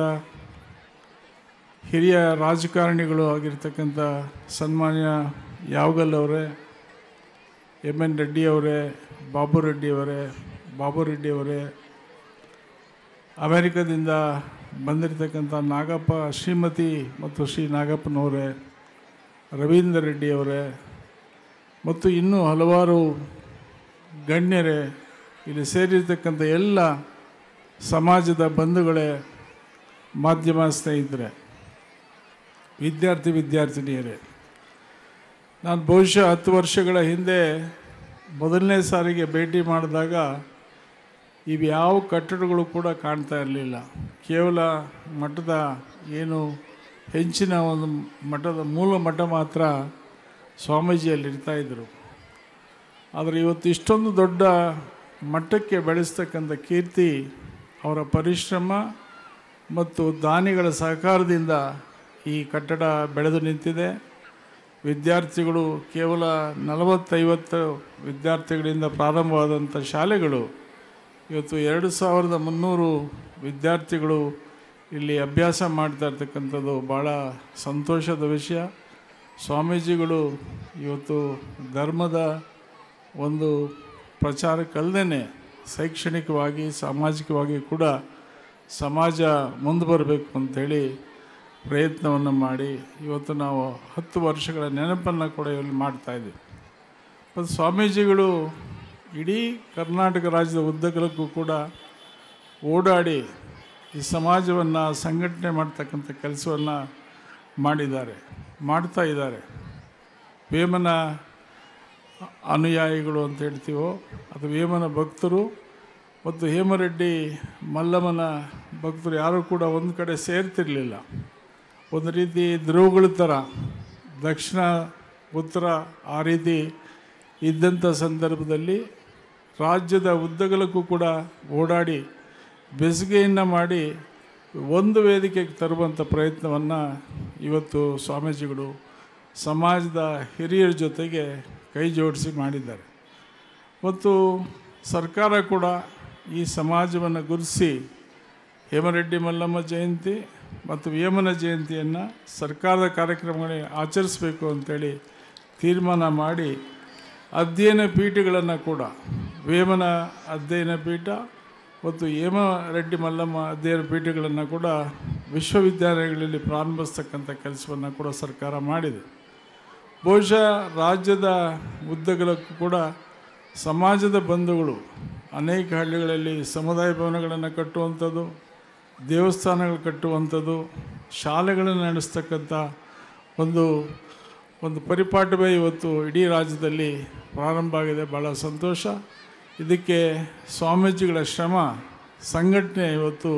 [SPEAKER 12] ಹಿರಿಯ ರಾಜಕಾರಣಿಗಳು ಆಗಿರ್ತಕ್ಕಂಥ ಸನ್ಮಾನ್ಯ ಯಾವಗಲ್ ಅವರೇ, ಎನ್ ರೆಡ್ಡಿ ಅವರೇ, ಬಾಬು ರೆಡ್ಡಿ ಅವರೇ, ಅಮೆರಿಕದಿಂದ ಬಂದಿರತಕ್ಕಂಥ ನಾಗಪ್ಪ ಶ್ರೀಮತಿ ಮತ್ತು ಶ್ರೀ ನಾಗಪ್ಪನವರೇ, ರವೀಂದ್ರ ರೆಡ್ಡಿ ಅವರೇ ಮತ್ತು ಇನ್ನೂ ಹಲವಾರು ಗಣ್ಯರೇ, ಇಲ್ಲಿ ಸೇರಿರ್ತಕ್ಕಂಥ ಎಲ್ಲ ಸಮಾಜದ ಬಂಧುಗಳೇ, ಮಾಧ್ಯಮ ಸ್ನೇಹಿತರೆ, ವಿದ್ಯಾರ್ಥಿನಿಯರೇ, ನಾನು ಬಹುಶಃ 10 ವರ್ಷಗಳ ಹಿಂದೆ ಮೊದಲನೇ ಸಾರಿಗೆ ಭೇಟಿ ಮಾಡಿದಾಗ ಇವ್ಯಾವ ಕಟ್ಟಡಗಳು ಕೂಡ ಕಾಣ್ತಾ ಇರಲಿಲ್ಲ. ಕೇವಲ ಮಠದ ಏನು ಹೆಂಚಿನ ಒಂದು ಮಠದ ಮೂಲ ಮಠ ಮಾತ್ರ ಸ್ವಾಮೀಜಿಯಲ್ಲಿ ಇರ್ತಾಯಿದ್ರು. ಆದರೆ ಇವತ್ತು ಇಷ್ಟೊಂದು ದೊಡ್ಡ ಮಟ್ಟಕ್ಕೆ ಬೆಳೆಸ್ತಕ್ಕಂಥ ಕೀರ್ತಿ ಅವರ ಪರಿಶ್ರಮ ಮತ್ತು ದಾನಿಗಳ ಸಹಕಾರದಿಂದ ಈ ಕಟ್ಟಡ ಬೆಳೆದು ನಿಂತಿದೆ. ವಿದ್ಯಾರ್ಥಿಗಳು ಕೇವಲ 40-50 ವಿದ್ಯಾರ್ಥಿಗಳಿಂದ ಪ್ರಾರಂಭವಾದಂಥ ಶಾಲೆಗಳು ಇವತ್ತು 2300 ವಿದ್ಯಾರ್ಥಿಗಳು ಇಲ್ಲಿ ಅಭ್ಯಾಸ ಮಾಡ್ತಾ ಇರ್ತಕ್ಕಂಥದ್ದು ಭಾಳ ಸಂತೋಷದ ವಿಷಯ. ಸ್ವಾಮೀಜಿಗಳು ಇವತ್ತು ಧರ್ಮದ ಒಂದು ಪ್ರಚಾರಕ್ಕಲ್ಲದೇ ಶೈಕ್ಷಣಿಕವಾಗಿ ಸಾಮಾಜಿಕವಾಗಿ ಕೂಡ ಸಮಾಜ ಮುಂದೆ ಬರಬೇಕು ಅಂಥೇಳಿ ಪ್ರಯತ್ನವನ್ನು ಮಾಡಿ ಇವತ್ತು ನಾವು 10 ವರ್ಷಗಳ ನೆನಪನ್ನು ಕೂಡ ಇಲ್ಲಿ ಮಾಡ್ತಾಯಿದ್ದೀವಿ. ಮತ್ತು ಸ್ವಾಮೀಜಿಗಳು ಇಡೀ ಕರ್ನಾಟಕ ರಾಜ್ಯದ ಉದ್ದಗಲಕ್ಕೂ ಕೂಡ ಓಡಾಡಿ ಈ ಸಮಾಜವನ್ನು ಸಂಘಟನೆ ಮಾಡ್ತಕ್ಕಂಥ ಕೆಲಸವನ್ನು ಮಾಡ್ತಾ ಇದ್ದಾರೆ. ವೇಮನ ಅನುಯಾಯಿಗಳು ಅಂತ ಹೇಳ್ತೀವೋ ಅದು ವೇಮನ ಭಕ್ತರು ಮತ್ತು ಹೇಮರೆಡ್ಡಿ ಮಲ್ಲಮ್ಮನ ಭಕ್ತರು ಯಾರೂ ಕೂಡ ಒಂದು ಕಡೆ ಸೇರ್ತಿರಲಿಲ್ಲ. ಒಂದು ರೀತಿ ಧ್ರುವಗಳ ಥರ ದಕ್ಷಿಣ ಉತ್ತರ ಆ ರೀತಿ ಇದ್ದಂಥ ಸಂದರ್ಭದಲ್ಲಿ ರಾಜ್ಯದ ಉದ್ದಗಲಕ್ಕೂ ಕೂಡ ಓಡಾಡಿ ಬೆಸುಗೆಯನ್ನು ಮಾಡಿ ಒಂದು ವೇದಿಕೆಗೆ ತರುವಂಥ ಪ್ರಯತ್ನವನ್ನು ಇವತ್ತು ಸ್ವಾಮೀಜಿಗಳು ಸಮಾಜದ ಹಿರಿಯರ ಜೊತೆಗೆ ಕೈ ಜೋಡಿಸಿ ಮಾಡಿದ್ದಾರೆ. ಮತ್ತು ಸರ್ಕಾರ ಕೂಡ ಈ ಸಮಾಜವನ್ನು ಗುರುತಿಸಿ ಹೇಮರೆಡ್ಡಿ ಮಲ್ಲಮ್ಮ ಜಯಂತಿ ಮತ್ತು ವೇಮನ ಜಯಂತಿಯನ್ನು ಸರ್ಕಾರದ ಕಾರ್ಯಕ್ರಮಗಳಿಗೆ ಆಚರಿಸಬೇಕು ಅಂಥೇಳಿ ತೀರ್ಮಾನ ಮಾಡಿ ಅಧ್ಯಯನ ಪೀಠಗಳನ್ನು ಕೂಡ ವೇಮನ ಅಧ್ಯಯನ ಪೀಠ ಮತ್ತು ಹೇಮರೆಡ್ಡಿ ಮಲ್ಲಮ್ಮ ಅಧ್ಯಯನ ಪೀಠಗಳನ್ನು ಕೂಡ ವಿಶ್ವವಿದ್ಯಾಲಯಗಳಲ್ಲಿ ಪ್ರಾರಂಭಿಸ್ತಕ್ಕಂಥ ಕೆಲಸವನ್ನು ಕೂಡ ಸರ್ಕಾರ ಮಾಡಿದೆ. ಬಹುಶಃ ರಾಜ್ಯದ ಉದ್ದಗಲಕ್ಕೂ ಕೂಡ ಸಮಾಜದ ಬಂಧುಗಳು ಅನೇಕ ಹಳ್ಳಿಗಳಲ್ಲಿ ಸಮುದಾಯ ಭವನಗಳನ್ನು ಕಟ್ಟುವಂಥದ್ದು, ದೇವಸ್ಥಾನಗಳು ಕಟ್ಟುವಂಥದ್ದು, ಶಾಲೆಗಳನ್ನು ನಡೆಸ್ತಕ್ಕಂಥ ಒಂದು ಪರಿಪಾಠವೇ ಇವತ್ತು ಇಡೀ ರಾಜ್ಯದಲ್ಲಿ ಪ್ರಾರಂಭ ಆಗಿದೆ. ಭಾಳ ಸಂತೋಷ. ಇದಕ್ಕೆ ಸ್ವಾಮೀಜಿಗಳ ಶ್ರಮ ಸಂಘಟನೆ ಇವತ್ತು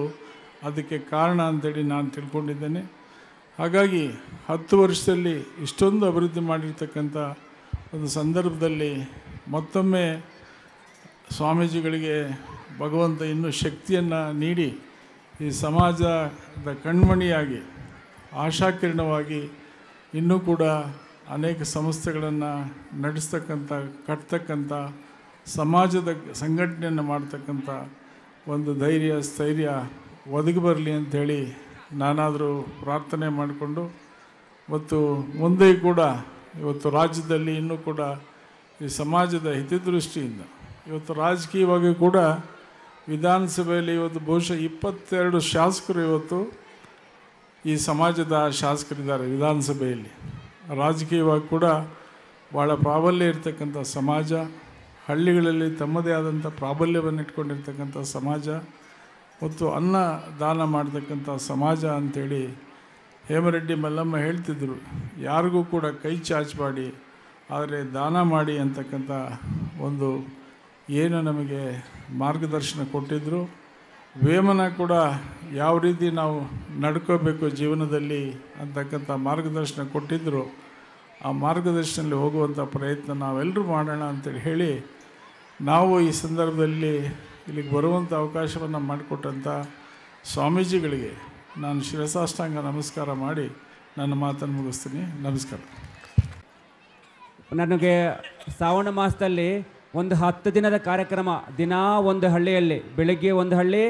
[SPEAKER 12] ಅದಕ್ಕೆ ಕಾರಣ ಅಂತೇಳಿ ನಾನು ತಿಳ್ಕೊಂಡಿದ್ದೇನೆ. ಹಾಗಾಗಿ 10 ವರ್ಷದಲ್ಲಿ ಇಷ್ಟೊಂದು ಅಭಿವೃದ್ಧಿ ಮಾಡಿರ್ತಕ್ಕಂಥ ಒಂದು ಸಂದರ್ಭದಲ್ಲಿ ಮತ್ತೊಮ್ಮೆ ಸ್ವಾಮೀಜಿಗಳಿಗೆ ಭಗವಂತ ಇನ್ನೂ ಶಕ್ತಿಯನ್ನು ನೀಡಿ ಈ ಸಮಾಜದ ಕಣ್ಮಣಿಯಾಗಿ ಆಶಾಕಿರಣವಾಗಿ ಇನ್ನೂ ಕೂಡ ಅನೇಕ ಸಂಸ್ಥೆಗಳನ್ನು ನಡೆಸ್ತಕ್ಕಂಥ ಕಟ್ತಕ್ಕಂಥ ಸಮಾಜದ ಸಂಘಟನೆಯನ್ನು ಮಾಡ್ತಕ್ಕಂಥ ಒಂದು ಧೈರ್ಯ ಸ್ಥೈರ್ಯ ಒದಗಿ ಬರಲಿ ಅಂಥೇಳಿ ನಾನಾದರೂ ಪ್ರಾರ್ಥನೆ ಮಾಡಿಕೊಂಡು ಮತ್ತು ಮುಂದೆ ಕೂಡ ಇವತ್ತು ರಾಜ್ಯದಲ್ಲಿ ಇನ್ನೂ ಕೂಡ ಈ ಸಮಾಜದ ಹಿತದೃಷ್ಟಿಯಿಂದ ಇವತ್ತು ರಾಜಕೀಯವಾಗಿ ಕೂಡ ವಿಧಾನಸಭೆಯಲ್ಲಿ ಇವತ್ತು ಬಹುಶಃ 22 ಶಾಸಕರು ಇವತ್ತು ಈ ಸಮಾಜದ ಶಾಸಕರಿದ್ದಾರೆ ವಿಧಾನಸಭೆಯಲ್ಲಿ. ರಾಜಕೀಯವಾಗಿ ಕೂಡ ಭಾಳ ಪ್ರಾಬಲ್ಯ ಇರತಕ್ಕಂಥ ಸಮಾಜ, ಹಳ್ಳಿಗಳಲ್ಲಿ ತಮ್ಮದೇ ಆದಂಥ ಪ್ರಾಬಲ್ಯವನ್ನು ಇಟ್ಕೊಂಡಿರ್ತಕ್ಕಂಥ ಸಮಾಜ ಮತ್ತು ಅನ್ನ ದಾನ ಮಾಡ್ತಕ್ಕಂಥ ಸಮಾಜ ಅಂಥೇಳಿ ಹೇಮರೆಡ್ಡಿ ಮಲ್ಲಮ್ಮ ಹೇಳ್ತಿದ್ದರು. ಯಾರಿಗೂ ಕೂಡ ಕೈ ಚಾಚಬೇಡಿ, ಆದರೆ ದಾನ ಮಾಡಿ ಅಂತಕ್ಕಂಥ ಒಂದು ಏನು ನಮಗೆ ಮಾರ್ಗದರ್ಶನ ಕೊಟ್ಟಿದ್ದರು. ವೇಮನ ಕೂಡ ಯಾವ ರೀತಿ ನಾವು ನಡ್ಕೋಬೇಕು ಜೀವನದಲ್ಲಿ ಅಂತಕ್ಕಂಥ ಮಾರ್ಗದರ್ಶನ ಕೊಟ್ಟಿದ್ದರು. ಆ ಮಾರ್ಗದರ್ಶನದಲ್ಲಿ ಹೋಗುವಂಥ ಪ್ರಯತ್ನ ನಾವೆಲ್ಲರೂ ಮಾಡೋಣ ಅಂತೇಳಿ ಹೇಳಿ ನಾವು ಈ ಸಂದರ್ಭದಲ್ಲಿ ಇಲ್ಲಿಗೆ ಬರುವಂಥ ಅವಕಾಶವನ್ನು ಮಾಡಿಕೊಟ್ಟಂಥ ಸ್ವಾಮೀಜಿಗಳಿಗೆ ನಾನು ಶಿರಸಾಷ್ಟಾಂಗ ನಮಸ್ಕಾರ ಮಾಡಿ ನನ್ನ ಮಾತನ್ನು ಮುಗಿಸ್ತೀನಿ. ನಮಸ್ಕಾರ.
[SPEAKER 13] ನನಗೆ ಶ್ರಾವಣ ಮಾಸದಲ್ಲಿ ಒಂದು 10 ದಿನದ ಕಾರ್ಯಕ್ರಮ, ದಿನಾ ಒಂದು ಹಳ್ಳಿಯಲ್ಲಿ ಬೆಳಗ್ಗೆ ಒಂದು ಹಳ್ಳಿ,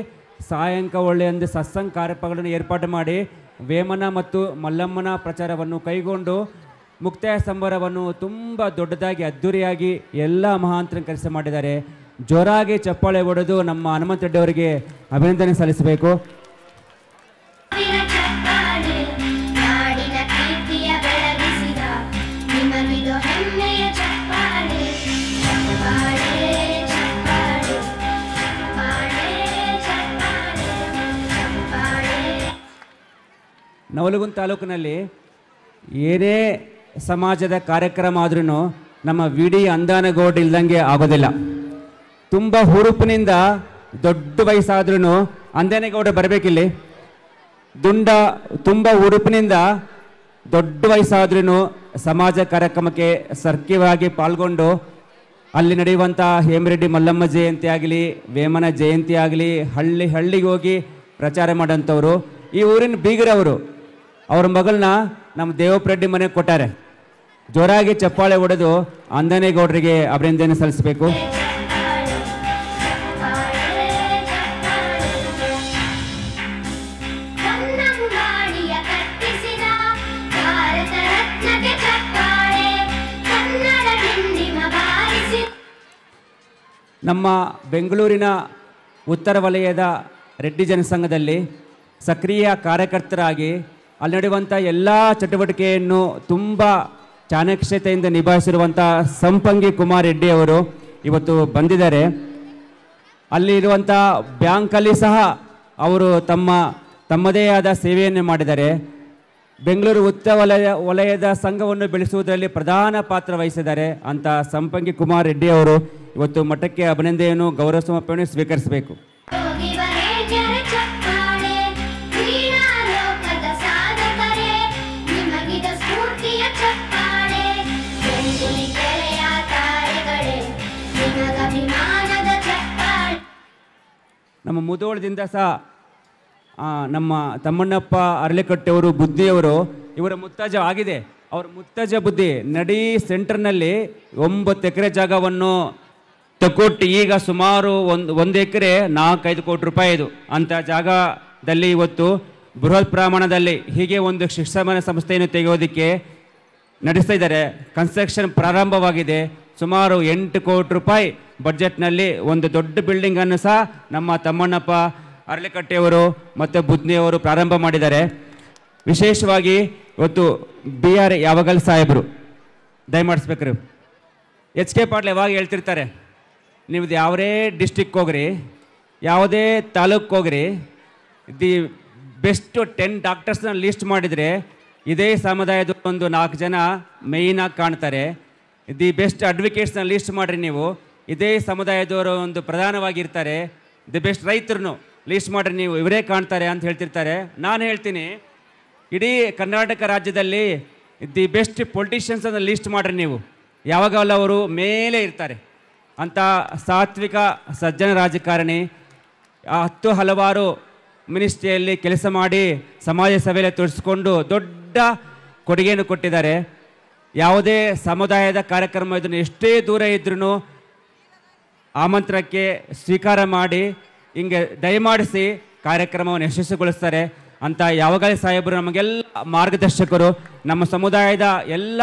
[SPEAKER 13] ಸಾಯಂಕಾಲ ಒಂದು ಸತ್ಸಂಗ ಕಾರ್ಯಕ್ರಮಗಳನ್ನು ಏರ್ಪಾಡು ಮಾಡಿ ವೇಮನ ಮತ್ತು ಮಲ್ಲಮ್ಮನ ಪ್ರಚಾರವನ್ನು ಕೈಗೊಂಡು ಮುಕ್ತಾಯ ಸಂಬರವನ್ನು ತುಂಬ ದೊಡ್ಡದಾಗಿ ಅದ್ಧೂರಿಯಾಗಿ ಎಲ್ಲ ಮಹಾಂತರ ಕೆಲಸ ಮಾಡಿದ್ದಾರೆ. ಜೋರಾಗಿ ಚಪ್ಪಾಳೆ ಹೊಡೆದು ನಮ್ಮ ಹನುಮಂತ ರೆಡ್ಡಿ ಅವರಿಗೆ ಅಭಿನಂದನೆ ಸಲ್ಲಿಸಬೇಕು. ನವಲಗುಂದ ತಾಲೂಕಿನಲ್ಲಿ ಏನೇ ಸಮಾಜದ ಕಾರ್ಯಕ್ರಮ ಆದ್ರೂ ನಮ್ಮ ವಿ ಡಿ ಅಂದಾನಗೌಡ ಇಲ್ದಂಗೆ ಆಗೋದಿಲ್ಲ. ತುಂಬ ಹುರುಪಿನಿಂದ ದೊಡ್ಡ ವಯಸ್ಸಾದ್ರೂ ಅಂದಾನಗೌಡ ಬರಬೇಕಿಲ್ಲಿ. ತುಂಬ ಹುರುಪಿನಿಂದ ದೊಡ್ಡ ವಯಸ್ಸಾದ್ರೂ ಸಮಾಜ ಕಾರ್ಯಕ್ರಮಕ್ಕೆ ಸಕ್ರಿಯವಾಗಿ ಪಾಲ್ಗೊಂಡು ಅಲ್ಲಿ ನಡೆಯುವಂಥ ಹೇಮರೆಡ್ಡಿ ಮಲ್ಲಮ್ಮ ಜಯಂತಿ ಆಗಲಿ, ವೇಮನ ಜಯಂತಿ ಆಗಲಿ, ಹಳ್ಳಿಗೆ ಹೋಗಿ ಪ್ರಚಾರ ಮಾಡೋಂಥವ್ರು. ಈ ಊರಿನ ಬೀಗರವರು ಅವ್ರ ಮಗಳನ್ನ ನಮ್ಮ ದೇವಪ್ರೆಡ್ಡಿ ಮನೆಗೆ ಕೊಟ್ಟಾರೆ. ಜೋರಾಗಿ ಚಪ್ಪಾಳೆ ಹೊಡೆದು ಅಂದಾನೇಗೌಡರಿಗೆ ಅಭಿನಂದನೆ ಸಲ್ಲಿಸಬೇಕು. ನಮ್ಮ ಬೆಂಗಳೂರಿನ ಉತ್ತರ ವಲಯದ ರೆಡ್ಡಿ ಜನಸಂಘದಲ್ಲಿ ಸಕ್ರಿಯ ಕಾರ್ಯಕರ್ತರಾಗಿ ಅಲ್ಲಿ ನಡೆಯುವಂಥ ಎಲ್ಲ ಚಟುವಟಿಕೆಯನ್ನು ತುಂಬ ಚಾಣಕ್ಷತೆಯಿಂದ ನಿಭಾಯಿಸಿರುವಂಥ ಸಂಪಂಗಿ ಕುಮಾರ್ ರೆಡ್ಡಿ ಅವರು ಇವತ್ತು ಬಂದಿದ್ದಾರೆ. ಅಲ್ಲಿ ಇರುವಂಥ ಬ್ಯಾಂಕಲ್ಲಿ ಸಹ ಅವರು ತಮ್ಮದೇ ಆದ ಸೇವೆಯನ್ನು ಮಾಡಿದ್ದಾರೆ. ಬೆಂಗಳೂರು ಉತ್ತರ ವಲಯದ ಸಂಘವನ್ನು ಬೆಳೆಸುವುದರಲ್ಲಿ ಪ್ರಧಾನ ಪಾತ್ರ ವಹಿಸಿದ್ದಾರೆ ಅಂತ ಸಂಪಂಗಿ ಕುಮಾರ್ ರೆಡ್ಡಿ ಅವರು ಇವತ್ತು ಮಠಕ್ಕೆ ಅಭಿನಂದನೆಯನ್ನು ಗೌರವ ಸಮರ್ಪಣೆ ಸ್ವೀಕರಿಸಬೇಕು. ನಮ್ಮ ಮುಧೋಳದಿಂದ ಸಹ ನಮ್ಮ ತಮ್ಮಣ್ಣಪ್ಪ ಅರಳಿಕಟ್ಟೆಯವರು ಬುದ್ಧಿಯವರು ಇವರ ಮುತ್ತಜ್ಜ ಆಗಿದೆ. ಅವರ ಮುತ್ತಜ್ಜ ಬುದ್ಧಿ ನಡಿ ಸೆಂಟರ್ನಲ್ಲಿ 9 ಎಕರೆ ಜಾಗವನ್ನು ತಗೊಟ್ಟು ಈಗ ಸುಮಾರು ಒಂದು ಎಕರೆ 4-5 ಕೋಟಿ ರೂಪಾಯಿ ಇದು ಅಂಥ ಜಾಗದಲ್ಲಿ ಇವತ್ತು ಬೃಹತ್ ಪ್ರಮಾಣದಲ್ಲಿ ಹೀಗೆ ಒಂದು ಶಿಕ್ಷಣ ಸಂಸ್ಥೆಯನ್ನು ತೆಗೆಯೋದಕ್ಕೆ ನಡೆಸ್ತಾ ಇದ್ದಾರೆ. ಕನ್ಸ್ಟ್ರಕ್ಷನ್ ಪ್ರಾರಂಭವಾಗಿದೆ. ಸುಮಾರು 8 ಕೋಟಿ ರೂಪಾಯಿ ಬಡ್ಜೆಟ್ನಲ್ಲಿ ಒಂದು ದೊಡ್ಡ ಬಿಲ್ಡಿಂಗನ್ನು ಸಹ ನಮ್ಮ ತಮ್ಮಣ್ಣಪ್ಪ ಅರಳಿಕಟ್ಟೆಯವರು ಮತ್ತು ಬುದ್ನಿಯವರು ಪ್ರಾರಂಭ ಮಾಡಿದ್ದಾರೆ. ವಿಶೇಷವಾಗಿ ಇವತ್ತು BR ಯಾವಾಗಲ್ ಸಾಹೇಬರು ದಯಮಾಡಿಸ್ಬೇಕ್ರಿ. HK ಪಾಟೀಲ್ ಯಾವಾಗ ಹೇಳ್ತಿರ್ತಾರೆ, ನೀವು ಯಾವುದೇ ಡಿಸ್ಟಿಕ್ ಹೋಗ್ರಿ, ಯಾವುದೇ ತಾಲೂಕು ಹೋಗ್ರಿ, ದಿ ಬೆಸ್ಟ್ 10 ಡಾಕ್ಟರ್ಸ್ನ ಲಿಸ್ಟ್ ಮಾಡಿದರೆ ಇದೇ ಸಮುದಾಯದ ಒಂದು 4 ಜನ ಮೇಯ್ನಾಗಿ ಕಾಣ್ತಾರೆ. ದಿ ಬೆಸ್ಟ್ ಅಡ್ವೊಕೇಟ್ಸ್ನ ಲಿಸ್ಟ್ ಮಾಡಿರಿ ನೀವು, ಇದೇ ಸಮುದಾಯದವರು ಒಂದು ಪ್ರಧಾನವಾಗಿರ್ತಾರೆ. ದಿ ಬೆಸ್ಟ್ ರೈತರನ್ನು ಲೀಸ್ಟ್ ಮಾಡಿರಿ ನೀವು, ಇವರೇ ಕಾಣ್ತಾರೆ ಅಂತ ಹೇಳ್ತಿರ್ತಾರೆ. ನಾನು ಹೇಳ್ತೀನಿ, ಇಡೀ ಕರ್ನಾಟಕ ರಾಜ್ಯದಲ್ಲಿ ದಿ ಬೆಸ್ಟ್ ಪೊಲಿಟಿಷಿಯನ್ಸ್ ಅನ್ನು ಲೀಸ್ಟ್ ಮಾಡಿರಿ ನೀವು, ಯಾವಾಗಲೂ ಅವರು ಮೇಲೆ ಇರ್ತಾರೆ. ಅಂಥ ಸಾತ್ವಿಕ ಸಜ್ಜನ ರಾಜಕಾರಣಿ 10 ಹಲವಾರು ಮಿನಿಸ್ಟ್ರಿಯಲ್ಲಿ ಕೆಲಸ ಮಾಡಿ ಸಮಾಜ ಸೇವೆಯಲ್ಲಿ ತೊಡಗಿಸ್ಕೊಂಡು ದೊಡ್ಡ ಕೊಡುಗೆಯನ್ನು ಕೊಟ್ಟಿದ್ದಾರೆ. ಯಾವುದೇ ಸಮುದಾಯದ ಕಾರ್ಯಕ್ರಮ ಇದನ್ನು ಎಷ್ಟೇ ದೂರ ಇದ್ರೂ ಆಮಂತ್ರಣಕ್ಕೆ ಸ್ವೀಕಾರ ಮಾಡಿ ಹಿಂಗೆ ದಯಮಾಡಿಸಿ ಕಾರ್ಯಕ್ರಮವನ್ನು ಯಶಸ್ವಿಗೊಳಿಸ್ತಾರೆ ಅಂತ ಯಾವಾಗಲೇ ಸಾಹೇಬರು ನಮಗೆಲ್ಲ ಮಾರ್ಗದರ್ಶಕರು. ನಮ್ಮ ಸಮುದಾಯದ ಎಲ್ಲ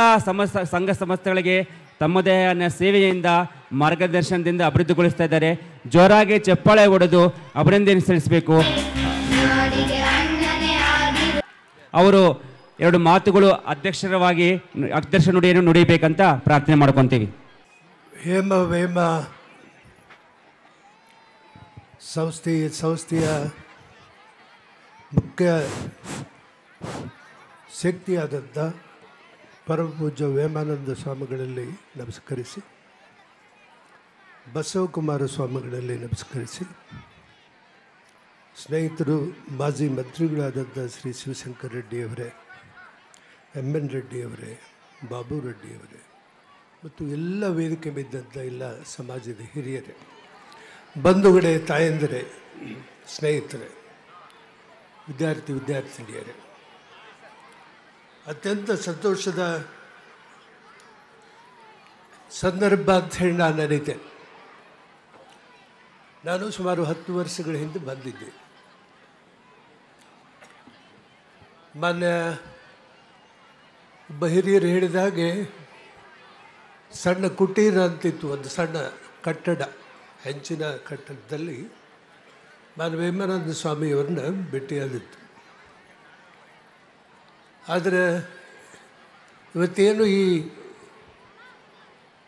[SPEAKER 13] ಸಂಘ ಸಂಸ್ಥೆಗಳಿಗೆ ತಮ್ಮದೇ ಸೇವೆಯಿಂದ ಮಾರ್ಗದರ್ಶನದಿಂದ ಅಭಿವೃದ್ಧಿಗೊಳಿಸ್ತಾ ಇದ್ದಾರೆ. ಜೋರಾಗಿ ಚಪ್ಪಾಳೆ ಹೊಡೆದು ಅಭಿನಂದನೆ ಸಲ್ಲಿಸಬೇಕು. ಅವರು 2 ಮಾತುಗಳು ಅಧ್ಯಕ್ಷ ನುಡಿಯನ್ನು ನುಡಿಬೇಕಂತ ಪ್ರಾರ್ಥನೆ ಮಾಡ್ಕೊತೀವಿ.
[SPEAKER 14] ಹೇಮ ವೇಮ ಸಂಸ್ಥೆಯ ಮುಖ್ಯ ಶಕ್ತಿಯಾದಂಥ ಪರಮಪೂಜ್ಯ ವೇಮಾನಂದ ಸ್ವಾಮಿಗಳಲ್ಲಿ ನಮಸ್ಕರಿಸಿ, ಬಸವಕುಮಾರ ಸ್ವಾಮಿಗಳಲ್ಲಿ ನಮಸ್ಕರಿಸಿ, ಸ್ನೇಹಿತರು ಮಾಜಿ ಮಂತ್ರಿಗಳಾದಂಥ ಶ್ರೀ ಶಿವಶಂಕರ್ ರೆಡ್ಡಿಯವರೇ, MN ರೆಡ್ಡಿಯವರೇ, ಬಾಬು ರೆಡ್ಡಿಯವರೇ ಮತ್ತು ಎಲ್ಲ ವೇದಿಕೆ ಬಿದ್ದಂಥ ಎಲ್ಲ ಸಮಾಜದ ಹಿರಿಯರೇ, ಬಂಧುಗಳೇ, ತಾಯಂದಿರೇ, ಸ್ನೇಹಿತರೇ, ವಿದ್ಯಾರ್ಥಿನಿಯರೇ, ಅತ್ಯಂತ ಸಂತೋಷದ ಸಂದರ್ಭ ಅಂತ ಹೇಳಿ ನಾನು ಅರಿತೆ. ನಾನು ಸುಮಾರು 10 ವರ್ಷಗಳ ಹಿಂದೆ ಬಂದಿದ್ದೆ. ಮಾನ್ಯ ಒಬ್ಬ ಹಿರಿಯರು ಹೇಳಿದ ಹಾಗೆ ಸಣ್ಣ ಕುಟೀರ ಅಂತಿತ್ತು, ಒಂದು ಸಣ್ಣ ಕಟ್ಟಡ, ಹೆಂಚಿನ ಕಟ್ಟಡದಲ್ಲಿ ನಾನು ವೇಮಾನಂದ ಸ್ವಾಮಿಯವ್ರನ್ನ ಭೇಟಿಯಾದಿತ್ತು. ಆದರೆ ಇವತ್ತೇನು ಈ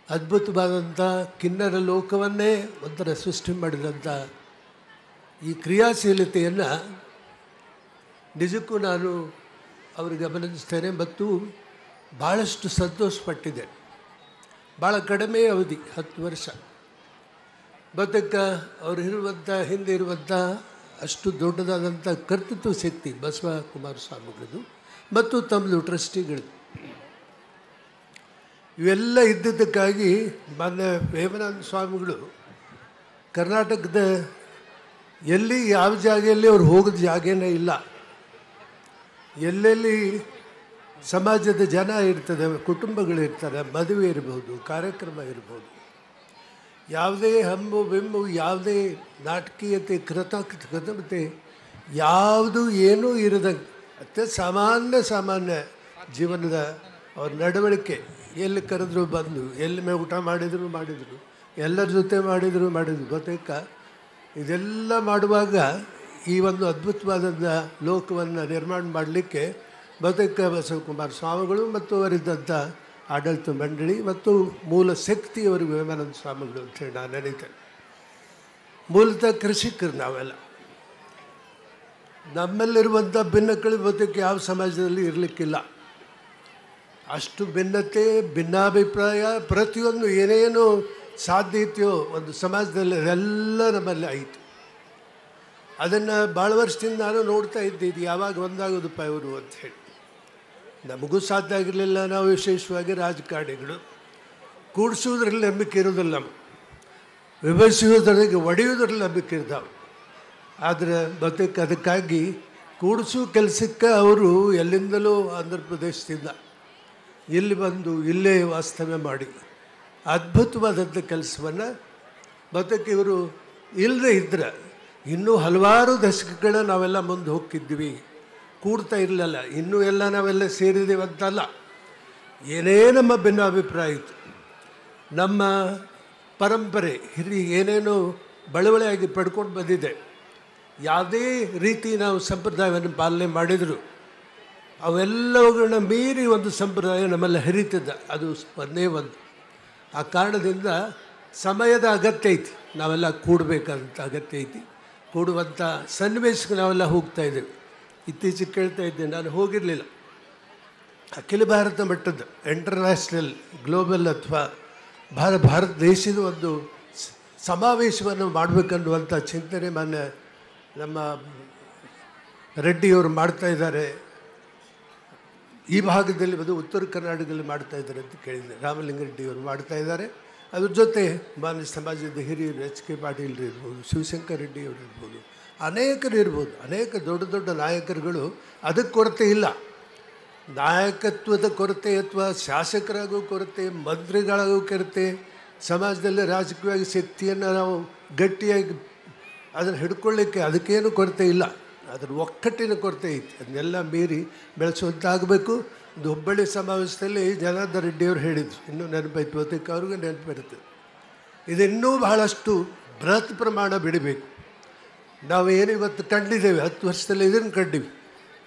[SPEAKER 14] ಅದ್ಭುತವಾದಂಥ ಕಿನ್ನರ ಲೋಕವನ್ನೇ ಒಂಥರ ಸೃಷ್ಟಿ ಮಾಡಿದಂಥ ಈ ಕ್ರಿಯಾಶೀಲತೆಯನ್ನು ನಿಜಕ್ಕೂ ನಾನು ಅವರಿಗೆ ಅಭಿನಂದಿಸ್ತೇನೆ ಮತ್ತು ಭಾಳಷ್ಟು ಸಂತೋಷಪಟ್ಟಿದ್ದೆ. ಭಾಳ ಕಡಿಮೆ ಅವಧಿ, 10 ವರ್ಷ. ಬದಕ್ಕೆ ಅವರು ಹಿಂದೆ ಇರುವಂಥ ಅಷ್ಟು ದೊಡ್ಡದಾದಂಥ ಕರ್ತೃತ್ವ ಶಕ್ತಿ ಬಸವ ಕುಮಾರ ಸ್ವಾಮಿಗಳದು ಮತ್ತು ತಮ್ಮದು ಟ್ರಸ್ಟಿಗಳದು, ಇವೆಲ್ಲ ಇದ್ದಿದ್ದಕ್ಕಾಗಿ ಮಾನ್ಯ ವೇಮಾನಂದ ಸ್ವಾಮಿಗಳು ಕರ್ನಾಟಕದ ಎಲ್ಲಿ ಯಾವ ಜಾಗೆಯಲ್ಲಿ ಅವ್ರು ಹೋಗೋದು ಜಾಗನೇ ಇಲ್ಲ. ಎಲ್ಲೆಲ್ಲಿ ಸಮಾಜದ ಜನ ಇರ್ತದೆ, ಕುಟುಂಬಗಳಿರ್ತಾರೆ, ಮದುವೆ ಇರ್ಬೋದು, ಕಾರ್ಯಕ್ರಮ ಇರ್ಬೋದು, ಯಾವುದೇ ಹಮ್ಮು ಬೆಮ್ಮು, ಯಾವುದೇ ನಾಟಕೀಯತೆ, ಕೃತಜ್ಞತೆ ಯಾವುದು ಏನೂ ಇರದಂಗೆ ಅತ್ಯ ಸಾಮಾನ್ಯ ಜೀವನದ ಅವ್ರ ನಡವಳಿಕೆ, ಎಲ್ಲಿ ಕರೆದ್ರು ಬಂದು, ಎಲ್ಲಿ ಮೇಲೆ ಊಟ ಮಾಡಿದ್ರು, ಎಲ್ಲರ ಜೊತೆ ಮಾಡಿದ್ರು. ಗೊತ್ತಾಗ ಇದೆಲ್ಲ ಮಾಡುವಾಗ ಈ ಒಂದು ಅದ್ಭುತವಾದಂಥ ಲೋಕವನ್ನು ನಿರ್ಮಾಣ ಮಾಡಲಿಕ್ಕೆ ಬಸವಕುಮಾರ ಸ್ವಾಮಿಗಳು ಮತ್ತು ಅವರಿದ್ದಂಥ ಆಡಳಿತ ಮಂಡಳಿ ಮತ್ತು ಮೂಲ ಶಕ್ತಿಯವರು ವೇಮಾನಂದ ಸ್ವಾಮಿಗಳು ಅಂತೇಳಿ ನಾನು ನೆನೀತೇನೆ. ಮೂಲತಃ ಕೃಷಿಕರು ನಾವೆಲ್ಲ. ನಮ್ಮಲ್ಲಿರುವಂಥ ಭಿನ್ನಕಳಿ ಬದುಕು ಯಾವ ಸಮಾಜದಲ್ಲಿ ಇರಲಿಕ್ಕಿಲ್ಲ. ಅಷ್ಟು ಭಿನ್ನತೆ, ಭಿನ್ನಾಭಿಪ್ರಾಯ, ಪ್ರತಿಯೊಂದು ಏನೇನು ಸಾಧ್ಯತೆಯೋ ಒಂದು ಸಮಾಜದಲ್ಲಿ ಅದೆಲ್ಲ ನಮ್ಮಲ್ಲಿ ಆಯಿತು. ಅದನ್ನು ಭಾಳ ವರ್ಷದಿಂದ ನಾನು ನೋಡ್ತಾ ಇದ್ದಿದ್ದು, ಯಾವಾಗ ಒಂದಾಗೋದಪ್ಪ ಇವರು ಅಂಥೇಳಿ. ನಮಗೂ ಸಾಧ್ಯ ಆಗಿರಲಿಲ್ಲ. ನಾವು ವಿಶೇಷವಾಗಿ ರಾಜಕಾರಣಿಗಳು ಕೂಡಿಸೋದ್ರಲ್ಲಿ ನಂಬಿಕೆ ಇರೋದಿಲ್ಲ, ನಮಗೆ ವಿಭಜಿಸೋದ್ರಿಗೆ ಒಡೆಯೋದ್ರಲ್ಲಿ ನಂಬಿಕೆ ಇರ್ತಾವೆ. ಆದರೆ ಅದಕ್ಕಾಗಿ ಕೂಡಿಸೋ ಕೆಲಸಕ್ಕೆ ಅವರು ಎಲ್ಲಿಂದಲೂ ಆಂಧ್ರ ಪ್ರದೇಶದಿಂದ ಇಲ್ಲಿ ಬಂದು ಇಲ್ಲೇ ವಾಸ್ತವ್ಯ ಮಾಡಿ ಅದ್ಭುತವಾದಂಥ ಕೆಲಸವನ್ನು ಇವರು ಇಲ್ಲದೆ ಇದ್ದರೆ ಇನ್ನೂ ಹಲವಾರು ದಶಕಗಳ ನಾವೆಲ್ಲ ಮುಂದೆ ಹೋಗ್ತಿದ್ವಿ. ಕೂಡ್ತಾ ಇರಲಿಲ್ಲ. ಇನ್ನೂ ಎಲ್ಲ ನಾವೆಲ್ಲ ಸೇರಿದ್ದೇವಂತಲ್ಲ, ಏನೇ ನಮ್ಮ ಭಿನ್ನಾಭಿಪ್ರಾಯ ಇತ್ತು, ನಮ್ಮ ಪರಂಪರೆ ಏನೇನು ಬಳವಳೆಯಾಗಿ ಪಡ್ಕೊಂಡು ಬಂದಿದೆ, ಯಾವುದೇ ರೀತಿ ನಾವು ಸಂಪ್ರದಾಯವನ್ನು ಪಾಲನೆ ಮಾಡಿದರು ಅವೆಲ್ಲವುಗಳನ್ನ ಮೀರಿ ಒಂದು ಸಂಪ್ರದಾಯ ನಮ್ಮಲ್ಲಿ ಹರಿತದ. ಅದು ಒಂದೇ ಒಂದು. ಆ ಕಾರಣದಿಂದ ಸಮಯದ ಅಗತ್ಯ ಐತಿ, ನಾವೆಲ್ಲ ಕೂಡಬೇಕಂತ ಅಗತ್ಯ ಐತಿ. ಕೂಡುವಂಥ ಸನ್ನಿವೇಶಕ್ಕೆ ನಾವೆಲ್ಲ ಹೋಗ್ತಾ ಇದ್ದೇವೆ. ಇತ್ತೀಚೆಗೆ ಕೇಳ್ತಾ ಇದ್ದೆ, ನಾನು ಹೋಗಿರಲಿಲ್ಲ. ಅಖಿಲ ಭಾರತ ಮಟ್ಟದ ಇಂಟರ್ನ್ಯಾಷನಲ್ ಗ್ಲೋಬಲ್ ಅಥವಾ ಭಾರತ ದೇಶದ ಒಂದು ಸಮಾವೇಶವನ್ನು ಮಾಡಬೇಕನ್ನುವಂಥ ಚಿಂತನೆ ಮಾನ್ಯ ನಮ್ಮ ರೆಡ್ಡಿಯವರು ಮಾಡ್ತಾ ಇದ್ದಾರೆ. ಈ ಭಾಗದಲ್ಲಿ ಅದು ಉತ್ತರ ಕರ್ನಾಟಕದಲ್ಲಿ ಮಾಡ್ತಾ ಇದ್ದಾರೆ ಅಂತ ಕೇಳಿದೆ. ರಾಮಲಿಂಗಾರೆಡ್ಡಿಯವರು ಮಾಡ್ತಾ ಇದ್ದಾರೆ. ಅದ್ರ ಜೊತೆ ಮಾನ್ಯ ಸಮಾಜದ ಹಿರಿಯರು ಎಚ್ ಕೆ ಪಾಟೀಲ್ ಇರ್ಬೋದು, ಶಿವಶಂಕರ್ ರೆಡ್ಡಿಯವರು ಇರ್ಬೋದು, ಅನೇಕರು ಇರ್ಬೋದು. ಅನೇಕ ದೊಡ್ಡ ದೊಡ್ಡ ನಾಯಕರುಗಳು. ಅದಕ್ಕೆ ಕೊರತೆ ಇಲ್ಲ. ನಾಯಕತ್ವದ ಕೊರತೆ ಅಥವಾ ಶಾಸಕರಾಗೂ ಕೊರತೆ, ಮಂತ್ರಿಗಳಿಗೂ ಕೊರತೆ, ಸಮಾಜದಲ್ಲಿ ರಾಜಕೀಯವಾಗಿ ಶಕ್ತಿಯನ್ನು ನಾವು ಗಟ್ಟಿಯಾಗಿ ಅದನ್ನು ಹಿಡ್ಕೊಳ್ಳಿಕ್ಕೆ ಅದಕ್ಕೇನು ಕೊರತೆ ಇಲ್ಲ. ಅದರ ಒಕ್ಕಟ್ಟಿನ ಕೊರತೆ ಐತಿ. ಅದನ್ನೆಲ್ಲ ಮೀರಿ ಬೆಳೆಸುವಂತಾಗಬೇಕು. ಇದು ಹುಬ್ಬಳ್ಳಿ ಸಮಾವೇಶದಲ್ಲಿ ಜನಾರ್ದನ್ ರೆಡ್ಡಿಯವರು ಹೇಳಿದರು, ಇನ್ನೂ ನೆನಪೈತು, ಅದಕ್ಕೆ ಅವ್ರಿಗೂ ನೆನಪಿರುತ್ತೆ. ಇದನ್ನೂ ಬಹಳಷ್ಟು ಬೃಹತ್ ಪ್ರಮಾಣ ಬಿಡಬೇಕು. ನಾವು ಏನು ಇವತ್ತು ಕಂಡಿದ್ದೇವೆ, 10 ವರ್ಷದಲ್ಲಿ ಇದನ್ನು ಕಂಡಿವಿ.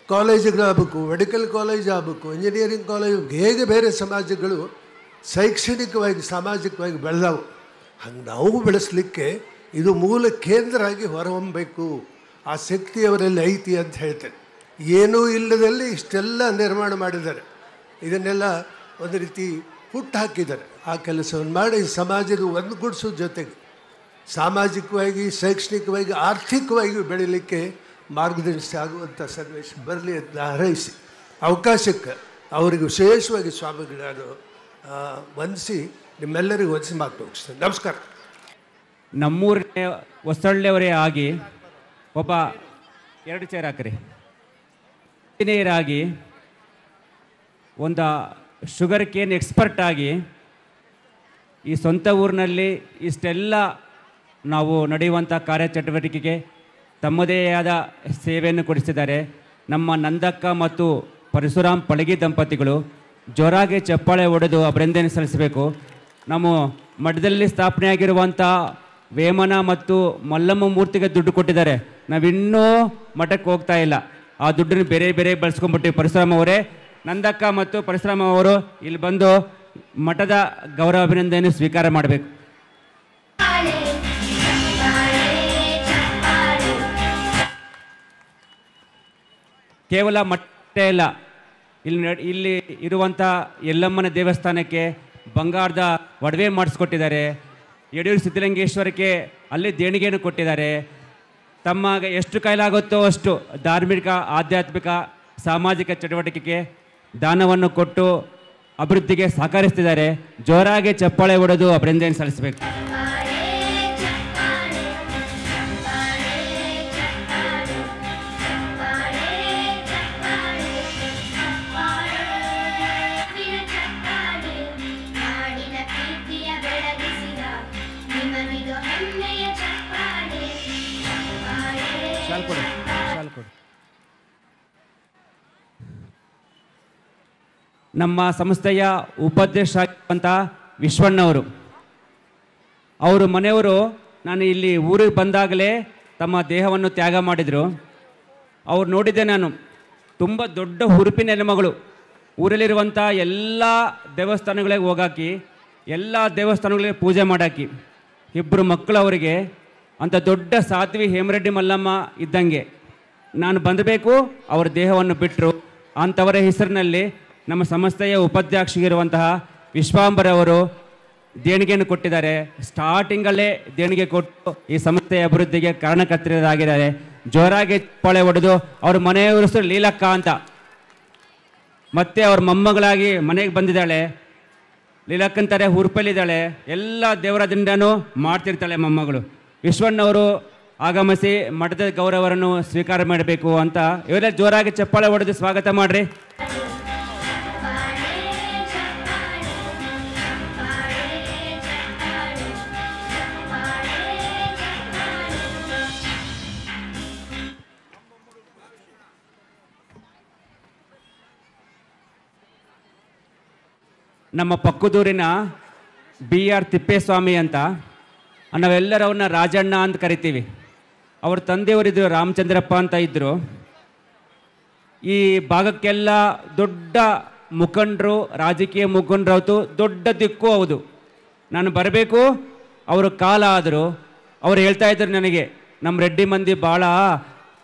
[SPEAKER 14] ಕಾಲೇಜುಗಳಾಗಬೇಕು, ಮೆಡಿಕಲ್ ಕಾಲೇಜ್ ಆಗಬೇಕು, ಇಂಜಿನಿಯರಿಂಗ್ ಕಾಲೇಜ್, ಹೇಗೆ ಬೇರೆ ಸಮಾಜಗಳು ಶೈಕ್ಷಣಿಕವಾಗಿ ಸಾಮಾಜಿಕವಾಗಿ ಬೆಳೆದವು, ಹಂಗೆ ನಾವು ಬೆಳೆಸಲಿಕ್ಕೆ ಇದು ಮೂಲ ಕೇಂದ್ರ ಆಗಿ ಹೊರಹೊಮ್ಮಬೇಕು. ಆ ಶಕ್ತಿ ಅವರಲ್ಲಿ ಐತಿ ಅಂತ ಹೇಳ್ತಾರೆ. ಏನೂ ಇಲ್ಲದಲ್ಲಿ ಇಷ್ಟೆಲ್ಲ ನಿರ್ಮಾಣ ಮಾಡಿದ್ದಾರೆ. ಇದನ್ನೆಲ್ಲ ಒಂದು ರೀತಿ ಹುಟ್ಟು ಹಾಕಿದ್ದಾರೆ. ಆ ಕೆಲಸವನ್ನು ಮಾಡಿ ಸಮಾಜದ ಒಂದುಗೂಡಿಸೋ ಜೊತೆಗೆ ಸಾಮಾಜಿಕವಾಗಿ, ಶೈಕ್ಷಣಿಕವಾಗಿ, ಆರ್ಥಿಕವಾಗಿ ಬೆಳೀಲಿಕ್ಕೆ ಮಾರ್ಗದರ್ಶಿ ಆಗುವಂಥ ಸನ್ನಿವೇಶ ಬರಲಿ ಅಂತ ಹಾರೈಸಿ ಅವಕಾಶಕ್ಕೆ ಅವರಿಗೆ ವಿಶೇಷವಾಗಿ ಸ್ವಾಮಿಗಳನ್ನು ವಂದಿಸಿ ನಿಮ್ಮೆಲ್ಲರಿಗೂ ವಂದಿಸಿ ಮಾತು ಮುಗಿಸ್ತೇನೆ. ನಮಸ್ಕಾರ.
[SPEAKER 13] ನಮ್ಮೂರಿನ ಹೊಸಳ್ಳಿಯವರೇ ಆಗಿ ಒಬ್ಬ 2 ಚೇರ್ ಹಾಕ್ರಿ ಇಂಜಿನಿಯರ್ ಆಗಿ, ಒಂದು ಶುಗರ್ ಕೇನ್ ಎಕ್ಸ್ಪರ್ಟ್ ಆಗಿ ಈ ಸ್ವಂತ ಊರಿನಲ್ಲಿ ಇಷ್ಟೆಲ್ಲ ನಾವು ನಡೆಯುವಂಥ ಕಾರ್ಯಚಟುವಟಿಕೆಗೆ ತಮ್ಮದೇ ಆದ ಸೇವೆಯನ್ನು ಕೊಡಿಸಿದ್ದಾರೆ. ನಮ್ಮ ನಂದಕ್ಕ ಮತ್ತು ಪರಶುರಾಮ್ ಪಳಗಿ ದಂಪತಿಗಳು ಜೋರಾಗಿ ಚಪ್ಪಾಳೆ ಹೊಡೆದು ಅಭಿನಂದನೆ ಸಲ್ಲಿಸಬೇಕು. ನಮ್ಮ ಮಠದಲ್ಲಿ ಸ್ಥಾಪನೆಯಾಗಿರುವಂಥ ವೇಮನ ಮತ್ತು ಮಲ್ಲಮ್ಮ ಮೂರ್ತಿಗೆ ದುಡ್ಡು ಕೊಟ್ಟಿದ್ದಾರೆ. ನಾವಿನ್ನೂ ಮಠಕ್ಕೆ ಹೋಗ್ತಾ ಇಲ್ಲ. ಆ ದುಡ್ಡನ್ನು ಬೇರೆ ಬೇರೆ ಬಳಸ್ಕೊಂಡ್ಬಿಟ್ಟಿವಿ. ಪರಶುರಾಮ್ ಅವರೇ, ನಂದಕ್ಕ ಮತ್ತು ಪರಶುರಾಮ ಅವರು ಇಲ್ಲಿ ಬಂದು ಮಠದ ಗೌರವ ಅಭಿನಂದನೆ ಸ್ವೀಕಾರ ಮಾಡಬೇಕು. ಕೇವಲ ಮಠ ಇಲ್ಲ, ಇಲ್ಲಿ ಇರುವಂಥ ಯಲ್ಲಮ್ಮನ ದೇವಸ್ಥಾನಕ್ಕೆ ಬಂಗಾರದ ಒಡವೆ ಮಾಡಿಸ್ಕೊಟ್ಟಿದ್ದಾರೆ. ಯಡಿಯೂರು ಸಿದ್ಧಲಿಂಗೇಶ್ವರಕ್ಕೆ ಅಲ್ಲಿ ದೇಣಿಗೆಯನ್ನು ಕೊಟ್ಟಿದ್ದಾರೆ. ತಮಗೆ ಎಷ್ಟು ಕೈಲಾಗುತ್ತೋ ಅಷ್ಟು ಧಾರ್ಮಿಕ, ಆಧ್ಯಾತ್ಮಿಕ, ಸಾಮಾಜಿಕ ಚಟುವಟಿಕೆಗೆ ದಾನವನ್ನು ಕೊಟ್ಟು ಅಭಿವೃದ್ಧಿಗೆ ಸಹಕರಿಸ್ತಿದ್ದಾರೆ. ಜೋರಾಗಿ ಚಪ್ಪಾಳೆ ಹೊಡೆದು ಅಭಿನಂದನೆ ಸಲ್ಲಿಸಬೇಕು. ನಮ್ಮ ಸಂಸ್ಥೆಯ ಉಪಾಧ್ಯಕ್ಷರಾಗಿರುವಂಥ ವಿಶ್ವಣ್ಣವರು, ಅವರು ಮನೆಯವರು ನಾನು ಇಲ್ಲಿ ಊರಿಗೆ ಬಂದಾಗಲೇ ತಮ್ಮ ದೇಹವನ್ನು ತ್ಯಾಗ ಮಾಡಿದರು. ಅವ್ರು ನೋಡಿದ್ದೆ ನಾನು. ತುಂಬ ದೊಡ್ಡ ಹುರುಪಿನ ಹೆಣ್ಮಗಳು. ಊರಲ್ಲಿರುವಂಥ ಎಲ್ಲ ದೇವಸ್ಥಾನಗಳಿಗೆ ಹೋಗಾಕಿ, ಎಲ್ಲ ದೇವಸ್ಥಾನಗಳಿಗೆ ಪೂಜೆ ಮಾಡಾಕಿ. 2 ಮಕ್ಕಳು ಅವರಿಗೆ. ಅಂಥ ದೊಡ್ಡ ಸಾಧ್ವಿ ಹೇಮರೆಡ್ಡಿ ಮಲ್ಲಮ್ಮ ಇದ್ದಂಗೆ. ನಾನು ಬಂದಬೇಕು, ಅವರ ದೇಹವನ್ನು ಬಿಟ್ಟರು. ಅಂಥವರ ಹೆಸರಿನಲ್ಲಿ ನಮ್ಮ ಸಂಸ್ಥೆಯ ಉಪಾಧ್ಯಕ್ಷಗಿರುವಂತಹ ವಿಶ್ವಾಂಬರವರು ದೇಣಿಗೆಯನ್ನು ಕೊಟ್ಟಿದ್ದಾರೆ. ಸ್ಟಾರ್ಟಿಂಗಲ್ಲೇ ದೇಣಿಗೆ ಕೊಟ್ಟು ಈ ಸಂಸ್ಥೆಯ ಅಭಿವೃದ್ಧಿಗೆ ಕಾರಣಕರ್ತರಾಗಿದ್ದಾರೆ. ಜೋರಾಗಿ ಚಪ್ಪಾಳೆ ಹೊಡೆದು ಅವ್ರ ಮನೆಯವ್ರ ಹೆಸರು ಲೀಲಕ್ಕ ಅಂತ. ಮತ್ತೆ ಅವ್ರ ಮೊಮ್ಮಗಳಾಗಿ ಮನೆಗೆ ಬಂದಿದ್ದಾಳೆ. ಲೀಲಕ್ಕಂತಾರೆ, ಹುರುಪಲ್ಲಿದ್ದಾಳೆ. ಎಲ್ಲ ದೇವರ ದಿಂಡನೂ ಮಾಡ್ತಿರ್ತಾಳೆ ಮೊಮ್ಮಗಳು. ವಿಶ್ವಣ್ಣವರು ಆಗಮಿಸಿ ಮಠದ ಗೌರವವನ್ನು ಸ್ವೀಕಾರ ಮಾಡಬೇಕು ಅಂತ ಇವರೆಲ್ಲ ಜೋರಾಗಿ ಚಪ್ಪಾಳೆ ಹೊಡೆದು ಸ್ವಾಗತ ಮಾಡ್ರಿ. ನಮ್ಮ ಪಕ್ಕದೂರಿನ BR ತಿಪ್ಪೇಸ್ವಾಮಿ ಅಂತ, ನಾವೆಲ್ಲರವನ್ನ ರಾಜಣ್ಣ ಅಂತ ಕರಿತೀವಿ. ಅವ್ರ ತಂದೆಯವರಿದ್ದರು ರಾಮಚಂದ್ರಪ್ಪ ಅಂತ ಇದ್ದರು. ಈ ಭಾಗಕ್ಕೆಲ್ಲ ದೊಡ್ಡ ಮುಖಂಡರು, ರಾಜಕೀಯ ಮುಖಂಡರವತ್ತು ದೊಡ್ಡ ದಿಕ್ಕು ಹೌದು. ನಾನು ಬರಬೇಕು, ಅವರು ಕಾಲ ಆದರು. ಅವ್ರು ಹೇಳ್ತಾ ಇದ್ರು ನನಗೆ, ನಮ್ಮ ರೆಡ್ಡಿ ಮಂದಿ ಭಾಳ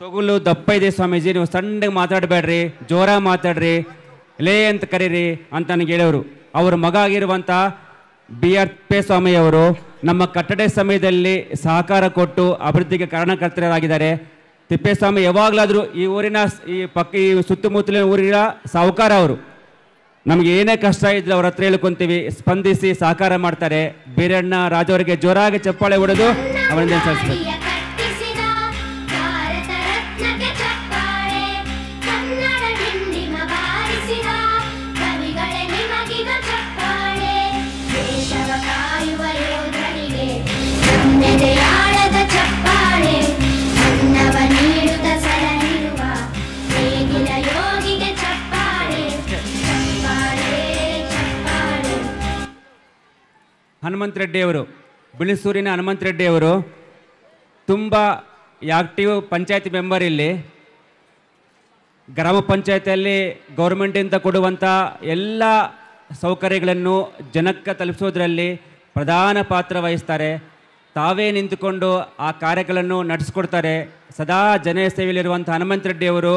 [SPEAKER 13] ತೊಗುಲು ದಪ್ಪ ಇದೆ ಸ್ವಾಮೀಜಿ, ನೀವು ಸಣ್ಣಗೆ ಮಾತಾಡಬೇಡ್ರಿ, ಜೋರಾಗಿ ಮಾತಾಡ್ರಿ, ಲೇ ಅಂತ ಕರೀರಿ ಅಂತ ನನಗೆ ಹೇಳೋರು. ಅವ್ರ ಮಗ ಆಗಿರುವಂಥ BR ತಿಪ್ಪೇಸ್ವಾಮಿಯವರು ನಮ್ಮ ಕಟ್ಟಡ ಸಮಯದಲ್ಲಿ ಸಹಕಾರ ಕೊಟ್ಟು ಅಭಿವೃದ್ಧಿಗೆ ಕಾರಣಕರ್ತರಾಗಿದ್ದಾರೆ. ತಿಪ್ಪೇಸ್ವಾಮಿ ಯಾವಾಗಲಾದರೂ ಈ ಊರಿನ ಈ ಸುತ್ತಮುತ್ತಲಿನ ಊರಿನ ಸಾಹುಕಾರ ಅವರು. ನಮಗೆ ಏನೇ ಕಷ್ಟ ಇದ್ರೆ ಅವ್ರ ಹತ್ರ ಹೇಳ್ಕೊಂತೀವಿ, ಸ್ಪಂದಿಸಿ ಸಹಕಾರ ಮಾಡ್ತಾರೆ. ಬೀರಣ್ಣ ರಾಜವರಿಗೆ ಜೋರಾಗಿ ಚಪ್ಪಾಳೆ ಹೊಡೆದು ಅವರಿಂದ ಸಲ್ಲಿಸಬೇಕು. ಹನುಮಂತ ರೆಡ್ಡಿಯವರು, ಬಿಳಿಸೂರಿನ ಹನುಮಂತ ರೆಡ್ಡಿಯವರು ತುಂಬ ಆಕ್ಟಿವ್ ಪಂಚಾಯತಿ ಮೆಂಬರ್. ಇಲ್ಲಿ ಗ್ರಾಮ ಪಂಚಾಯತಿಯಲ್ಲಿ ಗೌರ್ಮೆಂಟಿಂದ ಕೊಡುವಂಥ ಎಲ್ಲ ಸೌಕರ್ಯಗಳನ್ನು ಜನಕ್ಕೆ ತಲುಪಿಸೋದ್ರಲ್ಲಿ ಪ್ರಧಾನ ಪಾತ್ರ ವಹಿಸ್ತಾರೆ. ತಾವೇ ನಿಂತುಕೊಂಡು ಆ ಕಾರ್ಯಗಳನ್ನು ನಡೆಸ್ಕೊಡ್ತಾರೆ. ಸದಾ ಜನ ಸೇವೆಯಲ್ಲಿರುವಂಥ ಹನುಮಂತ ರೆಡ್ಡಿಯವರು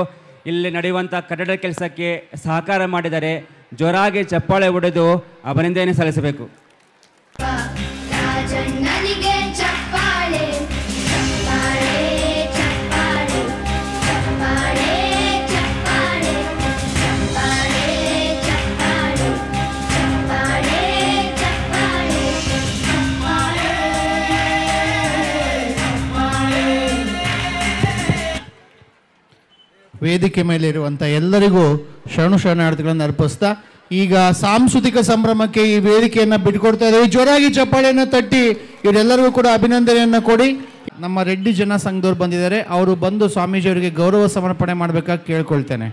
[SPEAKER 13] ಇಲ್ಲಿ ನಡೆಯುವಂಥ ಕಟ್ಟಡ ಕೆಲಸಕ್ಕೆ ಸಹಕಾರ ಮಾಡಿದ್ದಾರೆ. ಜೋರಾಗಿ ಚಪ್ಪಾಳೆ ಹೊಡೆದು ಅಭಿನಂದನೆ ಸಲ್ಲಿಸಬೇಕು.
[SPEAKER 5] ರಾಜಣ್ಣನಿಗೆ ಚಪ್ಪಾಳೆ ಚಪ್ಪಾಳೆ ಚಪ್ಪಾಳೆ ಚಪ್ಪಾಳೆ ಚಪ್ಪಾಳೆ ಚಪ್ಪಾಳೆ ಚಪ್ಪಾಳೆ ಚಪ್ಪಾಳೆ ಚಪ್ಪಾಳೆ ಚಪ್ಪಾಳೆ.
[SPEAKER 15] ವೇದಿಕೆ ಮೇಲೆ ಇರುವಂಥ ಎಲ್ಲರಿಗೂ ಶರಣಾರ್ಥಿಗಳನ್ನು ಅರ್ಪಿಸ್ತಾ ಈಗ ಸಾಂಸ್ಕೃತಿಕ ಸಂಭ್ರಮಕ್ಕೆ ಈ ವೇದಿಕೆಯನ್ನು ಬಿಟ್ಟುಕೊಡ್ತಾ ಇದ್ದೇವೆ. ಜೋರಾಗಿ ಚಪ್ಪಾಳೆಯನ್ನು ತಟ್ಟಿ ಇವರೆಲ್ಲರಿಗೂ ಕೂಡ ಅಭಿನಂದನೆಯನ್ನು ಕೊಡಿ. ನಮ್ಮ ರೆಡ್ಡಿ ಜನ ಸಂಘದವ್ರು ಬಂದಿದ್ದಾರೆ, ಅವರು ಬಂದು ಸ್ವಾಮೀಜಿಯವರಿಗೆ ಗೌರವ ಸಮರ್ಪಣೆ ಮಾಡಬೇಕಾಗಿ ಕೇಳ್ಕೊಳ್ತೇನೆ.